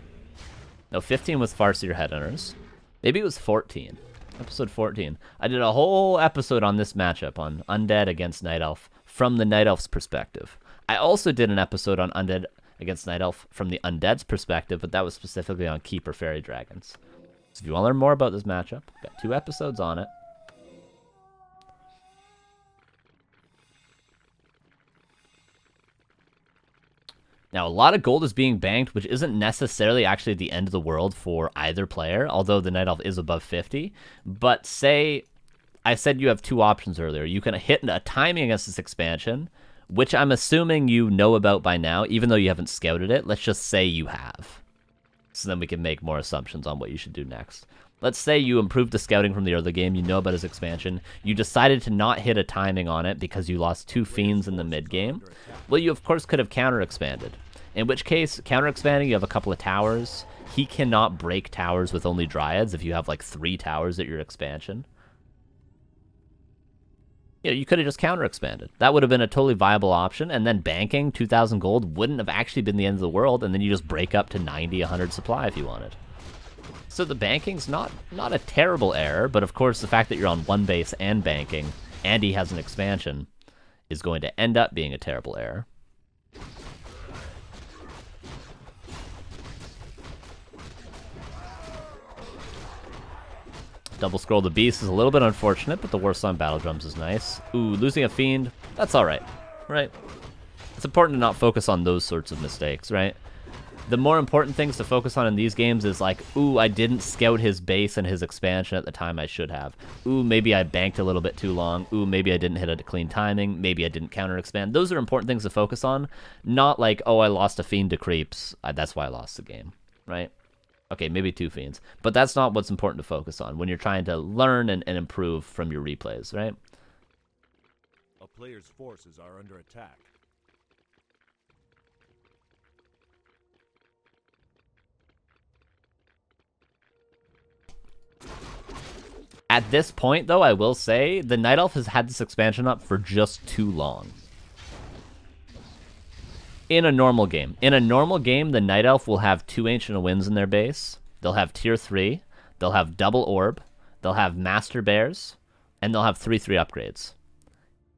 No, 15 was Farseer Headhunters. Maybe it was 14. Episode 14. I did a whole episode on this matchup, on Undead against Night Elf, from the Night Elf's perspective. I also did an episode on Undead against Night Elf from the Undead's perspective, but that was specifically on Keeper Fairy Dragons. So if you want to learn more about this matchup, got 2 episodes on it. Now, a lot of gold is being banked, which isn't necessarily actually the end of the world for either player, although the Night Elf is above 50. But say, I said you have 2 options earlier. You can hit a timing against this expansion, which I'm assuming you know about by now, even though you haven't scouted it. Let's just say you have. So then we can make more assumptions on what you should do next. Let's say you improved the scouting from the early game, you know about his expansion, you decided to not hit a timing on it because you lost 2 Fiends in the mid-game. Well, you of course could have counter-expanded. In which case, counter-expanding, you have a couple of towers. He cannot break towers with only Dryads if you have like 3 towers at your expansion. You know, you could have just counter-expanded. That would have been a totally viable option, and then banking 2,000 gold wouldn't have actually been the end of the world, and then you just break up to 90, 100 supply if you wanted. So the banking's not a terrible error, but of course the fact that you're on 1 base and banking, and he has an expansion, is going to end up being a terrible error. Double scroll the beast is a little bit unfortunate, but the Warsaw Battle Drums is nice. Ooh, losing a Fiend, that's alright, right? It's important to not focus on those sorts of mistakes, right? The more important things to focus on in these games is like, ooh, I didn't scout his base and his expansion at the time I should have. Ooh, maybe I banked a little bit too long. Ooh, maybe I didn't hit a clean timing. Maybe I didn't counter-expand. Those are important things to focus on, not like, oh, I lost a Fiend to creeps. That's why I lost the game, right? Okay, maybe 2 Fiends. But that's not what's important to focus on when you're trying to learn and improve from your replays, right? A player's forces are under attack. At this point, though, I will say, the Night Elf has had this expansion up for just too long. In a normal game. In a normal game, the Night Elf will have 2 Ancient Winds in their base. They'll have tier 3. They'll have double orb. They'll have Master Bears. And they'll have 3/3 upgrades.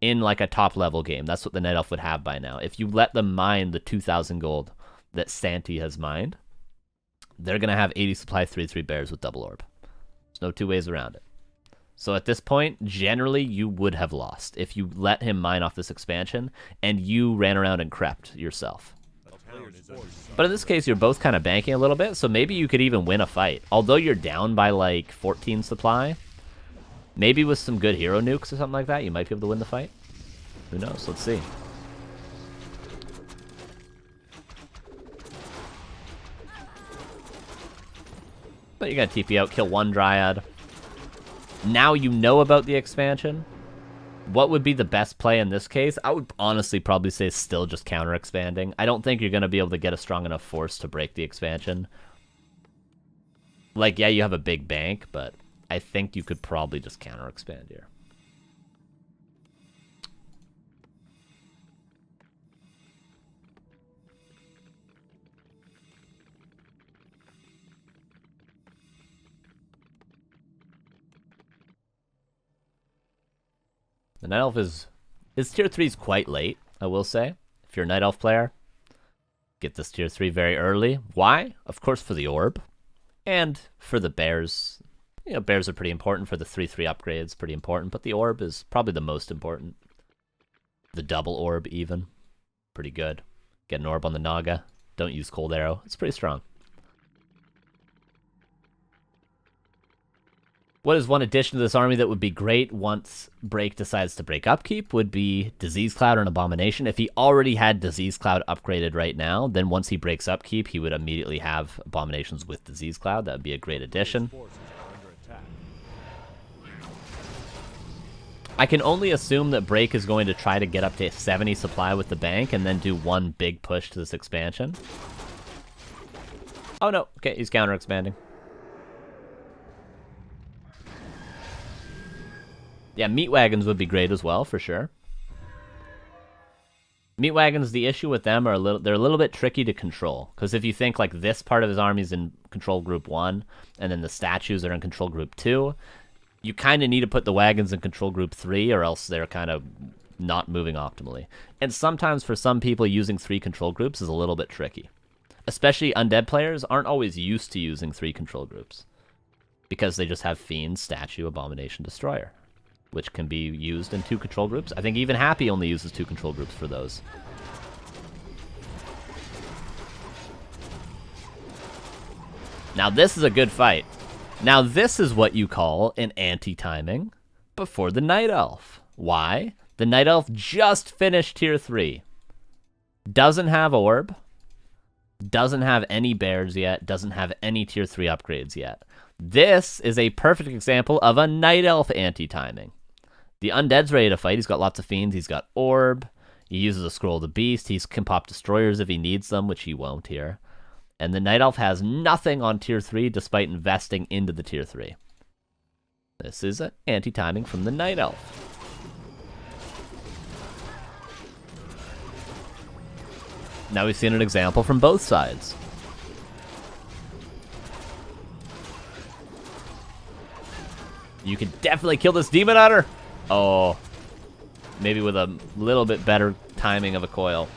In like a top level game. That's what the Night Elf would have by now. If you let them mine the 2,000 gold that Santi has mined, they're going to have 80 supply 3/3 bears with double orb. There's no 2 ways around it. So at this point, generally, you would have lost if you let him mine off this expansion and you ran around and crept yourself. But in this case, you're both kind of banking a little bit, so maybe you could even win a fight. Although you're down by like 14 supply, maybe with some good hero nukes or something like that, you might be able to win the fight. Who knows? Let's see. But you gotta TP out, kill one Dryad. Now you know about the expansion. What would be the best play in this case? I would honestly probably say still just counter-expanding. I don't think you're going to be able to get a strong enough force to break the expansion. Like, yeah, you have a big bank, but I think you could probably just counter-expand here. The Night Elf is tier 3 is quite late, I will say. If you're a Night Elf player, get this tier 3 very early. Why? Of course for the orb. And for the bears. You know, bears are pretty important for the 3/3 upgrades, pretty important, but the orb is probably the most important. The double orb even. Pretty good. Get an orb on the Naga. Don't use Cold Arrow. It's pretty strong. What is one addition to this army that would be great once Break decides to break Upkeep would be Disease Cloud and Abomination. If he already had Disease Cloud upgraded right now, then once he breaks Upkeep, he would immediately have Abominations with Disease Cloud. That would be a great addition. I can only assume that Break is going to try to get up to 70 supply with the bank and then do one big push to this expansion. Oh no, okay, he's counter-expanding. Yeah, meat wagons would be great as well, for sure. Meat wagons, the issue with them are they're a little bit tricky to control. Because if you think like this part of his army is in control group 1, and then the statues are in control group 2, you kind of need to put the wagons in control group 3, or else they're kind of not moving optimally. And sometimes for some people, using 3 control groups is a little bit tricky. Especially undead players aren't always used to using 3 control groups. Because they just have Fiend, Statue, Abomination, Destroyer, which can be used in 2 control groups. I think even Happy only uses 2 control groups for those. Now this is a good fight. Now this is what you call an anti-timing before the Night Elf. Why? The Night Elf just finished tier 3. Doesn't have Orb. Doesn't have any bears yet. Doesn't have any tier 3 upgrades yet. This is a perfect example of a Night Elf anti-timing. The Undead's ready to fight. He's got lots of Fiends. He's got Orb. He uses a Scroll of the Beast. He can pop Destroyers if he needs them, which he won't here. And the Night Elf has nothing on tier 3 despite investing into the tier 3. This is an anti-timing from the Night Elf. Now we've seen an example from both sides. You can definitely kill this Demon Hunter. Oh, maybe with a little bit better timing of a coil.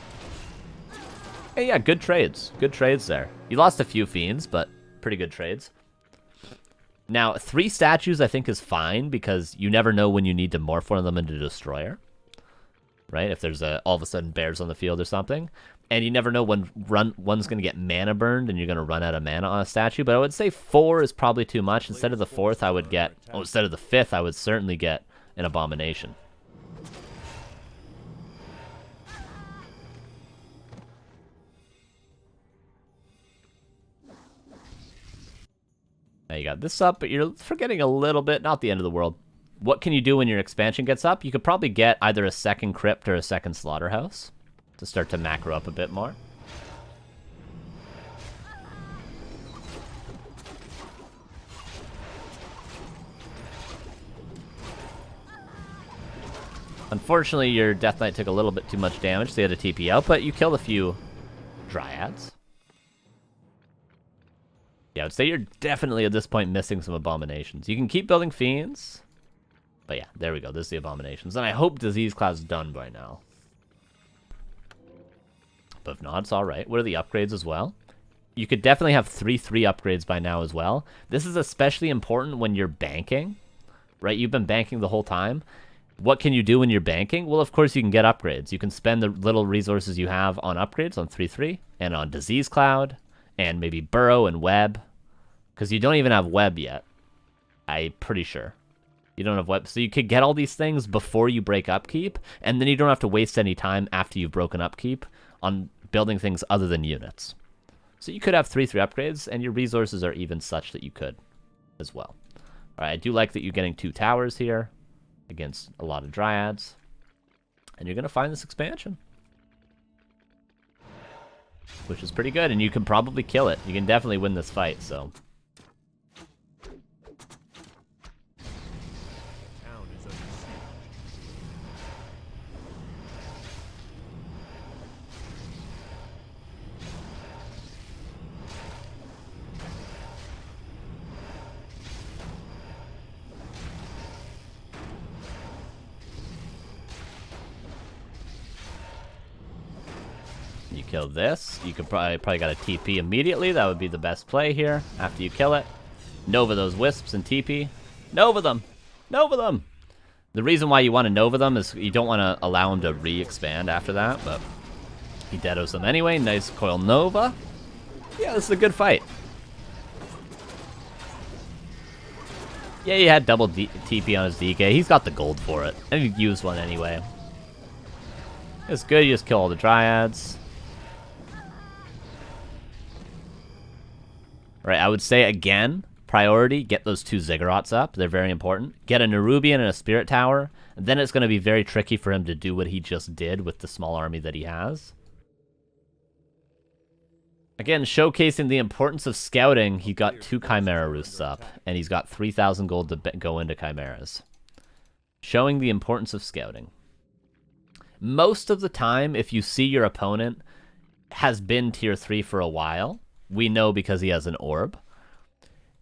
Hey, yeah, good trades. Good trades there. You lost a few Fiends, but pretty good trades. Now, 3 statues I think is fine because you never know when you need to morph one of them into Destroyer. Right? If there's all of a sudden bears on the field or something. And you never know when one's going to get mana burned and you're going to run out of mana on a statue. But I would say 4 is probably too much. Instead of the 4th, I would get... Oh, instead of the 5th, I would certainly get an Abomination. Now you got this up, but you're forgetting a little bit. Not the end of the world. What can you do when your expansion gets up? You could probably get either a second crypt or a second slaughterhouse to start to macro up a bit more. Unfortunately, your Death Knight took a little bit too much damage, so you had to TP out, but you killed a few Dryads. Yeah, I would say you're definitely at this point missing some Abominations. You can keep building Fiends, but yeah, there we go. This is the Abominations, and I hope Disease Cloud's done by now. But if not, it's alright. What are the upgrades as well? You could definitely have 3/3 upgrades by now as well. This is especially important when you're banking, right? You've been banking the whole time. What can you do when you're banking? Well, of course, you can get upgrades. You can spend the little resources you have on upgrades on 3-3 and on Disease Cloud and maybe Burrow and Web. Because you don't even have Web yet. I'm pretty sure. You don't have Web. So you could get all these things before you break Upkeep, and then you don't have to waste any time after you've broken Upkeep on building things other than units. So you could have 3-3 upgrades, and your resources are even such that you could as well. All right, I do like that you're getting 2 towers here against a lot of Dryads. And you're going to find this expansion, which is pretty good, and you can probably kill it. You can definitely win this fight, so... You kill this. You could probably got a TP immediately. That would be the best play here after you kill it. Nova those wisps and TP. Nova them! Nova them! The reason why you want to Nova them is you don't want to allow them to re-expand after that, but he deados them anyway. Nice coil Nova. Yeah, this is a good fight. Yeah, he had double TP on his DK. He's got the gold for it. And he used one anyway. It's good. You just kill all the Dryads. Right, I would say again, priority, get those 2 Ziggurats up. They're very important. Get a Nerubian and a Spirit Tower. And then it's going to be very tricky for him to do what he just did with the small army that he has. Again, showcasing the importance of scouting, he got 2 Chimera Roosts up. And he's got 3,000 gold to go into Chimeras. Showing the importance of scouting. Most of the time, if you see your opponent has been tier 3 for a while... We know because he has an orb.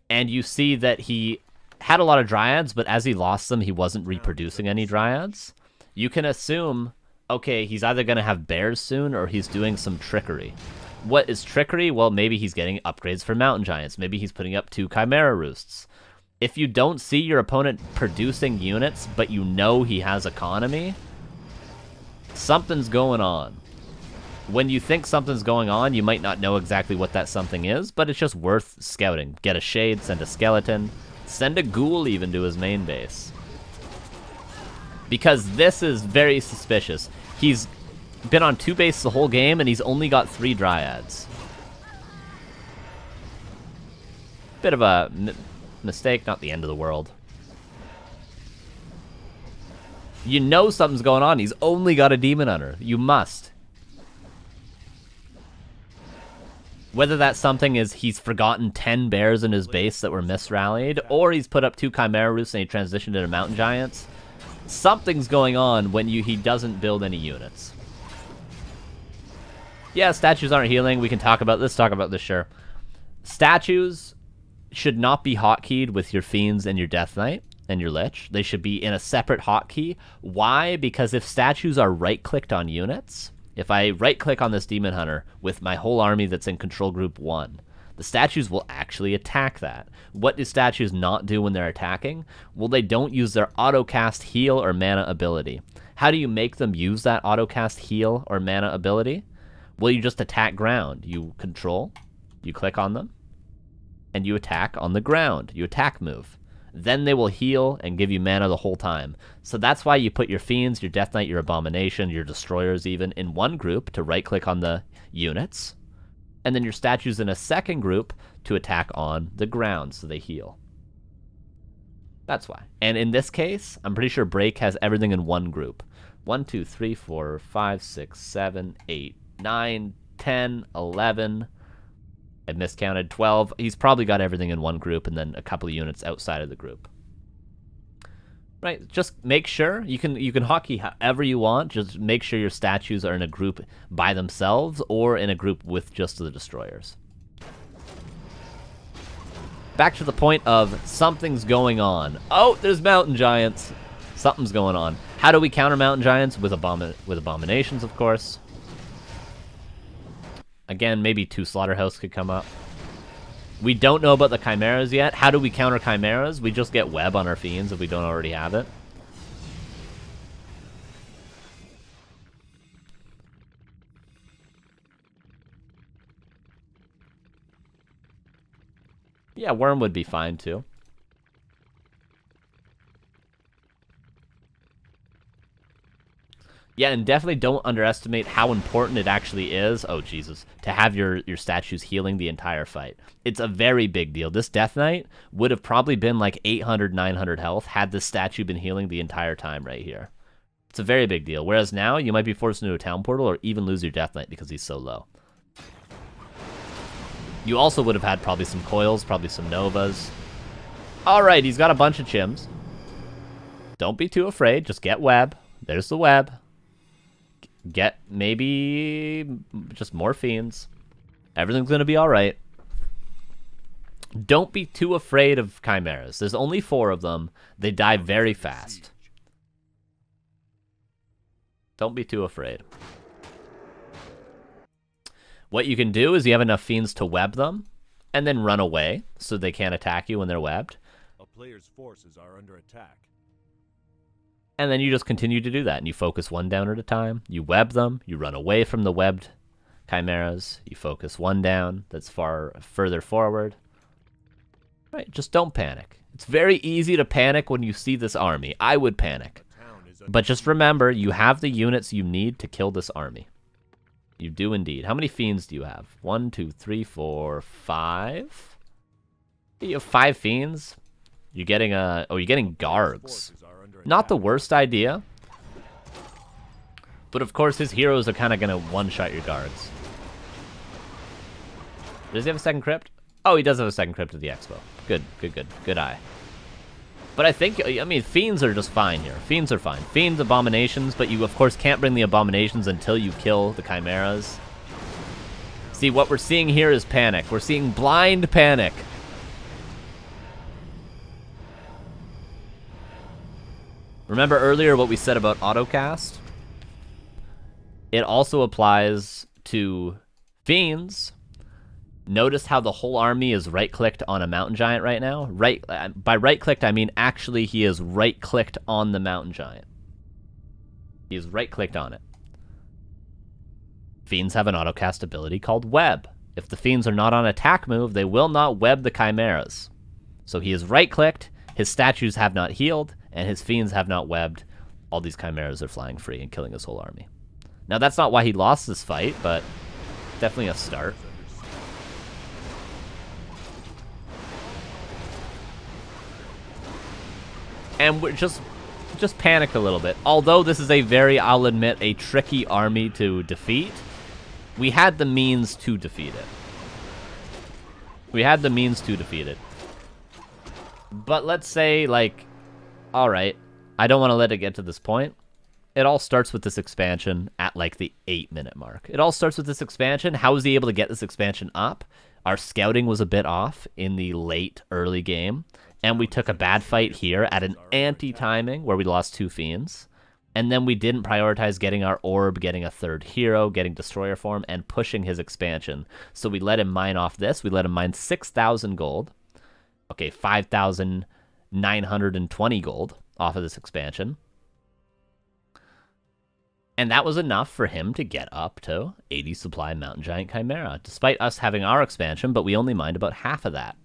And you see that he had a lot of Dryads, but as he lost them, he wasn't reproducing any Dryads. You can assume, okay, he's either going to have bears soon or he's doing some trickery. What is trickery? Well, maybe he's getting upgrades for Mountain Giants. Maybe he's putting up 2 Chimera Roosts. If you don't see your opponent producing units, but you know he has economy, something's going on. When you think something's going on, you might not know exactly what that something is, but it's just worth scouting. Get a Shade, send a Skeleton, send a Ghoul even to his main base. Because this is very suspicious. He's been on 2 bases the whole game, and he's only got 3 Dryads. Bit of a mistake, not the end of the world. You know something's going on. He's only got a Demon Hunter. You must. Whether that something is he's forgotten 10 bears in his base that were misrallied, or he's put up 2 Chimera Roosts and he transitioned into Mountain Giants, something's going on when he doesn't build any units. Yeah, statues aren't healing. We can talk about this. Talk about this, sure. Statues should not be hotkeyed with your Fiends and your Death Knight and your Lich. They should be in a separate hotkey. Why? Because if statues are right-clicked on units... If I right-click on this Demon Hunter with my whole army that's in Control Group 1, the statues will actually attack that. What do statues not do when they're attacking? Well, they don't use their auto-cast heal or mana ability. How do you make them use that auto-cast heal or mana ability? Well, you just attack ground. You control, you click on them, and you attack on the ground. You attack move. Then they will heal and give you mana the whole time. So that's why you put your Fiends, your Death Knight, your Abomination, your Destroyers even in one group to right-click on the units. And then your statues in a second group to attack on the ground so they heal. That's why. And in this case, I'm pretty sure Break has everything in one group. 1, 2, 3, 4, 5, 6, 7, 8, 9, 10, 11... I miscounted 12. He's probably got everything in one group and then a couple of units outside of the group. Right, just make sure you can hotkey however you want. Just make sure your statues are in a group by themselves or in a group with just the destroyers. Back to the point of something's going on. Oh, there's Mountain Giants. Something's going on. How do we counter Mountain Giants? With Abominations, of course. Again, maybe 2 Slaughterhouse could come up. We don't know about the Chimeras yet. How do we counter Chimeras? We just get Web on our Fiends if we don't already have it. Yeah, worm would be fine too. Yeah, and definitely don't underestimate how important it actually is, oh Jesus, to have your statues healing the entire fight. It's a very big deal. This Death Knight would have probably been like 800, 900 health had this statue been healing the entire time right here. It's a very big deal. Whereas now, you might be forced into a town portal or even lose your Death Knight because he's so low. You also would have had probably some coils, probably some novas. Alright, he's got a bunch of chims. Don't be too afraid. Just get web. There's the web. Get maybe just more fiends. Everything's going to be alright. Don't be too afraid of chimeras. There's only 4 of them. They die very fast. Don't be too afraid. What you can do is you have enough fiends to web them and then run away so they can't attack you when they're webbed. A player's forces are under attack. And then you just continue to do that, and you focus one down at a time. You web them, you run away from the webbed chimeras, you focus one down that's further forward. Right, just don't panic. It's very easy to panic when you see this army. I would panic. But just remember, you have the units you need to kill this army. You do indeed. How many fiends do you have? 1, 2, 3, 4, 5? You have 5 fiends? You're getting you're getting guards. Not the worst idea. But of course his heroes are kind of going to one-shot your guards. Does he have a second crypt? Oh, he does have a second crypt at the expo. Good, good, good. Good eye. But I mean, fiends are just fine here. Fiends are fine. Fiends, abominations, but you of course can't bring the abominations until you kill the chimeras. See, what we're seeing here is panic. We're seeing blind panic. Remember earlier what we said about autocast? It also applies to fiends. Notice how the whole army is right-clicked on a mountain giant right now? By right-clicked, I mean actually he is right-clicked on the mountain giant. He is right-clicked on it. Fiends have an autocast ability called web. If the fiends are not on attack move, they will not web the chimeras. So he is right-clicked, his statues have not healed, and his fiends have not webbed. All these chimeras are flying free and killing his whole army. Now, that's not why he lost this fight, but definitely a start. And we're just panic a little bit. Although this is a very, I'll admit, a tricky army to defeat, we had the means to defeat it. We had the means to defeat it. But let's say, like, alright, I don't want to let it get to this point. It all starts with this expansion at, like, the 8-minute mark. It all starts with this expansion. How was he able to get this expansion up? Our scouting was a bit off in the late, early game. And we took a bad fight here at an anti-timing where we lost 2 fiends. And then we didn't prioritize getting our orb, getting a 3rd hero, getting destroyer form, and pushing his expansion. So we let him mine off this. We let him mine 6,000 gold. Okay, 5,920 gold off of this expansion. And that was enough for him to get up to 80 supply Mountain Giant Chimera, despite us having our expansion, but we only mined about half of that.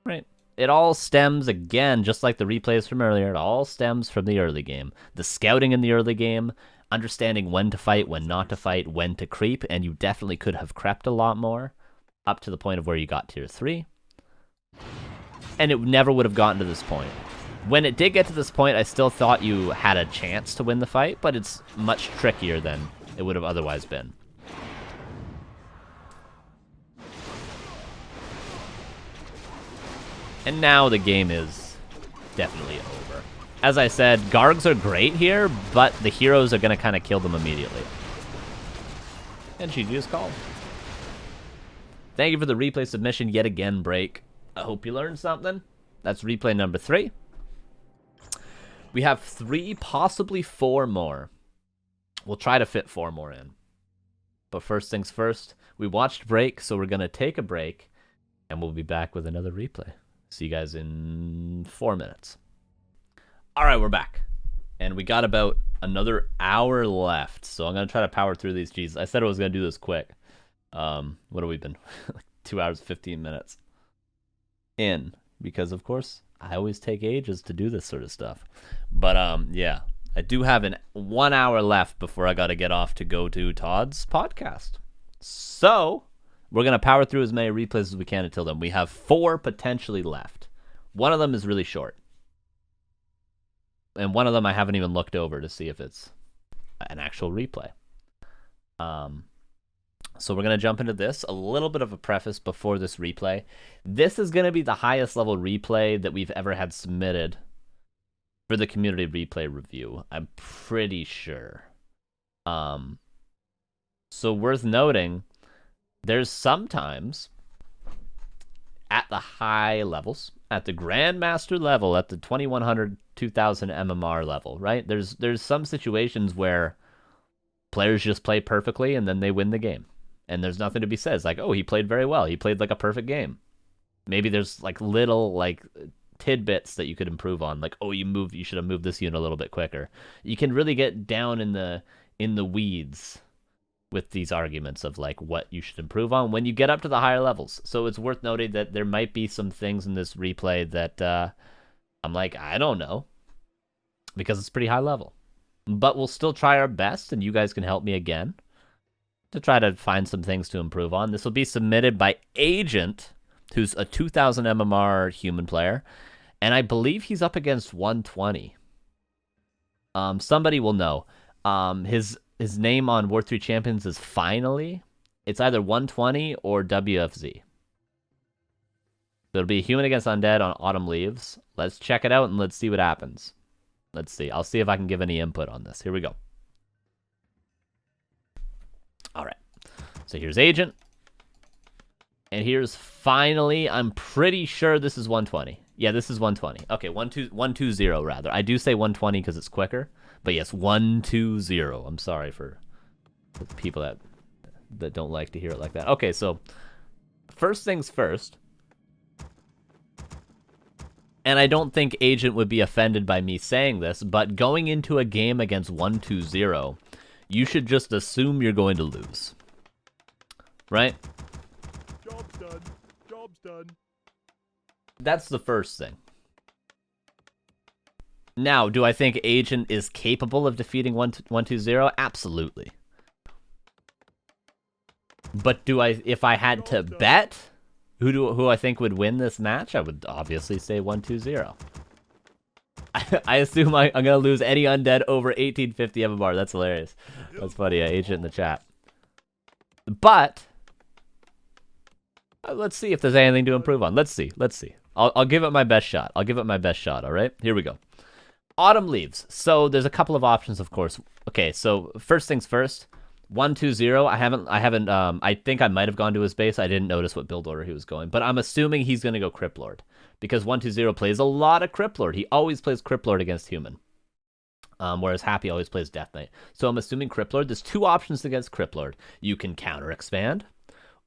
Right. It all stems, again, just like the replays from earlier, it all stems from the early game. The scouting in the early game, understanding when to fight, when not to fight, when to creep, and you definitely could have crept a lot more, up to the point of where you got tier 3. And it never would have gotten to this point. When it did get to this point, I still thought you had a chance to win the fight, but it's much trickier than it would have otherwise been. And now the game is definitely over. As I said, Gargs are great here, but the heroes are going to kind of kill them immediately. And GG is called. Thank you for the replay submission yet again, Break. I hope you learned something. That's replay number 3. We have 3, possibly 4 more. We'll try to fit 4 more in. But first things first, we watched Break, so we're going to take a break, and we'll be back with another replay. See you guys in 4 minutes. All right, we're back. And we got about another hour left, so I'm going to try to power through these. Jeez, I said I was going to do this quick. What have we been? Like 2 hours 15 minutes in, because of course I always take ages to do this sort of stuff. But yeah, I do have 1 hour left before I got to get off to go to Todd's podcast. So we're gonna power through as many replays as we can until then. We have 4 potentially left. One of them is really short, and one of them I haven't even looked over to see if it's an actual replay. So we're going to jump into this. A little bit of a preface before this replay. This is going to be the highest level replay that we've ever had submitted for the community replay review. I'm pretty sure. So worth noting, there's sometimes at the high levels, at the Grandmaster level, at the 2100, 2000 MMR level, right? There's some situations where players just play perfectly and then they win the game. And there's nothing to be said. It's like, oh, he played very well. He played like a perfect game. Maybe there's like little like tidbits that you could improve on. Like, oh, you should have moved this unit a little bit quicker. You can really get down in the weeds with these arguments of like what you should improve on when you get up to the higher levels. So it's worth noting that there might be some things in this replay that I'm like, I don't know, because it's pretty high level. But we'll still try our best, and you guys can help me again to try to find some things to improve on. This will be submitted by Agent, who's a 2000 MMR human player, and I believe he's up against 120. Somebody will know. His name on War 3 Champions is Finally. It's either 120 or WFZ. It'll be Human Against Undead on Autumn Leaves. Let's check it out and let's see what happens. Let's see. I'll see if I can give any input on this. Here we go. All right. So here's Agent. And here's Finally. I'm pretty sure this is 120. Yeah, this is 120. Okay, 120 rather. I do say 120 because it's quicker. But yes, 120. I'm sorry for the people that don't like to hear it like that. Okay, so first things first. And I don't think Agent would be offended by me saying this, but going into a game against 120, you should just assume you're going to lose. Right? Job's done. Job's done. That's the first thing. Now, do I think Agent is capable of defeating 120? Absolutely. But if I had to bet who I think would win this match, I would obviously say 120. I assume I'm going to lose any undead over 1850 MMR. That's hilarious. That's funny. Agent in the chat. But let's see if there's anything to improve on. Let's see. I'll give it my best shot. All right? Here we go. Autumn Leaves. So there's a couple of options, of course. Okay, so first things first. 120. I think I might have gone to his base. I didn't notice what build order he was going, but I'm assuming he's going to go Crypt Lord because 120 plays a lot of Crypt Lord. He always plays Crypt Lord against human, whereas Happy always plays Death Knight. So I'm assuming Crypt Lord. There's 2 options against Crypt Lord. You can counter expand,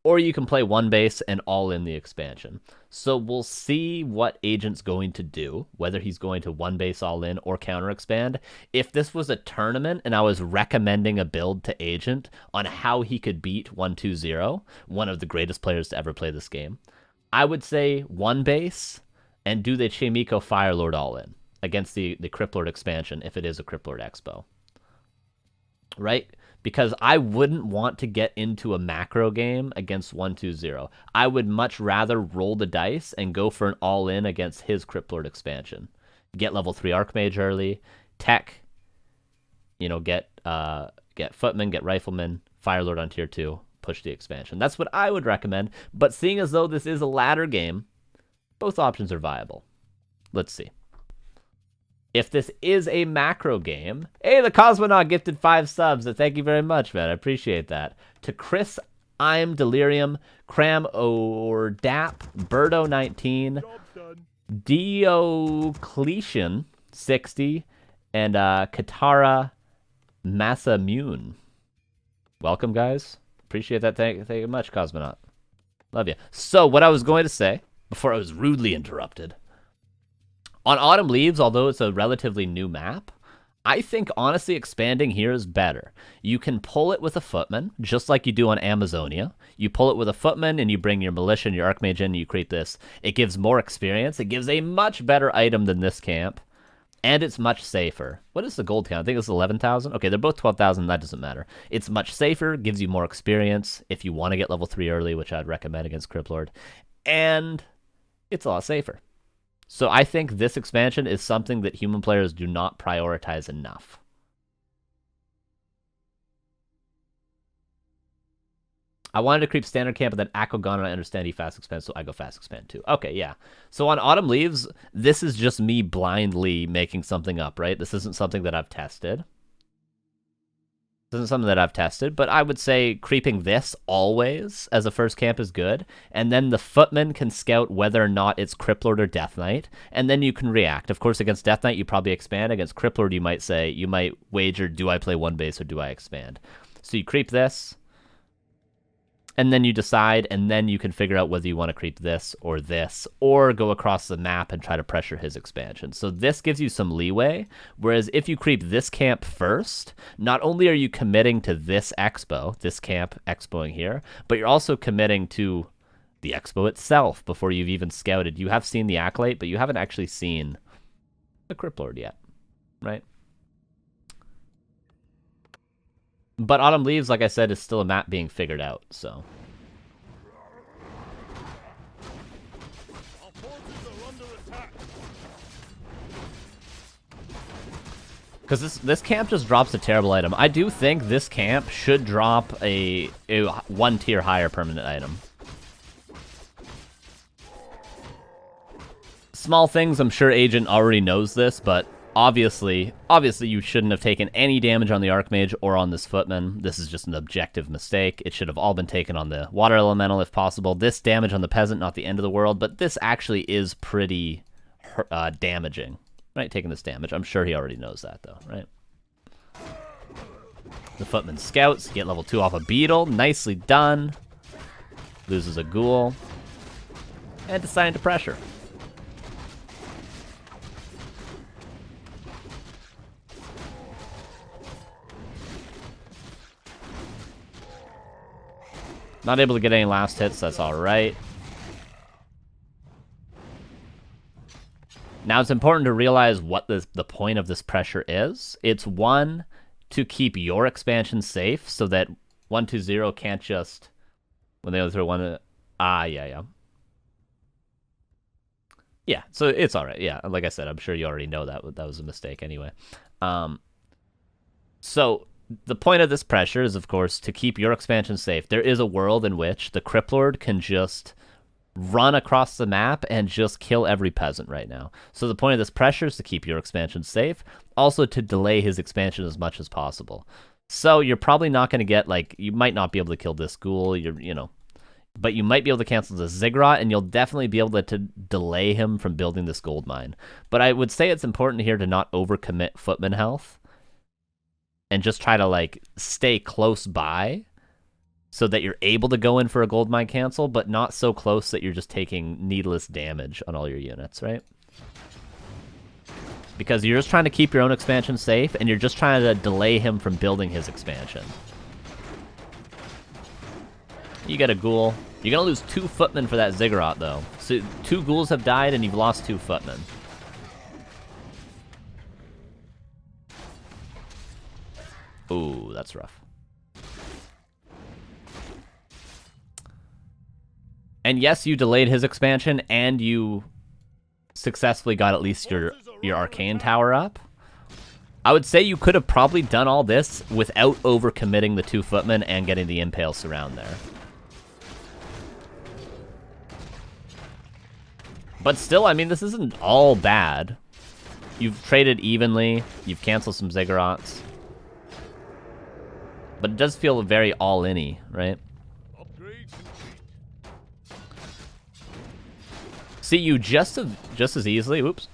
or you can play one base and all in the expansion. So we'll see what Agent's going to do, whether he's going to one base all in or counter expand. If this was a tournament and I was recommending a build to Agent on how he could beat 120, one of the greatest players to ever play this game, I would say one base and do the Chninkel Firelord all in against the Crypt Lord expansion if it is a Crypt Lord Expo. Right? Because I wouldn't want to get into a macro game against 120. I would much rather roll the dice and go for an all-in against his Crypt Lord expansion. Get level 3 Archmage early, tech, get Footman, get Rifleman, Firelord on tier 2, push the expansion. That's what I would recommend, but seeing as though this is a ladder game, both options are viable. Let's see. If this is a macro game, hey, the Cosmonaut gifted 5 subs. Thank you very much, man. I appreciate that. To Chris, I'm Delirium, Cram or Dap, Birdo19, Diocletian 60, and Katara Massamune. Welcome, guys. Appreciate that. Thank you very much, Cosmonaut. Love you. So, what I was going to say before I was rudely interrupted. On Autumn Leaves, although it's a relatively new map, I think, honestly, expanding here is better. You can pull it with a footman, just like you do on Amazonia. You pull it with a footman, and you bring your militia and your archmage in, and you create this. It gives more experience. It gives a much better item than this camp, and it's much safer. What is the gold count? I think it's 11,000. Okay, they're both 12,000. That doesn't matter. It's much safer, gives you more experience if you want to get level 3 early, which I'd recommend against Cryptlord, and it's a lot safer. So I think this expansion is something that human players do not prioritize enough. I wanted to creep standard camp, but then Akko gone, and I understand he fast expands, so I go fast expand too. Okay, yeah. So on Autumn Leaves, this is just me blindly making something up, right? This isn't something that I've tested. This isn't something that I've tested, but I would say creeping this always as a first camp is good, and then the footman can scout whether or not it's Cryptlord or Death Knight, and then you can react. Of course, against Death Knight, you probably expand. Against Cryptlord, you might wager, do I play one base or do I expand? So you creep this, and then you decide, and then you can figure out whether you want to creep this, or go across the map and try to pressure his expansion. So this gives you some leeway, whereas if you creep this camp first, not only are you committing to this camp expoing here, but you're also committing to the expo itself before you've even scouted. You have seen the Acolyte, but you haven't actually seen the Cryptlord yet, right? But Autumn Leaves, like I said, is still a map being figured out, so. Our forces are under attack. Because this camp just drops a terrible item. I do think this camp should drop a 1 tier higher permanent item. Small things, I'm sure Agent already knows this, but obviously you shouldn't have taken any damage on the Archmage or on this Footman. This is just an objective mistake. It should have all been taken on the Water Elemental if possible. This damage on the Peasant, not the end of the world, but this actually is pretty damaging, right? Taking this damage. I'm sure he already knows that, though, right? The Footman scouts, get level 2 off a Beetle. Nicely done. Loses a Ghoul. And deciding to pressure. Not able to get any last hits, that's alright. Now it's important to realize what the point of this pressure is. It's one, to keep your expansion safe so that 120 can't just, when they only throw one, yeah. Yeah, so it's alright, yeah. Like I said, I'm sure you already know that was a mistake anyway. So the point of this pressure is, of course, to keep your expansion safe. There is a world in which the Cryptlord can just run across the map and just kill every peasant right now. So the point of this pressure is to keep your expansion safe, also to delay his expansion as much as possible. So you're probably not going to get, like, you might not be able to kill this ghoul, but you might be able to cancel the Ziggurat, and you'll definitely be able to delay him from building this gold mine. But I would say it's important here to not overcommit Footman health, and just try to, like, stay close by so that you're able to go in for a gold mine cancel, but not so close that you're just taking needless damage on all your units, right? Because you're just trying to keep your own expansion safe, and you're just trying to delay him from building his expansion. You get a Ghoul. You're going to lose 2 Footmen for that Ziggurat, though. So 2 Ghouls have died, and you've lost 2 Footmen. Ooh, that's rough. And yes, you delayed his expansion, and you successfully got at least your Arcane Tower up. I would say you could have probably done all this without overcommitting the 2 Footmen and getting the Impale Surround there. But still, I mean, this isn't all bad. You've traded evenly. You've canceled some Ziggurats. But it does feel very all-in-y, right? Upgrade complete. See, you just as easily, oops.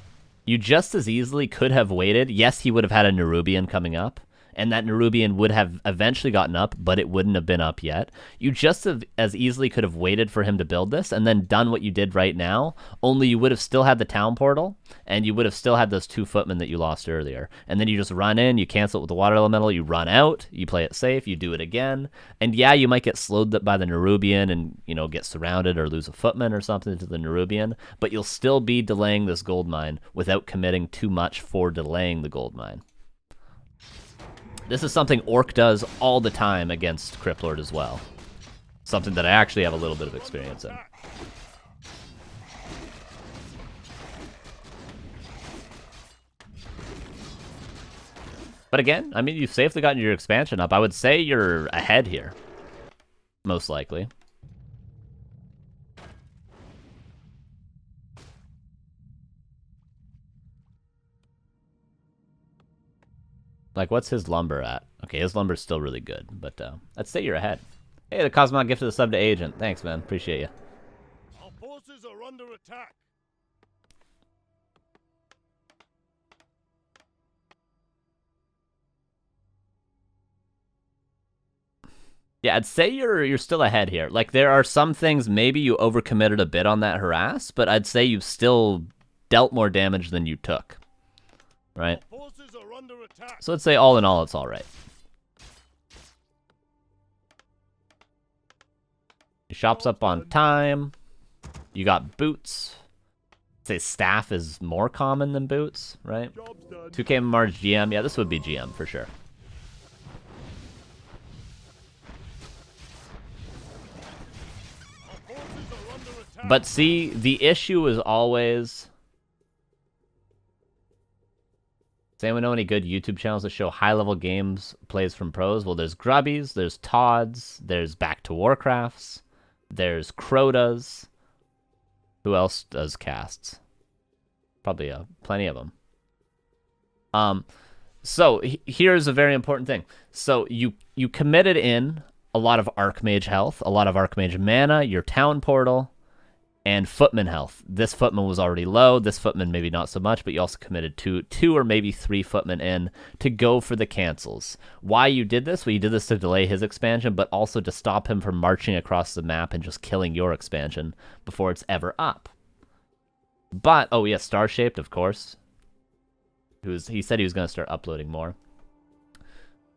You just as easily could have waited. Yes, he would have had a Nerubian coming up, and that Nerubian would have eventually gotten up, but it wouldn't have been up yet. You just as easily could have waited for him to build this and then done what you did right now, only you would have still had the town portal, and you would have still had those 2 footmen that you lost earlier. And then you just run in, you cancel it with the water elemental, you run out, you play it safe, you do it again. And yeah, you might get slowed by the Nerubian and, you know, get surrounded or lose a footman or something to the Nerubian, but you'll still be delaying this gold mine without committing too much for delaying the gold mine. This is something Orc does all the time against Cryptlord as well. Something that I actually have a little bit of experience in. But again, I mean, you've safely gotten your expansion up. I would say you're ahead here. Most likely. Like, what's his lumber at? Okay, his lumber's still really good, but I'd say you're ahead. Hey, the Cosmonaut gifted a sub to Agent. Thanks, man. Appreciate you. Our forces are under attack. Yeah, I'd say you're still ahead here. Like, there are some things maybe you overcommitted a bit on that harass, but I'd say you've still dealt more damage than you took. Right? So let's say all in all, it's all right. Your shop's up on time. You got boots. I'd say staff is more common than boots, right? 2K Mars GM. Yeah, this would be GM for sure. But see, the issue is always... Does anyone know any good YouTube channels that show high-level games plays from pros? Well, there's Grubbies, there's Todd's, there's Back to Warcrafts, there's Crota's. Who else does casts? Probably plenty of them. So here's a very important thing. So you committed in a lot of Archmage health, a lot of Archmage mana, your town portal, and footman health. This footman was already low. This footman maybe not so much, but you also committed two or maybe 3 footmen in to go for the cancels. Why you did this? Well, you did this to delay his expansion, but also to stop him from marching across the map and just killing your expansion before it's ever up. But, oh yeah, Star-Shaped, of course. He said he was going to start uploading more.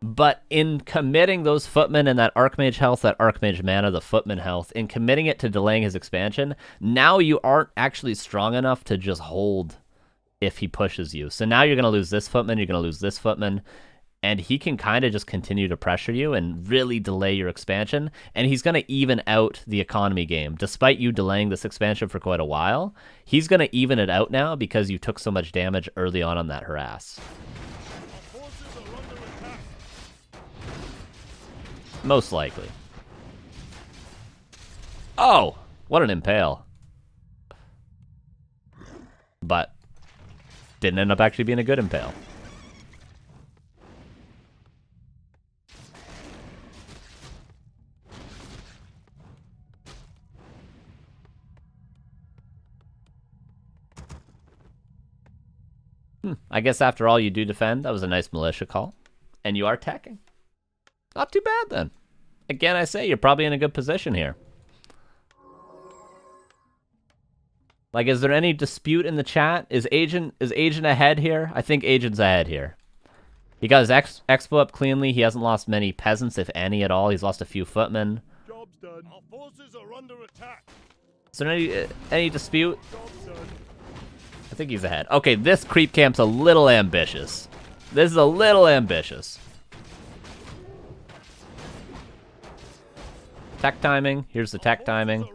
But in committing those footmen and that Archmage health, that Archmage mana, the footman health, in committing it to delaying his expansion, now you aren't actually strong enough to just hold if he pushes you. So now you're going to lose this footman, you're going to lose this footman, and he can kind of just continue to pressure you and really delay your expansion, and he's going to even out the economy game. Despite you delaying this expansion for quite a while, he's going to even it out now because you took so much damage early on that harass. Most likely. Oh, what an impale. But didn't end up actually being a good impale. I guess after all you do defend. That was a nice militia call. And you are teching. Not too bad, then. Again, I say, you're probably in a good position here. Like, is there any dispute in the chat? Is Agent ahead here? I think Agent's ahead here. He got his expo up cleanly. He hasn't lost many peasants, if any at all. He's lost a few footmen. Job's done. Our forces are under attack. Is there any dispute? Job's done. I think he's ahead. Okay, this creep camp's a little ambitious. This is a little ambitious. Tech timing. Here's the tech timing. A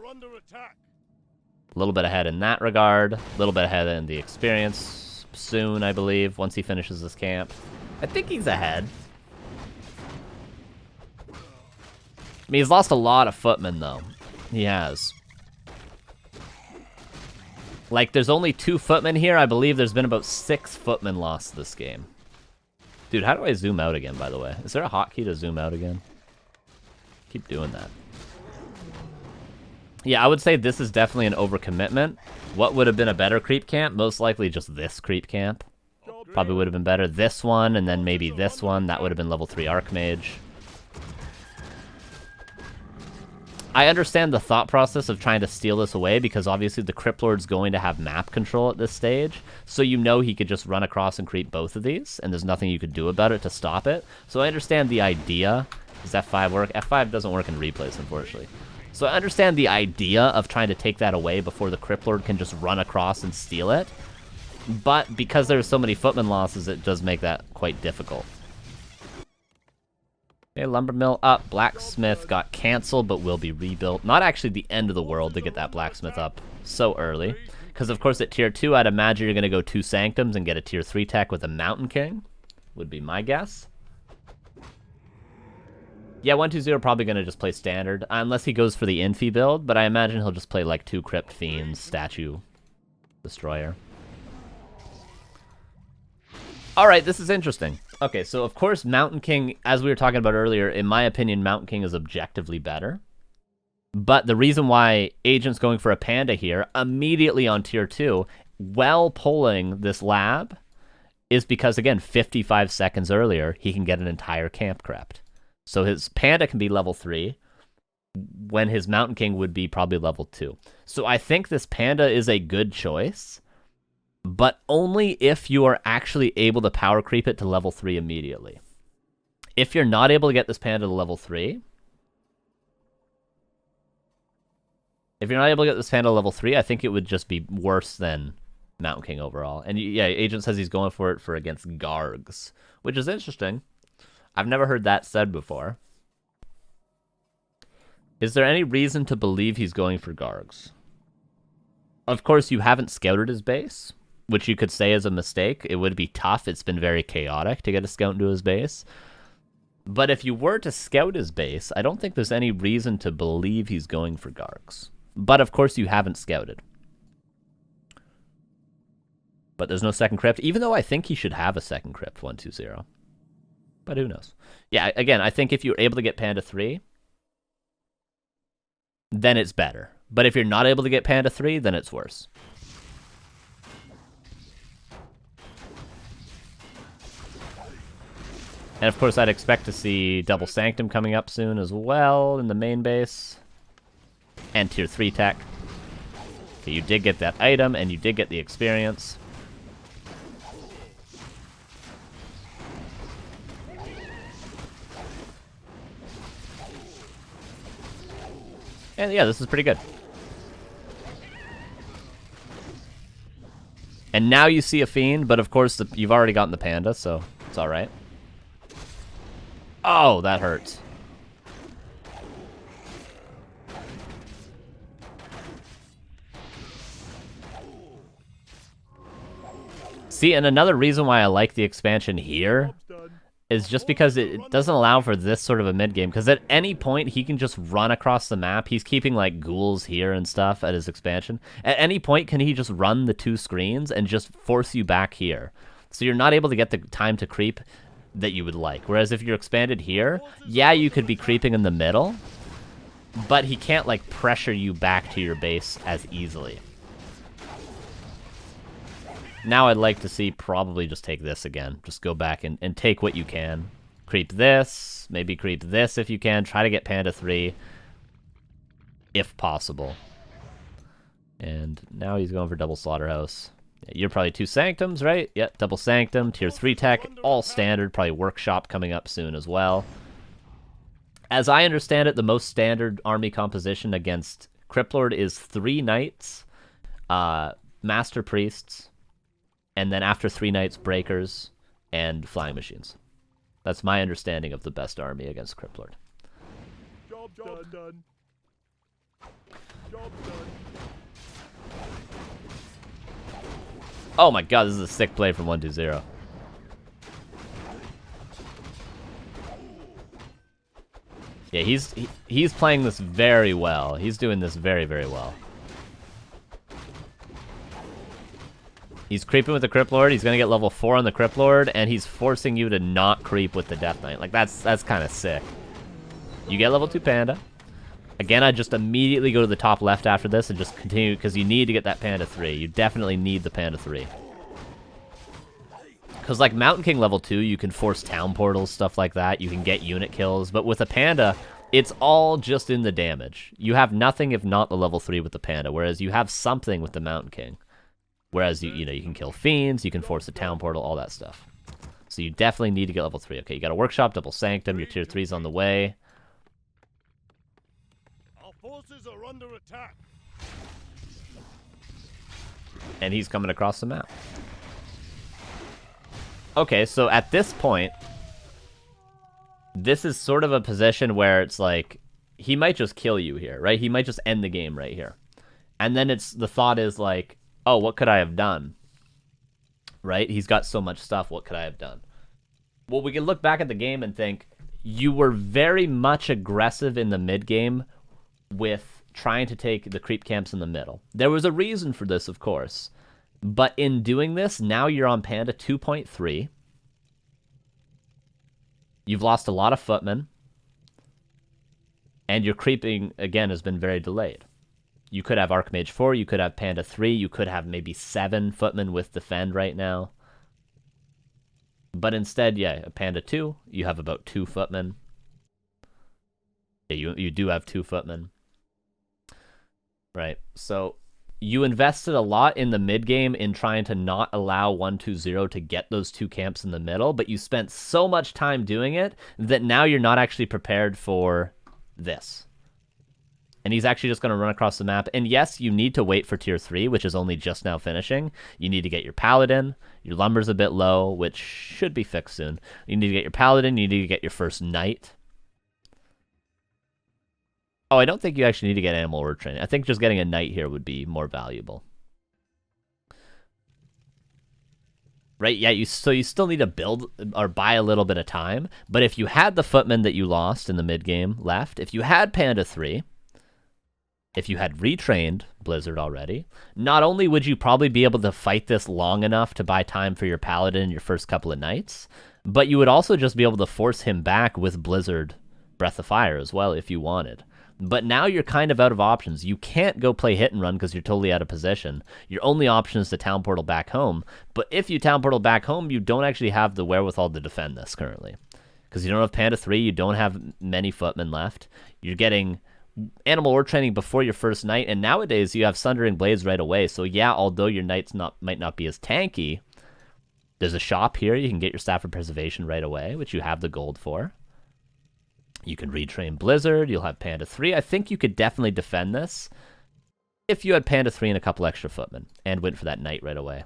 little bit ahead in that regard. A little bit ahead in the experience soon, I believe, once he finishes this camp. I think he's ahead. I mean, he's lost a lot of footmen, though. He has. Like, there's only 2 footmen here. I believe there's been about 6 footmen lost this game. Dude, how do I zoom out again, by the way? Is there a hotkey to zoom out again? Keep doing that. Yeah, I would say this is definitely an overcommitment. What would have been a better creep camp? Most likely just this creep camp. Probably would have been better. This one, and then maybe this one. That would have been level 3 Archmage. I understand the thought process of trying to steal this away, because obviously the Crypt Lord's going to have map control at this stage, so you know he could just run across and creep both of these, and there's nothing you could do about it to stop it. So I understand the idea. Does F5 work? F5 doesn't work in replays, unfortunately. So I understand the idea of trying to take that away before the Crypt Lord can just run across and steal it, but because there's so many footman losses, it does make that quite difficult. Okay, lumber mill up. Blacksmith got canceled, but will be rebuilt. Not actually the end of the world to get that blacksmith up so early. Because, of course, at tier 2, I'd imagine you're going to go 2 sanctums and get a tier 3 tech with a Mountain King. Would be my guess. Yeah, 120 probably going to just play standard. Unless he goes for the Infi build, but I imagine he'll just play like 2 Crypt Fiends, Statue Destroyer. Alright, this is interesting. Okay, so of course Mountain King, as we were talking about earlier, in my opinion, Mountain King is objectively better. But the reason why Agent's going for a Panda here, immediately on tier 2, while pulling this lab, is because, again, 55 seconds earlier, he can get an entire Camp Crypt. So his Panda can be level 3, when his Mountain King would be probably level 2. So I think this Panda is a good choice, but only if you are actually able to power creep it to level 3 immediately. If you're not able to get this Panda to level 3... If you're not able to get this Panda to level 3, I think it would just be worse than Mountain King overall. And yeah, Agent says he's going for it for against Gargs, which is interesting. I've never heard that said before. Is there any reason to believe he's going for Gargs? Of course, you haven't scouted his base, which you could say is a mistake. It would be tough. It's been very chaotic to get a scout into his base. But if you were to scout his base, I don't think there's any reason to believe he's going for Gargs. But of course you haven't scouted. But there's no second crypt, even though I think he should have a second crypt, 120. But who knows? Yeah, again, I think if you're able to get Panda 3, then it's better. But if you're not able to get Panda 3, then it's worse. And of course, I'd expect to see Double Sanctum coming up soon as well in the main base. And tier 3 tech. Okay, you did get that item, and you did get the experience. And yeah, this is pretty good. And now you see a Fiend, but of course you've already gotten the Panda, so it's alright. Oh, that hurts. See, and another reason why I like the expansion here is just because it doesn't allow for this sort of a mid-game. Because at any point, he can just run across the map. He's keeping, like, ghouls here and stuff at his expansion. At any point, can he just run the 2 screens and just force you back here? So you're not able to get the time to creep that you would like. Whereas if you're expanded here, yeah, you could be creeping in the middle, but he can't, like, pressure you back to your base as easily. Now I'd like to see probably just take this again. Just go back and take what you can. Creep this, maybe creep this if you can. Try to get Panda 3, if possible. And now he's going for double Slaughterhouse. Yeah, you're probably 2 Sanctums, right? Yep, double Sanctum, tier 3 tech, all standard. Probably Workshop coming up soon as well. As I understand it, the most standard army composition against Cryptlord is 3 Knights, Master Priests, and then after 3 Knights, Breakers, and Flying Machines. That's my understanding of the best army against Cryptlord. Job done. Job done. Oh my god, this is a sick play from 120. Yeah, he's playing this very well. He's doing this very, very well. He's creeping with the Crypt Lord. He's gonna get level 4 on the Crypt Lord, and he's forcing you to not creep with the Death Knight. Like that's kind of sick. You get level 2 Panda. Again, I just immediately go to the top left after this and just continue because you need to get that Panda 3. You definitely need the Panda 3. Because, like, Mountain King level 2, you can force town portals, stuff like that. You can get unit kills. But with a Panda, it's all just in the damage. You have nothing if not the level 3 with the Panda, whereas you have something with the Mountain King. Whereas, you know, you can kill Fiends, you can force a town portal, all that stuff. So you definitely need to get level 3. Okay, you got a Workshop, Double Sanctum, your tier 3's on the way. Our forces are under attack. And he's coming across the map. Okay, so at this point, this is sort of a position where it's like, he might just kill you here, right? He might just end the game right here. And then the thought is like, oh, what could I have done? Right? He's got so much stuff, what could I have done? Well, we can look back at the game and think, you were very much aggressive in the mid-game with trying to take the creep camps in the middle. There was a reason for this, of course. But in doing this, now you're on Panda 2.3. You've lost a lot of footmen. And your creeping, again, has been very delayed. You could have Archmage 4, you could have Panda 3, you could have maybe 7 footmen with Defend right now. But instead, yeah, a Panda 2, you have about 2 footmen. Yeah, you do have 2 footmen. Right, so you invested a lot in the mid-game in trying to not allow 1-2-0 to get those 2 camps in the middle, but you spent so much time doing it that now you're not actually prepared for this. And he's actually just going to run across the map. And yes, you need to wait for tier 3, which is only just now finishing. You need to get your Paladin. Your lumber's a bit low, which should be fixed soon. You need to get your Paladin. You need to get your first Knight. Oh, I don't think you actually need to get Animal Word Training. I think just getting a Knight here would be more valuable. Right, yeah, so you still need to build or buy a little bit of time. But if you had the Footmen that you lost in the mid-game left, if you had Panda 3... if you had retrained Blizzard already, not only would you probably be able to fight this long enough to buy time for your Paladin in your first couple of nights, but you would also just be able to force him back with Blizzard Breath of Fire as well if you wanted. But now you're kind of out of options. You can't go play hit and run because you're totally out of position. Your only option is to town portal back home. But if you town portal back home, you don't actually have the wherewithal to defend this currently. Because you don't have Panda 3, you don't have many footmen left. You're getting Animal Word Training before your first night, and nowadays you have Sundering Blades right away. So yeah, although your knights might not be as tanky, there's a shop here. You can get your Staff of Preservation right away, which you have the gold for. You can retrain Blizzard. You'll have Panda 3. I think you could definitely defend this if you had Panda 3 and a couple extra footmen and went for that knight right away.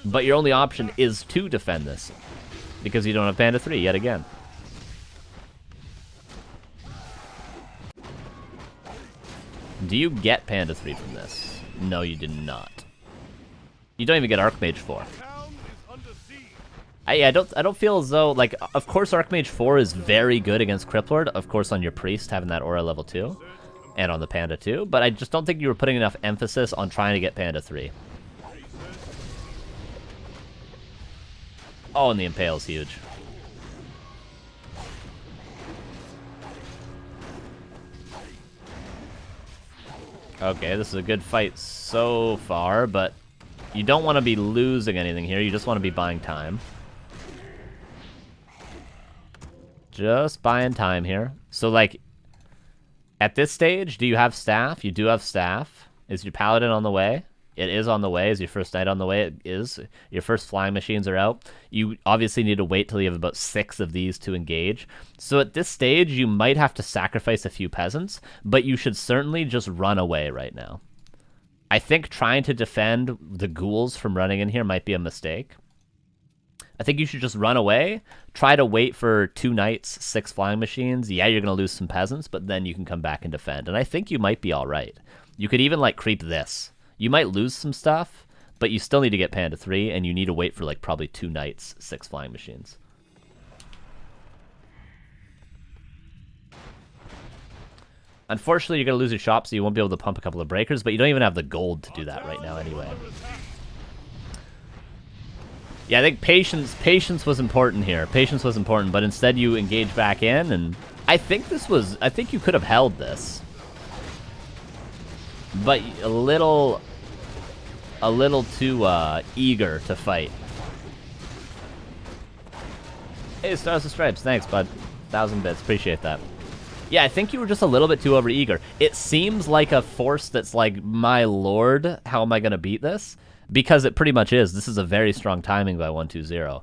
But your only option is to defend this because you don't have Panda 3 yet again. Do you get Panda 3 from this? No, you did not. You don't even get Archmage 4. I don't feel as though, like, of course Archmage 4 is very good against Criplord, of course on your Priest having that aura level 2, and on the Panda 2, but I just don't think you were putting enough emphasis on trying to get Panda 3. Oh, and the Impale's huge. Okay, this is a good fight so far, but you don't want to be losing anything here. You just want to be buying time. Just buying time here. So, like, at this stage, do you have staff? You do have staff. Is your Paladin on the way? It is on the way. Is your first knight on the way? It is. Your first flying machines are out. You obviously need to wait till you have about 6 of these to engage. So at this stage, you might have to sacrifice a few peasants, but you should certainly just run away right now. I think trying to defend the ghouls from running in here might be a mistake. I think you should just run away, try to wait for 2 knights, 6 flying machines. Yeah, you're going to lose some peasants, but then you can come back and defend. And I think you might be all right. You could even, like, creep this. You might lose some stuff, but you still need to get Panda 3, and you need to wait for, like, probably 2 knights, 6 flying machines. Unfortunately, you're going to lose your shop, so you won't be able to pump a couple of breakers, but you don't even have the gold to do that right now anyway. Yeah, I think patience was important here. Patience was important, but instead you engage back in, and I think you could have held this. But a little eager to fight. Hey, Stars and Stripes, thanks, bud. 1,000 bits, appreciate that. Yeah, I think you were just a little bit too overeager. It seems like a force that's like, my lord, how am I going to beat this? Because it pretty much is. This is a very strong timing by 120.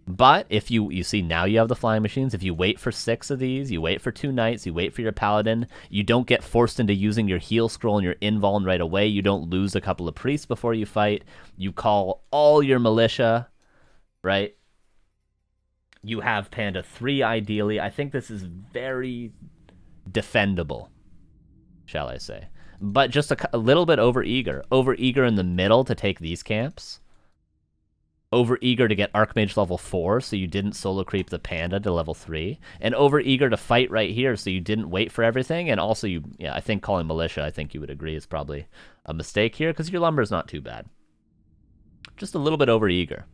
But if you see, now you have the flying machines. If you wait for 6 of these, you wait for 2 knights, you wait for your paladin, you don't get forced into using your heal scroll and your invuln right away, you don't lose a couple of priests before you fight, you call all your militia, right? You have Panda 3 ideally. I think this is very defendable, shall I say. But just a little bit overeager. Overeager in the middle to take these camps. Overeager to get Archmage level 4, so you didn't solo creep the Panda to level 3. And overeager to fight right here, so you didn't wait for everything. And also, I think calling Militia, I think you would agree, is probably a mistake here, because your lumber is not too bad. Just a little bit overeager.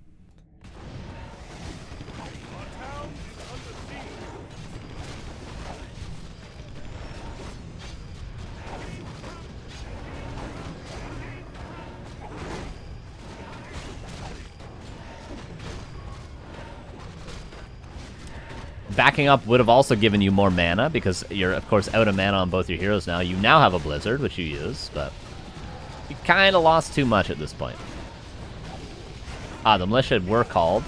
Backing up would have also given you more mana, because you're, of course, out of mana on both your heroes now. You now have a Blizzard, which you use, but you kind of lost too much at this point. The Militia were called.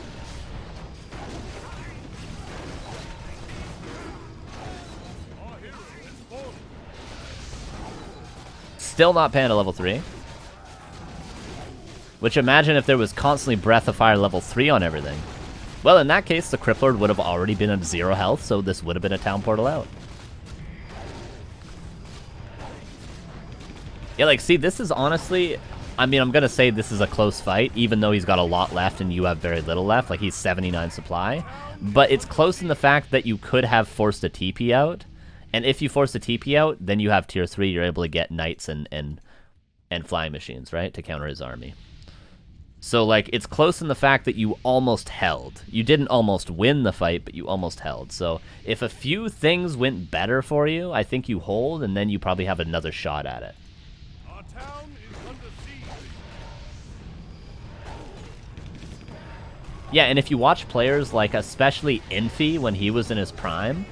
Still not Panda level 3. Which, imagine if there was constantly Breath of Fire level 3 on everything. Well, in that case, the Cripplord would have already been at 0 health, so this would have been a Town Portal out. Yeah, like, see, this is honestly... I mean, I'm going to say this is a close fight, even though he's got a lot left and you have very little left. Like, he's 79 supply. But it's close in the fact that you could have forced a TP out. And if you force a TP out, then you have tier 3. You're able to get Knights and Flying Machines, right? To counter his army. So, like, it's close in the fact that you almost held. You didn't almost win the fight, but you almost held. So, if a few things went better for you, I think you hold, and then you probably have another shot at it. Our town is under siege. Yeah, and if you watch players like, especially Infi, when he was in his prime,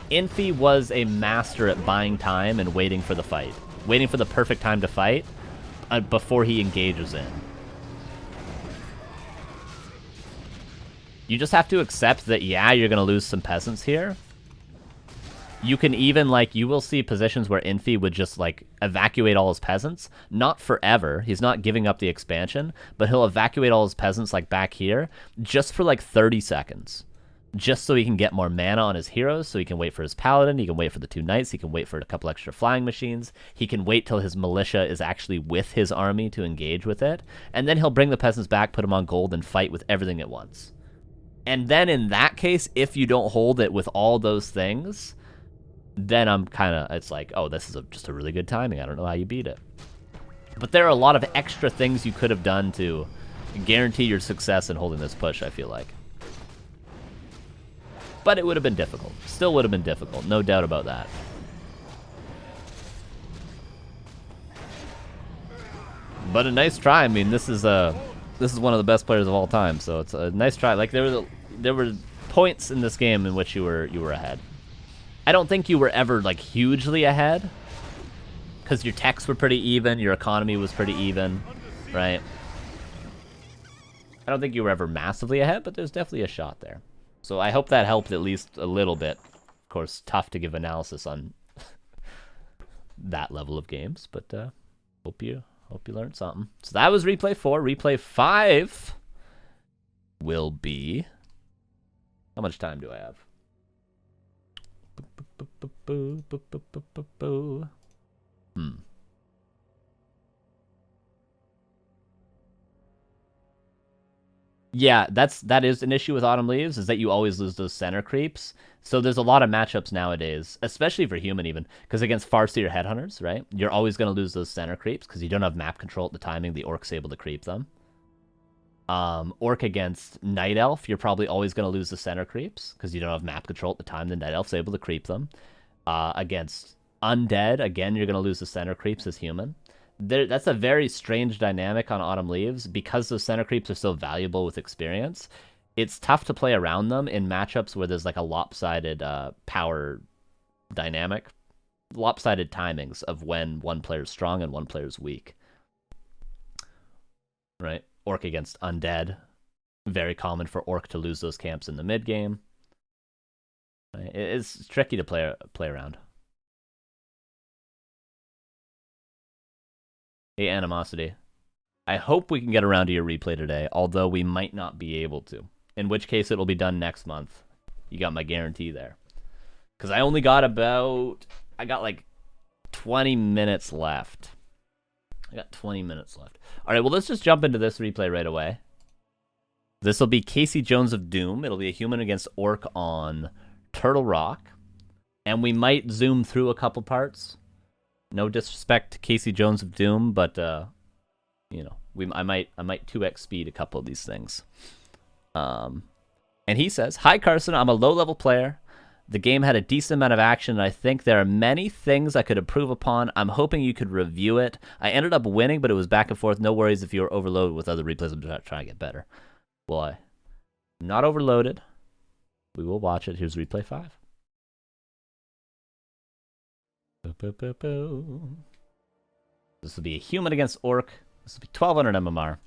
Infi was a master at buying time and waiting for the fight. Waiting for the perfect time to fight before he engages in. You just have to accept that, yeah, you're going to lose some peasants here. You can even, like, you will see positions where Infi would just, like, evacuate all his peasants. Not forever. He's not giving up the expansion, but he'll evacuate all his peasants, like, back here, just for, like, 30 seconds. Just so he can get more mana on his heroes, so he can wait for his paladin, he can wait for the 2 knights, he can wait for a couple extra flying machines, he can wait till his militia is actually with his army to engage with it, and then he'll bring the peasants back, put them on gold, and fight with everything at once. And then in that case, if you don't hold it with all those things, then I'm kind of, it's like, oh, this is just a really good timing. I don't know how you beat it. But there are a lot of extra things you could have done to guarantee your success in holding this push, I feel like. But it would have been difficult. Still would have been difficult, no doubt about that. But a nice try. I mean, this is one of the best players of all time, so it's a nice try. Like, there were points in this game in which you were ahead. I don't think you were ever, like, hugely ahead, because your techs were pretty even, your economy was pretty even, right? I don't think you were ever massively ahead, but there's definitely a shot there. So I hope that helped at least a little bit. Of course, tough to give analysis on that level of games, but hope you learned something. So that was replay 4. Replay 5 will be... How much time do I have? Yeah, that is an issue with Autumn Leaves, is that you always lose those center creeps. So there's a lot of matchups nowadays, especially for human even, because against Farseer Headhunters, right? You're always going to lose those center creeps because you don't have map control at the timing the Orc's able to creep them. Orc against Night Elf, you're probably always going to lose the center creeps because you don't have map control at the time the Night Elf's able to creep them. Against Undead, again, you're going to lose the center creeps as human. That's a very strange dynamic on Autumn Leaves because those center creeps are so valuable with experience. It's tough to play around them in matchups where there's like a lopsided power dynamic, lopsided timings of when one player's strong and one player's weak. Right? Orc against Undead. Very common for Orc to lose those camps in the mid game. Right? It's tricky to play around. Hey, Animosity. I hope we can get around to your replay today, although we might not be able to. In which case, it'll be done next month. You got my guarantee there. Because I only got I got like 20 minutes left. I got 20 minutes left. All right, well, let's just jump into this replay right away. This will be CaseyJonesofDoom. It'll be a human against orc on Turtle Rock. And we might zoom through a couple parts. No disrespect to CaseyJonesofDoom, but you know, I might 2x speed a couple of these things. And he says, "Hi Carson, I'm a low-level player. The game had a decent amount of action, and I think there are many things I could improve upon. I'm hoping you could review it. I ended up winning, but it was back and forth. No worries if you were overloaded with other replays. I'm trying to get better." Well, I'm not overloaded. We will watch it. Here's replay 5. This will be a human against orc. This will be 1200 MMR.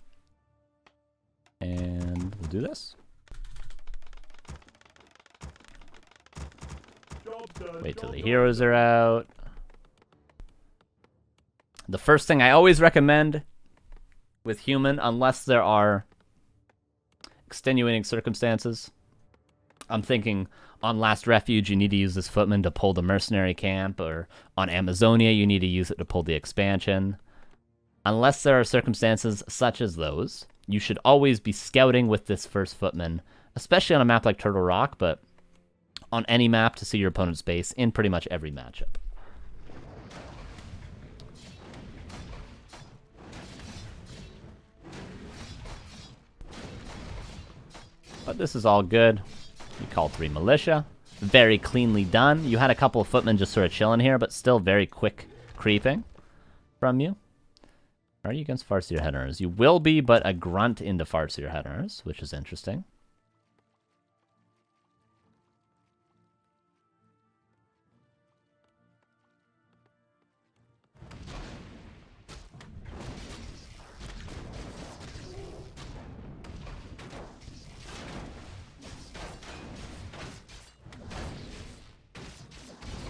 And we'll do this. Wait till the heroes are out. The first thing I always recommend with human, unless there are extenuating circumstances, I'm thinking on Last Refuge, you need to use this footman to pull the mercenary camp, or on Amazonia, you need to use it to pull the expansion. Unless there are circumstances such as those, you should always be scouting with this first footman, especially on a map like Turtle Rock, but on any map to see your opponent's base in pretty much every matchup. But this is all good. You called 3 militia. Very cleanly done. You had a couple of footmen just sort of chilling here, but still very quick creeping from you. Are you against Farseer Headhunters? You will be, but a grunt into Farseer Headhunters, which is interesting.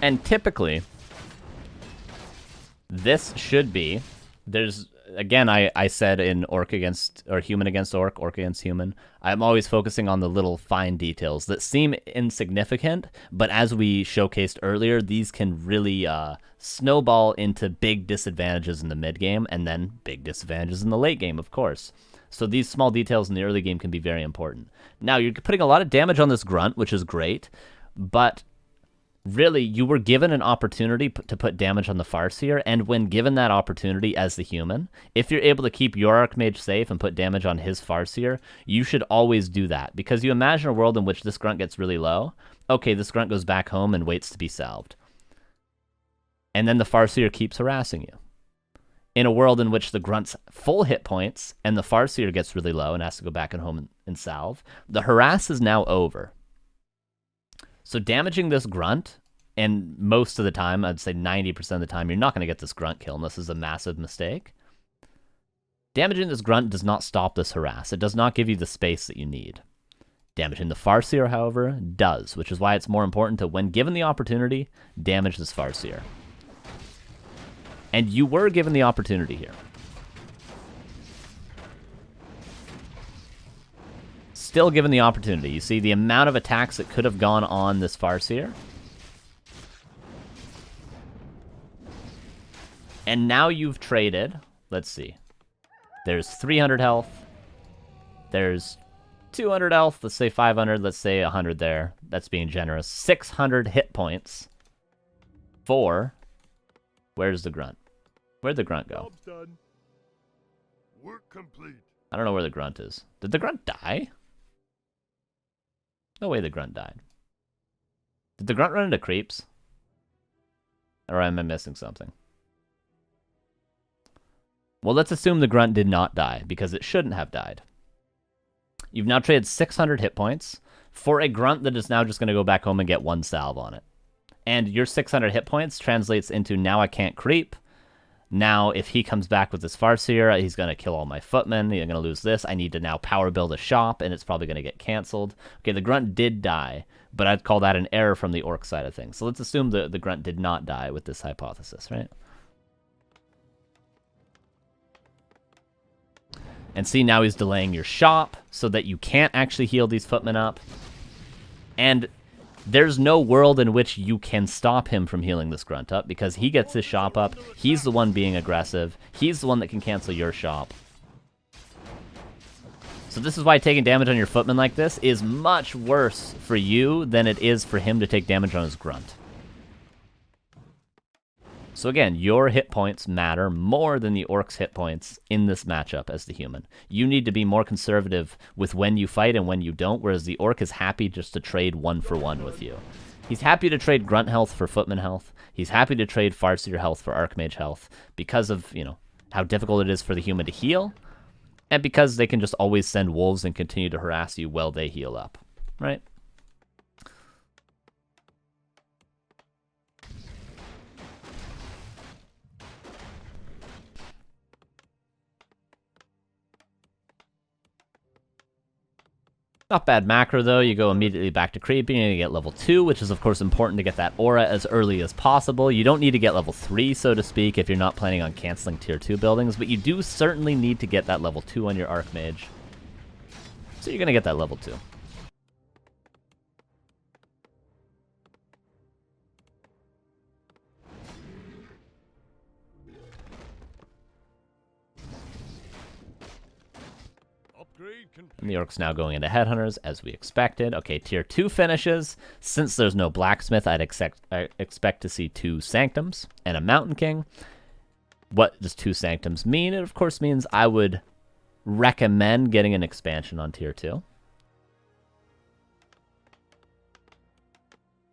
And typically, this should be, again, I said in orc against, or human against orc, orc against human, I'm always focusing on the little fine details that seem insignificant, but as we showcased earlier, these can really snowball into big disadvantages in the mid game, and then big disadvantages in the late game, of course. So these small details in the early game can be very important. Now, you're putting a lot of damage on this grunt, which is great, but really, you were given an opportunity to put damage on the Farseer, and when given that opportunity as the human, if you're able to keep your Archmage safe and put damage on his Farseer, you should always do that, because you imagine a world in which this grunt gets really low. Okay, this grunt goes back home and waits to be salved. And then the Farseer keeps harassing you. In a world in which the grunt's full hit points and the Farseer gets really low and has to go back and home and salve, the harass is now over. So damaging this grunt, and most of the time, I'd say 90% of the time, you're not going to get this grunt kill unless this is a massive mistake. Damaging this grunt does not stop this harass. It does not give you the space that you need. Damaging the Farseer, however, does, which is why it's more important to, when given the opportunity, damage this Farseer. And you were given the opportunity here. Still given the opportunity. You see the amount of attacks that could have gone on this Farseer. And now you've traded, let's see. There's 300 health. There's 200 health. Let's say 500. Let's say 100 there. That's being generous. 600 hit points for... Where's the grunt? Where'd the grunt go? Job's done. Work complete. I don't know where the grunt is. Did the grunt die? No way the grunt died. Did the grunt run into creeps? Or am I missing something? Well, let's assume the grunt did not die, because it shouldn't have died. You've now traded 600 hit points for a grunt that is now just going to go back home and get 1 salve on it. And your 600 hit points translates into now I can't creep. Now, if he comes back with this Farseer, he's going to kill all my footmen. You're going to lose this. I need to now power build a shop, and it's probably going to get canceled. Okay, the grunt did die, but I'd call that an error from the orc side of things. So let's assume the grunt did not die with this hypothesis, right? And see, now he's delaying your shop so that you can't actually heal these footmen up. And there's no world in which you can stop him from healing this grunt up because he gets his shop up. He's the one being aggressive. He's the one that can cancel your shop. So this is why taking damage on your footman like this is much worse for you than it is for him to take damage on his grunt. So again, your hit points matter more than the orc's hit points in this matchup as the human. You need to be more conservative with when you fight and when you don't, whereas the orc is happy just to trade 1-for-1 with you. He's happy to trade grunt health for footman health. He's happy to trade Farseer health for archmage health because of, you know, how difficult it is for the human to heal, and because they can just always send wolves and continue to harass you while they heal up, right? Not bad macro, though. You go immediately back to creeping, and you get level 2, which is, of course, important to get that aura as early as possible. You don't need to get level 3, so to speak, if you're not planning on canceling tier 2 buildings, but you do certainly need to get that level 2 on your archmage. So you're going to get that level 2. And the orc's now going into headhunters, as we expected. Okay, tier 2 finishes. Since there's no blacksmith, I expect to see 2 sanctums and a mountain king. What does 2 sanctums mean? It, of course, means I would recommend getting an expansion on tier 2.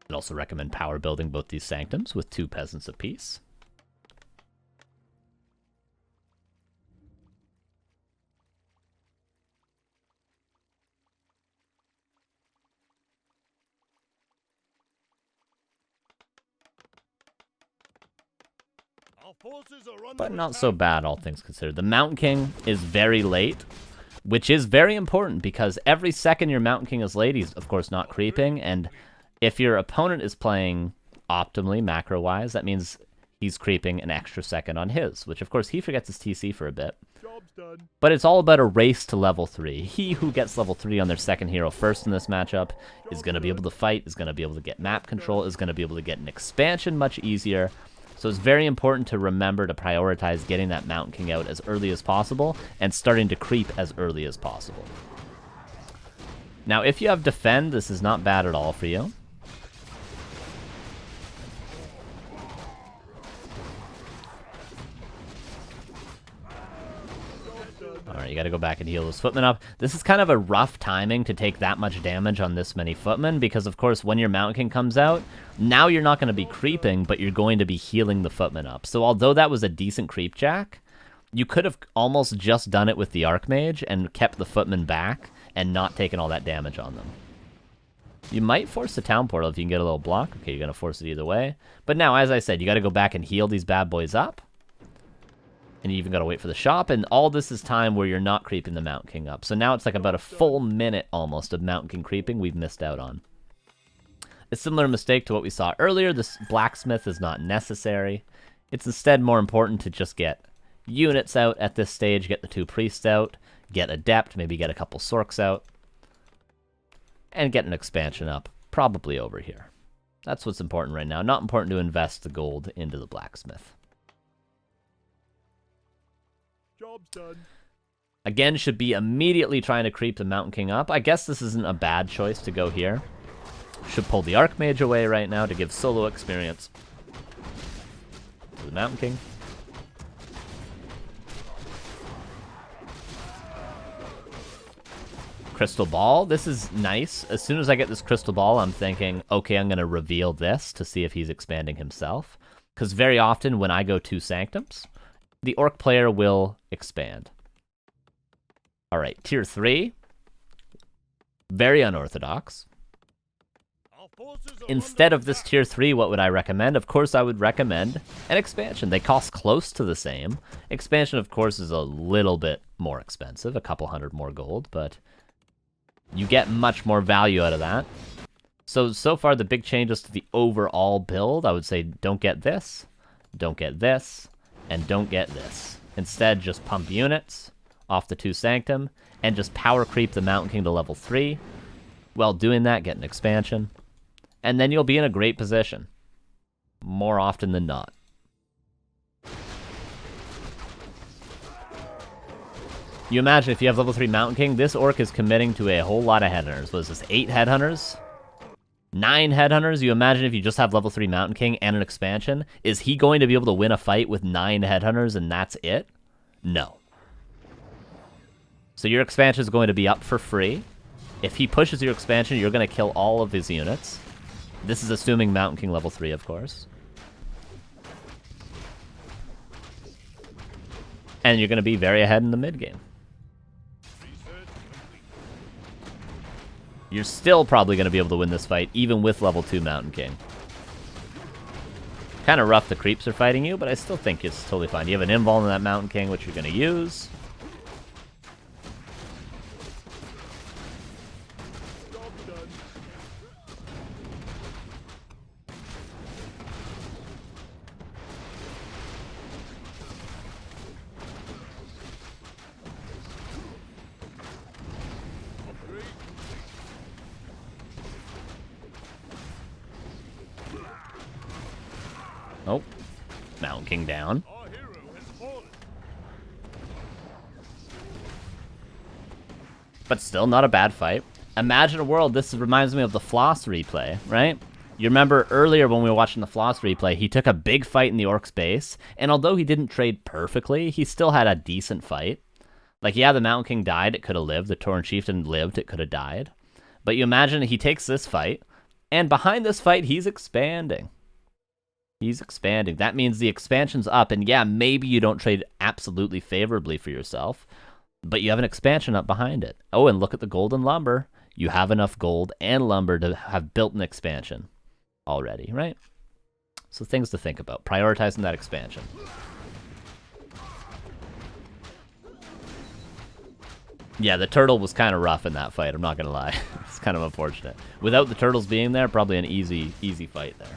I'd also recommend power building both these sanctums with 2 peasants apiece. But not so bad, all things considered. The Mountain King is very late, which is very important because every second your Mountain King is late, he's, of course, not creeping. And if your opponent is playing optimally, macro-wise, that means he's creeping an extra second on his, which, of course, he forgets his TC for a bit. Job's done. But it's all about a race to level 3. He who gets level 3 on their second hero first in this matchup is going to be able to fight, is going to be able to get map control, is going to be able to get an expansion much easier. So it's very important to remember to prioritize getting that Mountain King out as early as possible and starting to creep as early as possible. Now, if you have Defend, this is not bad at all for you. Alright, you gotta go back and heal those footmen up. This is kind of a rough timing to take that much damage on this many footmen, because of course when your Mountain King comes out, now you're not going to be creeping, but you're going to be healing the footmen up. So although that was a decent creep jack, you could have almost just done it with the Archmage and kept the footmen back and not taken all that damage on them. You might force the town portal if you can get a little block. Okay, you're going to force it either way. But now, as I said, you got to go back and heal these bad boys up. And you even got to wait for the shop, and all this is time where you're not creeping the Mountain King up. So now it's like about a full minute almost of Mountain King creeping we've missed out on. A similar mistake to what we saw earlier, this blacksmith is not necessary. It's instead more important to just get units out at this stage, get the 2 priests out, get adept, maybe get a couple sorks out, and get an expansion up, probably over here. That's what's important right now. Not important to invest the gold into the blacksmith. Job's done. Again, should be immediately trying to creep the Mountain King up. I guess this isn't a bad choice to go here. Should pull the Archmage away right now to give solo experience to the Mountain King. Crystal Ball. This is nice. As soon as I get this Crystal Ball, I'm thinking, okay, I'm going to reveal this to see if he's expanding himself. Because very often when I go 2 Sanctums, the orc player will expand. All right, tier 3. Very unorthodox. Instead of this tier 3, what would I recommend? Of course, I would recommend an expansion. They cost close to the same. Expansion, of course, is a little bit more expensive, a couple hundred more gold, but you get much more value out of that. So far, the big changes to the overall build, I would say don't get this, and don't get this. Instead, just pump units off the 2 Sanctum, and just power creep the Mountain King to level 3. While doing that, get an expansion. And then you'll be in a great position. More often than not. You imagine if you have level 3 Mountain King, this orc is committing to a whole lot of headhunters. What is this, 8 headhunters? 9 headhunters? You imagine if you just have level 3 Mountain King and an expansion? Is he going to be able to win a fight with 9 headhunters and that's it? No. So your expansion is going to be up for free. If he pushes your expansion, you're going to kill all of his units. This is assuming Mountain King level 3, of course. And you're going to be very ahead in the mid game. You're still probably going to be able to win this fight, even with level 2 Mountain King. Kind of rough the creeps are fighting you, but I still think it's totally fine. You have an invul in that Mountain King, which you're going to use. Oh, Mountain King down. But still not a bad fight. Imagine a world, this reminds me of the Floss replay, right? You remember earlier when we were watching the Floss replay, he took a big fight in the Orc's base, and although he didn't trade perfectly, he still had a decent fight. Like, yeah, the Mountain King died, it could have lived. The Tauren Chieftain lived, it could have died. But you imagine he takes this fight, and behind this fight, he's expanding. He's expanding. That means the expansion's up, and yeah, maybe you don't trade absolutely favorably for yourself, but you have an expansion up behind it. Oh, and look at the gold and lumber. You have enough gold and lumber to have built an expansion already, right? So things to think about. Prioritizing that expansion. Yeah, the turtle was kind of rough in that fight, I'm not going to lie. It's kind of unfortunate. Without the turtles being there, probably an easy fight there.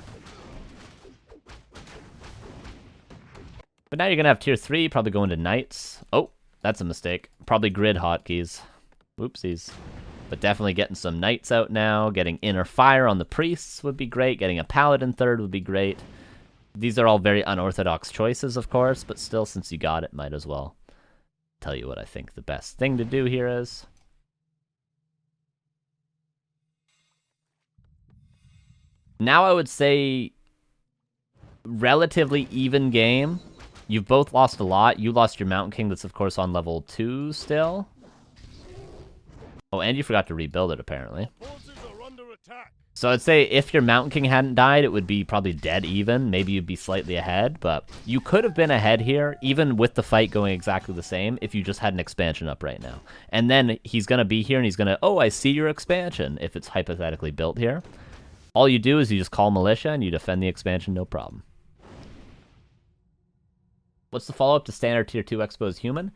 But now you're going to have tier 3, probably going to knights. Oh, that's a mistake. Probably grid hotkeys. Whoopsies. But definitely getting some knights out now. Getting inner fire on the priests would be great. Getting a paladin third would be great. These are all very unorthodox choices, of course, but still, since you got it, might as well tell you what I think the best thing to do here is. Now I would say relatively even game. You've both lost a lot. You lost your Mountain King that's, of course, on level 2 still. Oh, and you forgot to rebuild it, apparently. So I'd say if your Mountain King hadn't died, it would be probably dead even. Maybe you'd be slightly ahead, but you could have been ahead here, even with the fight going exactly the same, if you just had an expansion up right now. And then he's going to be here, and he's going to, oh, I see your expansion, if it's hypothetically built here. All you do is you just call militia, and you defend the expansion, no problem. What's the follow-up to standard tier 2 exposed human?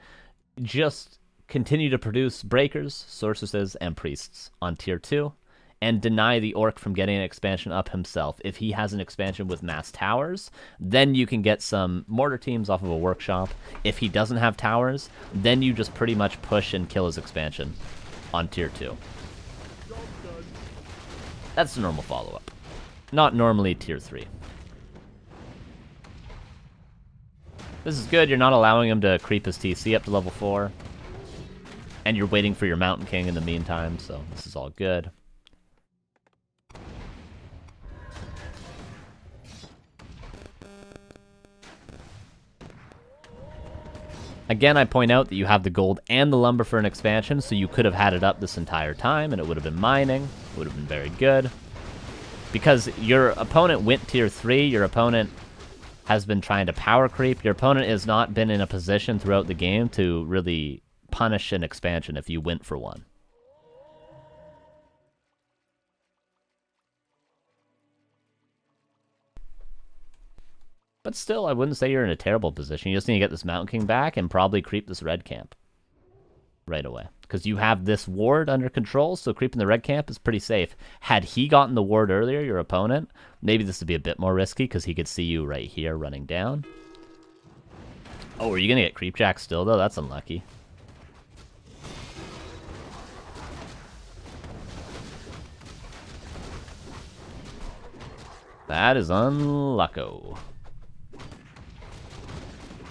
Just continue to produce breakers, sorceresses, and priests on tier 2, and deny the orc from getting an expansion up himself. If he has an expansion with mass towers, then you can get some mortar teams off of a workshop. If he doesn't have towers, then you just pretty much push and kill his expansion on tier 2. That's the normal follow-up. Not normally tier 3. This is good. You're not allowing him to creep his TC up to level 4. And you're waiting for your Mountain King in the meantime, so this is all good. Again, I point out that you have the gold and the lumber for an expansion, so you could have had it up this entire time, and it would have been mining. It would have been very good. Because your opponent went tier 3, your opponent has been trying to power creep. Your opponent has not been in a position throughout the game to really punish an expansion if you went for one. But still, I wouldn't say you're in a terrible position. You just need to get this Mountain King back and probably creep this red camp right away. Because you have this ward under control, so creeping the red camp is pretty safe. Had he gotten the ward earlier, your opponent, maybe this would be a bit more risky because he could see you right here running down. Oh, are you going to get creepjack still, though? That's unlucky. That is unlucko.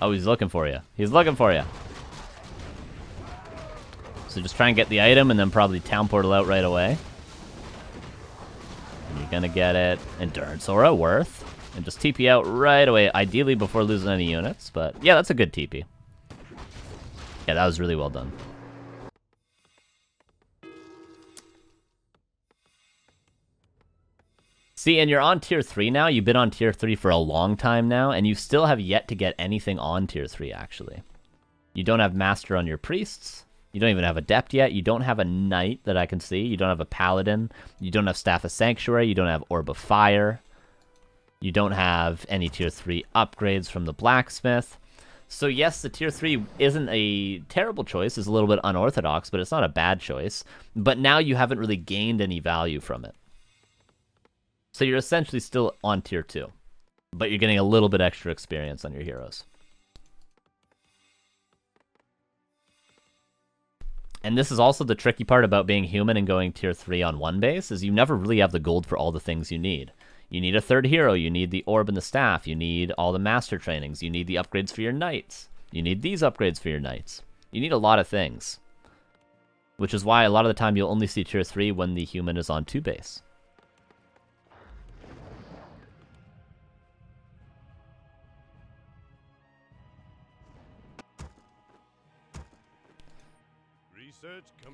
Oh, he's looking for you. He's looking for you. So just try and get the item and then probably town portal out right away. And you're going to get it. Endurance Aura, worth. And just TP out right away, ideally before losing any units. But yeah, that's a good TP. Yeah, that was really well done. See, and you're on tier 3 now. You've been on tier 3 for a long time now, and you still have yet to get anything on tier 3, actually. You don't have Master on your Priests. You don't even have Adept yet. You don't have a Knight that I can see. You don't have a Paladin. You don't have Staff of Sanctuary. You don't have Orb of Fire. You don't have any tier 3 upgrades from the Blacksmith. So yes, the tier 3 isn't a terrible choice. It's a little bit unorthodox, but it's not a bad choice. But now you haven't really gained any value from it. So you're essentially still on tier 2, but you're getting a little bit extra experience on your heroes. And this is also the tricky part about being human and going tier 3 on one base, is you never really have the gold for all the things you need. You need a third hero, you need the orb and the staff, you need all the master trainings, you need the upgrades for your knights, you need these upgrades for your knights. You need a lot of things. Which is why a lot of the time you'll only see tier 3 when the human is on 2 base.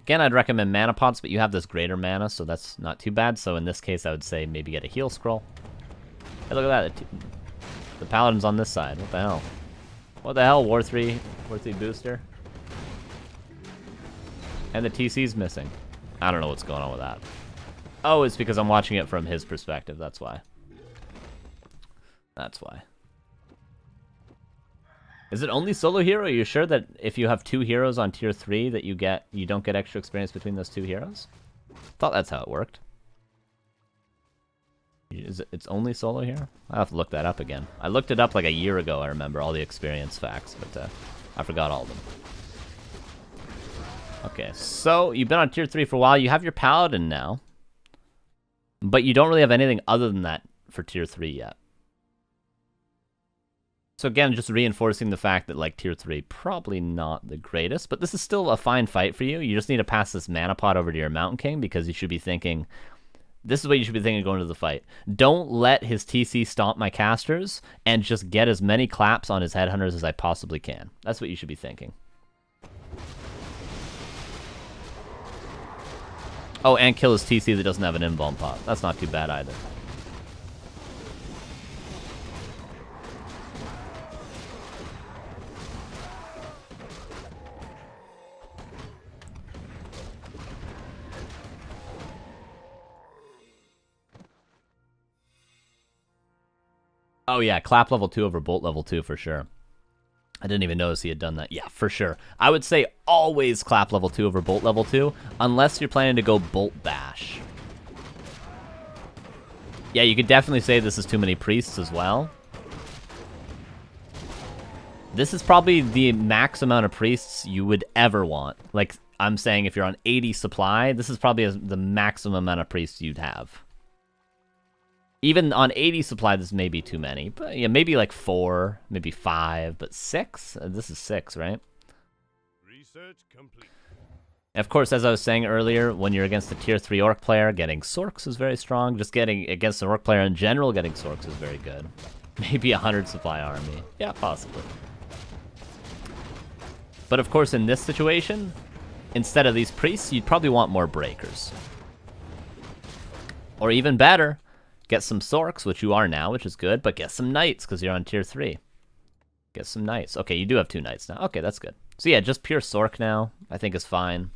Again, I'd recommend mana pots, but you have this greater mana, so that's not too bad. So in this case, I would say maybe get a heal scroll. Hey, look at that. The paladin's on this side. What the hell? What the hell, War 3 booster? And the TC's missing. I don't know what's going on with that. Oh, it's because I'm watching it from his perspective. That's why. That's why. Is it only solo hero? Are you sure that if you have 2 heroes on tier 3 that you don't get extra experience between those 2 heroes? Thought that's how it worked. It's only solo hero? I'll have to look that up again. I looked it up like a year ago, I remember, all the experience facts, but I forgot all of them. Okay, so you've been on tier 3 for a while. You have your paladin now, but you don't really have anything other than that for tier 3 yet. So again, just reinforcing the fact that, like, tier 3, probably not the greatest, but this is still a fine fight for you. You just need to pass this mana pot over to your Mountain King, because you should be thinking, this is what you should be thinking going into the fight. Don't let his TC stomp my casters, and just get as many claps on his headhunters as I possibly can. That's what you should be thinking. Oh, and kill his TC that doesn't have an invuln pot. That's not too bad either. Oh yeah, clap level 2 over bolt level 2 for sure. I didn't even notice he had done that. Yeah, for sure. I would say always clap level 2 over bolt level 2, unless you're planning to go bolt bash. Yeah, you could definitely say this is too many priests as well. This is probably the max amount of priests you would ever want. Like, I'm saying if you're on 80 supply, this is probably the maximum amount of priests you'd have. Even on 80 supply, this may be too many. But yeah, maybe like 4, maybe 5, but 6? This is 6, right? Research complete. Of course, as I was saying earlier, when you're against a tier 3 orc player, getting Sorks is very strong. Just getting against an orc player in general, getting Sorks is very good. Maybe 100 supply army. Yeah, possibly. But of course, in this situation, instead of these priests, you'd probably want more breakers. Or even better, Get some Sorks, which you are now, which is good, but get some Knights, because you're on tier 3. Get some Knights. Okay, you do have 2 Knights now. Okay, that's good. So yeah, just pure Sork now, I think is fine.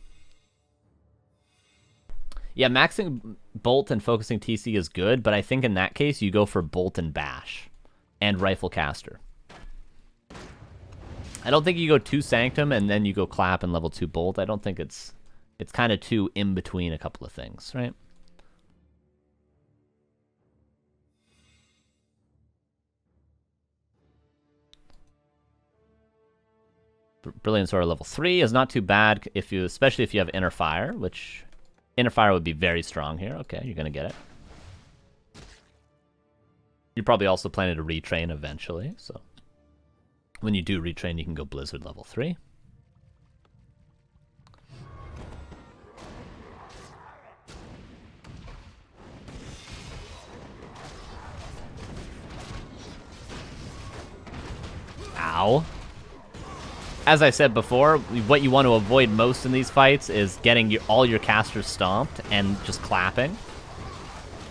Yeah, maxing Bolt and focusing TC is good, but I think in that case, you go for Bolt and Bash. And Rifle Caster. I don't think you go 2 Sanctum and then you go Clap and level 2 Bolt. I don't think it's kind of too in between a couple of things, right? Brilliant Sword level 3 is not too bad, especially if you have Inner Fire, which Inner Fire would be very strong here. Okay, you're going to get it. You're probably also planning to retrain eventually, so when you do retrain, you can go Blizzard level 3. Ow. As I said before, what you want to avoid most in these fights is getting all your casters stomped and just clapping.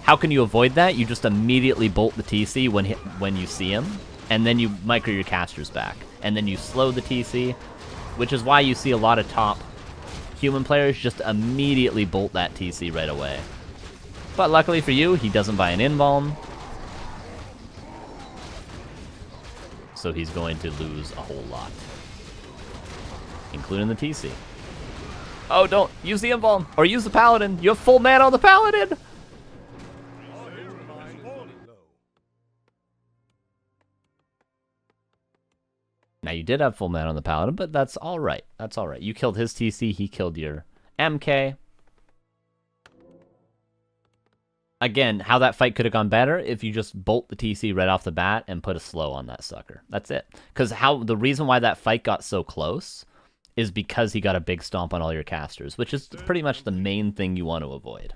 How can you avoid that? You just immediately bolt the TC when you see him, and then you micro your casters back. And then you slow the TC, which is why you see a lot of top human players just immediately bolt that TC right away. But luckily for you, he doesn't buy an invuln, so he's going to lose a whole lot. Including the TC. Oh, don't use the invuln or use the paladin. You have full mana on the paladin. Now you did have full mana on the paladin, but that's all right. That's all right. You killed his TC. He killed your MK. Again, how that fight could have gone better if you just bolt the TC right off the bat and put a slow on that sucker. That's it. Because the reason why that fight got so close is because he got a big stomp on all your casters, which is pretty much the main thing you want to avoid.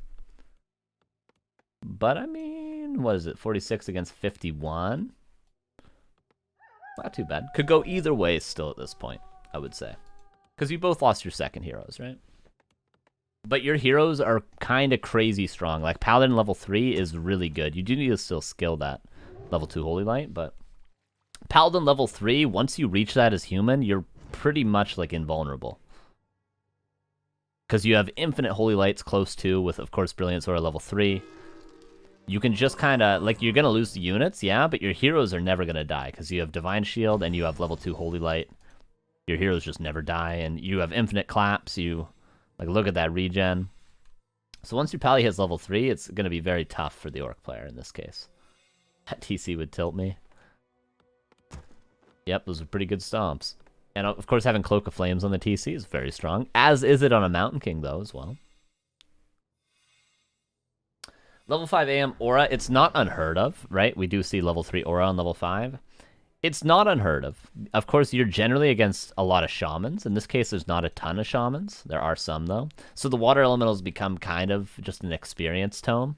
But, I mean, what is it? 46 against 51? Not too bad. Could go either way still at this point, I would say. Because you both lost your second heroes, right? But your heroes are kind of crazy strong. Like, Paladin level 3 is really good. You do need to still skill that level 2 Holy Light, but Paladin level 3, once you reach that as human, you're pretty much like invulnerable. Because you have infinite Holy Lights close to, with, of course, Brilliant Sword level 3. You can just kind of, like, you're going to lose the units, yeah, but your heroes are never going to die, because you have Divine Shield and you have level 2 Holy Light. Your heroes just never die, and you have infinite claps, like, look at that regen. So once your Pally hits level 3, it's going to be very tough for the Orc player in this case. That TC would tilt me. Yep, those are pretty good stomps. And of course, having Cloak of Flames on the TC is very strong, as is it on a Mountain King, though, as well. Level 5 AM Aura, it's not unheard of, right? We do see level 3 Aura on level 5. It's not unheard of. Of course, you're generally against a lot of Shamans. In this case, there's not a ton of Shamans. There are some, though. So the Water Elementals become kind of just an experience tome.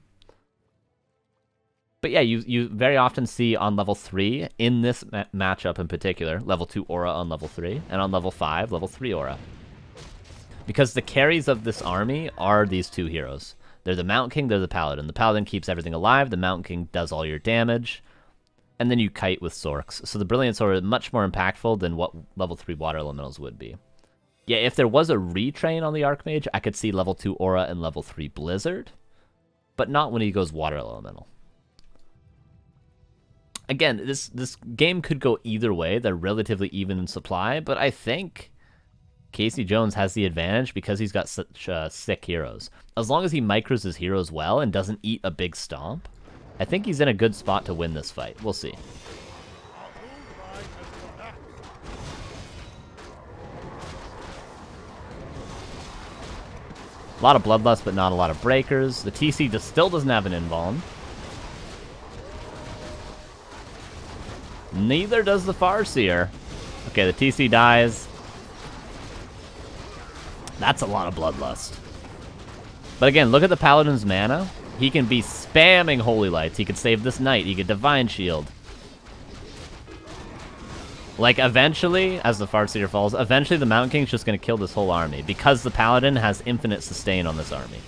But yeah, you very often see on level 3, in this matchup in particular, level 2 Aura on level 3, and on level 5, level 3 Aura. Because the carries of this army are these two heroes. They're the Mountain King, they're the Paladin. The Paladin keeps everything alive, the Mountain King does all your damage, and then you kite with Sorks. So the Brilliant Sword is much more impactful than what level 3 Water Elementals would be. Yeah, if there was a retrain on the Archmage, I could see level 2 Aura and level 3 Blizzard, but not when he goes Water Elemental. Again, this game could go either way. They're relatively even in supply, but I think Casey Jones has the advantage because he's got such sick heroes. As long as he micros his heroes well and doesn't eat a big stomp, I think he's in a good spot to win this fight. We'll see. A lot of Bloodlust, but not a lot of Breakers. The TC still doesn't have an invuln. Neither does the Farseer. Okay, the TC dies. That's a lot of Bloodlust. But again, look at the Paladin's mana. He can be spamming Holy Lights. He could save this Knight. He could Divine Shield. Like, eventually, as the Farseer falls, eventually the Mountain King's just going to kill this whole army because the Paladin has infinite sustain on this army.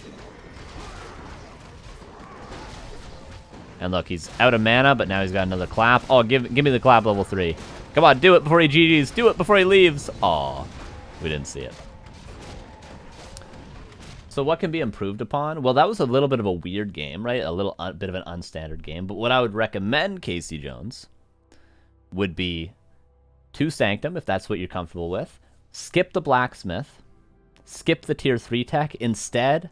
And look, he's out of mana, but now he's got another clap. Oh, give me the clap level 3. Come on, do it before he GG's. Do it before he leaves. Aw, we didn't see it. So what can be improved upon? Well, that was a little bit of a weird game, right? A little bit of an unstandard game. But what I would recommend, Casey Jones, would be 2 Sanctum, if that's what you're comfortable with. Skip the Blacksmith. Skip the tier 3 tech. Instead,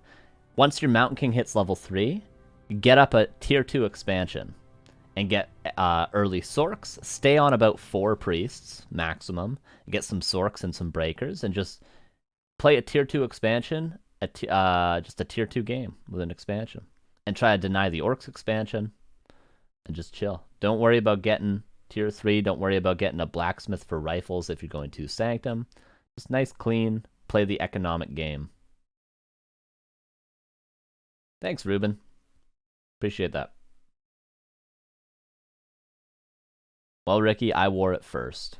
once your Mountain King hits level 3, get up a tier 2 expansion and get early Sorks. Stay on about 4 priests maximum. Get some Sorks and some breakers, and just play a tier 2 expansion, just a tier 2 game with an expansion, and try to deny the Orcs expansion, and just chill. Don't worry about getting tier 3. Don't worry about getting a Blacksmith for rifles if you're going to Sanctum. Just nice, clean, play the economic game. Thanks, Ruben. Appreciate that. Well, Ricky, I wore it first.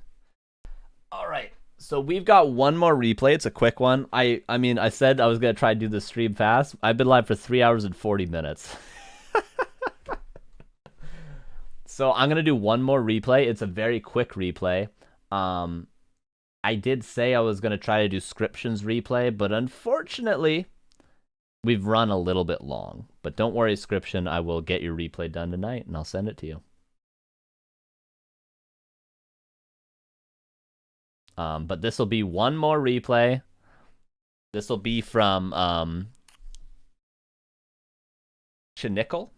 All right. So we've got one more replay. It's a quick one. I mean, I said I was going to try to do the stream fast. I've been live for 3 hours and 40 minutes. So I'm going to do one more replay. It's a very quick replay. I did say I was going to try to do Scription's replay, but unfortunately, we've run a little bit long. But don't worry, Scription. I will get your replay done tonight, and I'll send it to you. But this will be one more replay. This will be from Chninkel.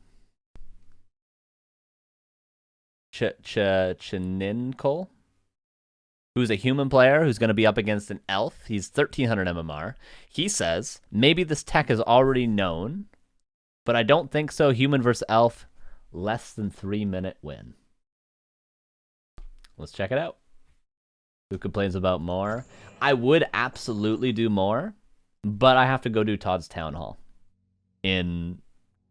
Chninkel, who's a human player who's going to be up against an elf. He's 1300 MMR. He says, maybe this tech is already known, but I don't think so. Human versus elf, less than 3-minute win. Let's check it out. Who complains about more? I would absolutely do more, but I have to go do Todd's Town Hall. I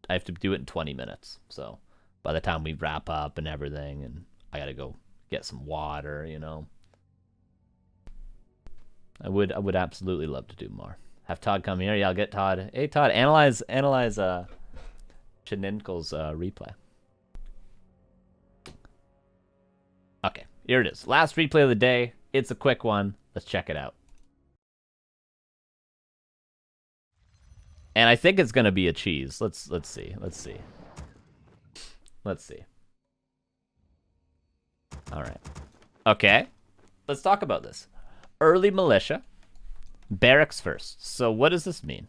have to do it in 20 minutes. So by the time we wrap up and everything, and I got to go get some water, you know. I would absolutely love to do more. Have Todd come here. Yeah, I'll get Todd. Hey, Todd, analyze Chninkel's replay. Okay, here it is. Last replay of the day. It's a quick one. Let's check it out. And I think it's going to be a cheese. Let's see. All right. Okay. Let's talk about this. Early militia. Barracks first. So what does this mean?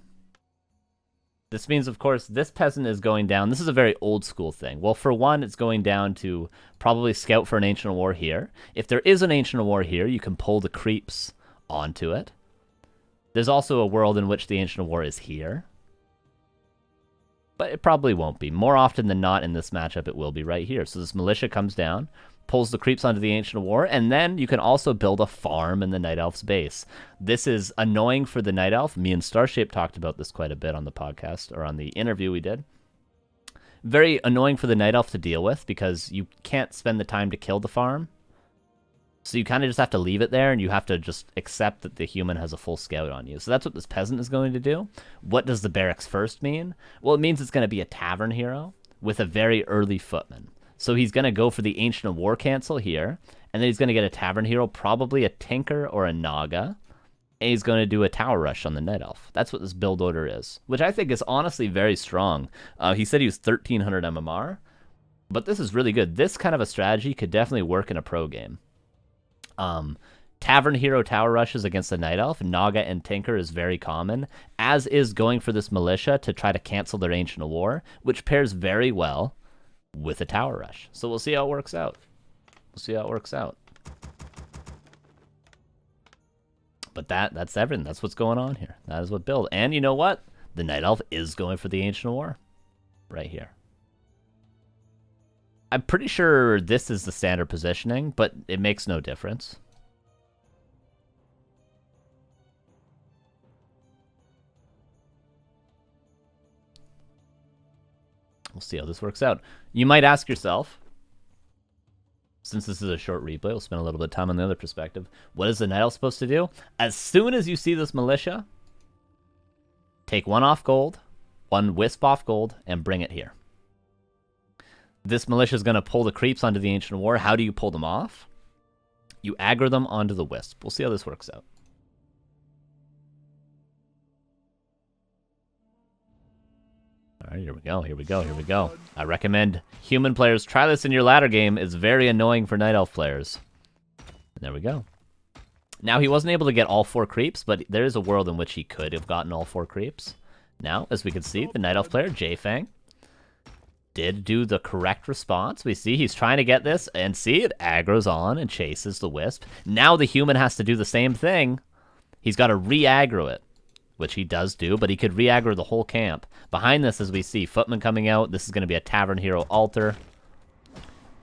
This means, of course, this peasant is going down. This is a very old school thing. Well, for one, it's going down to probably scout for an Ancient War here. If there is an Ancient War here, you can pull the creeps onto it. There's also a world in which the Ancient War is here. But it probably won't be. More often than not in this matchup, it will be right here. So this militia comes down, pulls the creeps onto the Ancient War, and then you can also build a farm in the Night Elf's base. This is annoying for the Night Elf. Me and Starshape talked about this quite a bit on the podcast, or on the interview we did. Very annoying for the Night Elf to deal with, because you can't spend the time to kill the farm. So you kind of just have to leave it there, and you have to just accept that the human has a full scout on you. So that's what this peasant is going to do. What does the barracks first mean? Well, it means it's going to be a tavern hero with a very early footman. So he's going to go for the Ancient War cancel here, and then he's going to get a tavern hero, probably a Tinker or a Naga, and he's going to do a tower rush on the Night Elf. That's what this build order is, which I think is honestly very strong. He said he was 1300 MMR, but this is really good. This kind of a strategy could definitely work in a pro game. Tavern hero tower rushes against the Night Elf, Naga and Tinker is very common, as is going for this militia to try to cancel their Ancient War, which pairs very well with a tower rush. So we'll see how it works out. But that's everything. That's what's going on here. That is what build. And you know what? The Night Elf is going for the Ancient War right here. I'm pretty sure this is the standard positioning, but it makes no difference. We'll see how this works out. You might ask yourself, since this is a short replay, we'll spend a little bit of time on the other perspective. What is the Night Elf supposed to do? As soon as you see this militia, take one off gold, one wisp off gold, and bring it here. This militia is going to pull the creeps onto the Ancient War. How do you pull them off? You aggro them onto the Wisp. We'll see how this works out. All right, here we go, here we go, here we go. I recommend human players try this in your ladder game. It's very annoying for Night Elf players. And there we go. Now, he wasn't able to get all 4 creeps, but there is a world in which he could have gotten all 4 creeps. Now, as we can see, the Night Elf player, J-Fang, did do the correct response. We see he's trying to get this, and see, it aggroes on and chases the Wisp. Now the human has to do the same thing. He's got to re-aggro it, which he does do, but he could re-aggro the whole camp. Behind this, as we see, Footman coming out. This is going to be a Tavern Hero altar.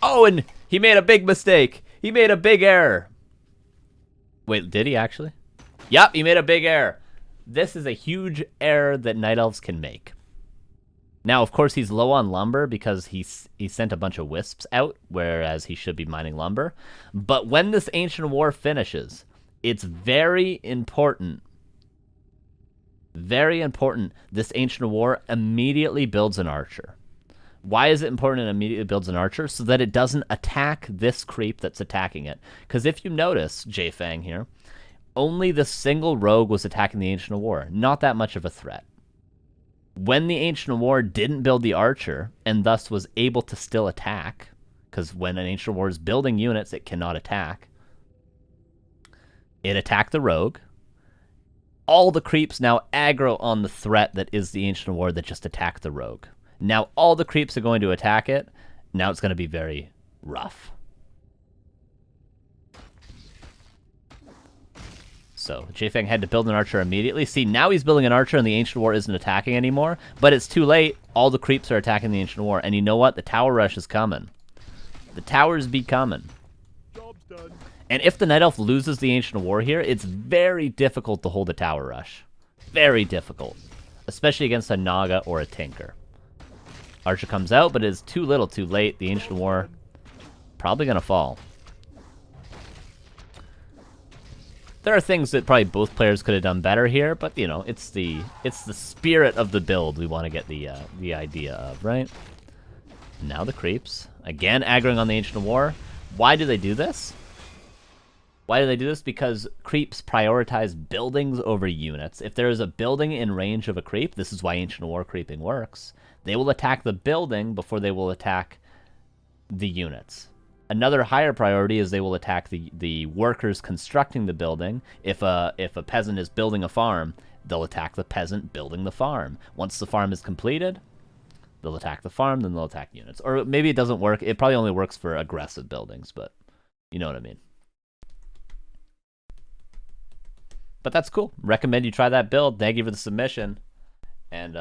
Oh, and he made a big mistake. He made a big error. Wait, did he actually? Yep, he made a big error. This is a huge error that Night Elves can make. Now, of course, he's low on lumber because he sent a bunch of wisps out, whereas he should be mining lumber. But when this Ancient War finishes, it's very important, this Ancient War immediately builds an archer. Why is it important it immediately builds an archer? So that it doesn't attack this creep that's attacking it. Because if you notice, J-Fang here, only the single rogue was attacking the Ancient War. Not that much of a threat. When the Ancient War didn't build the archer, and thus was able to still attack, because when an Ancient War is building units, it cannot attack, it attacked the rogue. All the creeps now aggro on the threat that is the Ancient War that just attacked the rogue. Now all the creeps are going to attack it. Now it's going to be very rough. So J-Fang had to build an archer immediately. See, now he's building an archer and the Ancient War isn't attacking anymore. But it's too late. All the creeps are attacking the Ancient War. And you know what? The tower rush is coming. The towers be coming. Job's done. And if the Night Elf loses the Ancient War here, it's very difficult to hold a tower rush. Very difficult. Especially against a Naga or a Tinker. Archer comes out, but it is too little too late. The Ancient War probably going to fall. There are things that probably both players could have done better here, but you know, it's the spirit of the build we want to get the idea of, right? Now the creeps again aggroing on the Ancient War. Why do they do this? Why do they do this? Because creeps prioritize buildings over units. If there is a building in range of a creep, this is why Ancient War creeping works. They will attack the building before they will attack the units. Another higher priority is they will attack the workers constructing the building. If a peasant is building a farm, they'll attack the peasant building the farm. Once the farm is completed, they'll attack the farm, then they'll attack units. Or maybe it doesn't work. It probably only works for aggressive buildings, but you know what I mean. But that's cool. Recommend you try that build. Thank you for the submission. And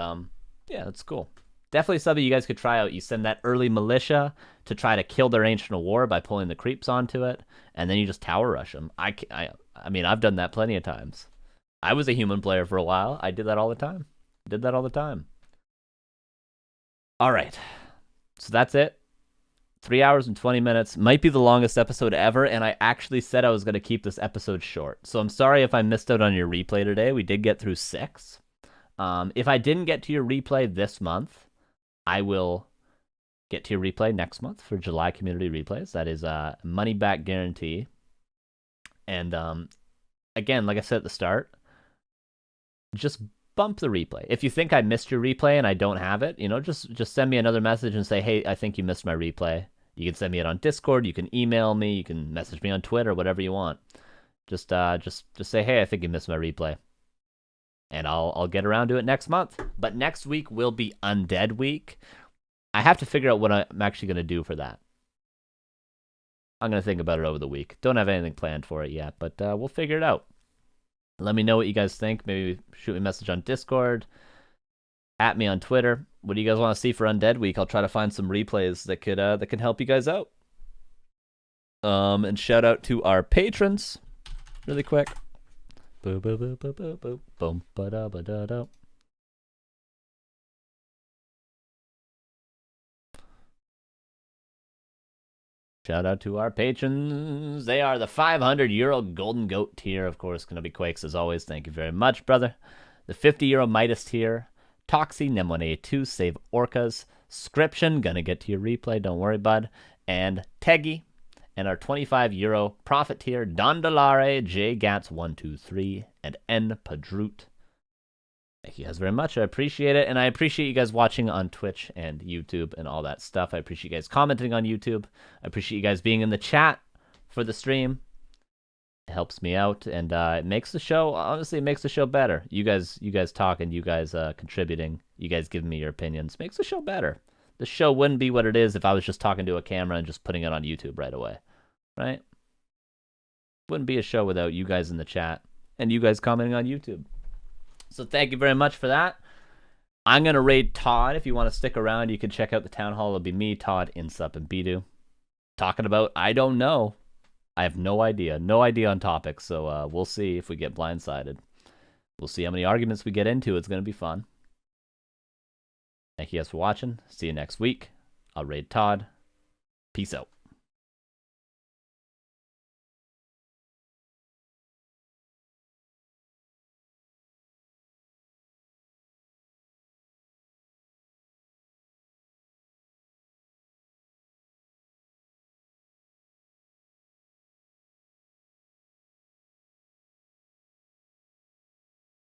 yeah, that's cool. Definitely something you guys could try out. You send that early militia to try to kill their Ancient War by pulling the creeps onto it, and then you just tower rush them. I mean, I've done that plenty of times. I was a human player for a while. I did that all the time. All right. So that's it. 3 hours and 20 minutes. Might be the longest episode ever, and I actually said I was going to keep this episode short. So I'm sorry if I missed out on your replay today. We did get through 6. If I didn't get to your replay this month, I will get to your replay next month for July community replays. That is a money back guarantee. And again, like I said at the start, just bump the replay. If you think I missed your replay and I don't have it, you know, just send me another message and say, hey, I think you missed my replay. You can send me it on Discord. You can email me. You can message me on Twitter, whatever you want. Just say, hey, I think you missed my replay. And I'll get around to it next month. But next week will be Undead Week. I have to figure out what I'm actually going to do for that. I'm going to think about it over the week. Don't have anything planned for it yet, but we'll figure it out. Let me know what you guys think. Maybe shoot me a message on Discord. At me on Twitter. What do you guys want to see for Undead Week? I'll try to find some replays that can help you guys out. And shout out to our patrons really quick. Shout out to our patrons. They are the 500 euro Golden Goat tier. Of course, going to be Quakes as always. Thank you very much, brother. The 50 euro Midas tier. Toxie, Nem1A2, Save Orcas, description. Gonna get to your replay, don't worry, bud. And Teggy, and our €25 profit tier, Dondolare, J Gats 123, and N Padroot. Thank you guys very much. I appreciate it, and I appreciate you guys watching on Twitch and YouTube and all that stuff. I appreciate you guys commenting on YouTube. I appreciate you guys being in the chat for the stream. It helps me out, and it makes the show, honestly, it makes the show better. You guys talking, you guys contributing, you guys giving me your opinions, makes the show better. The show wouldn't be what it is if I was just talking to a camera and just putting it on YouTube right away, right? Wouldn't be a show without you guys in the chat and you guys commenting on YouTube. So thank you very much for that. I'm going to raid Todd. If you want to stick around, you can check out the town hall. It'll be me, Todd, Insup, and Bidu. Talking about, I don't know. I have no idea. No idea on topics. So we'll see if we get blindsided. We'll see how many arguments we get into. It's going to be fun. Thank you guys for watching. See you next week. I'll raid Todd. Peace out.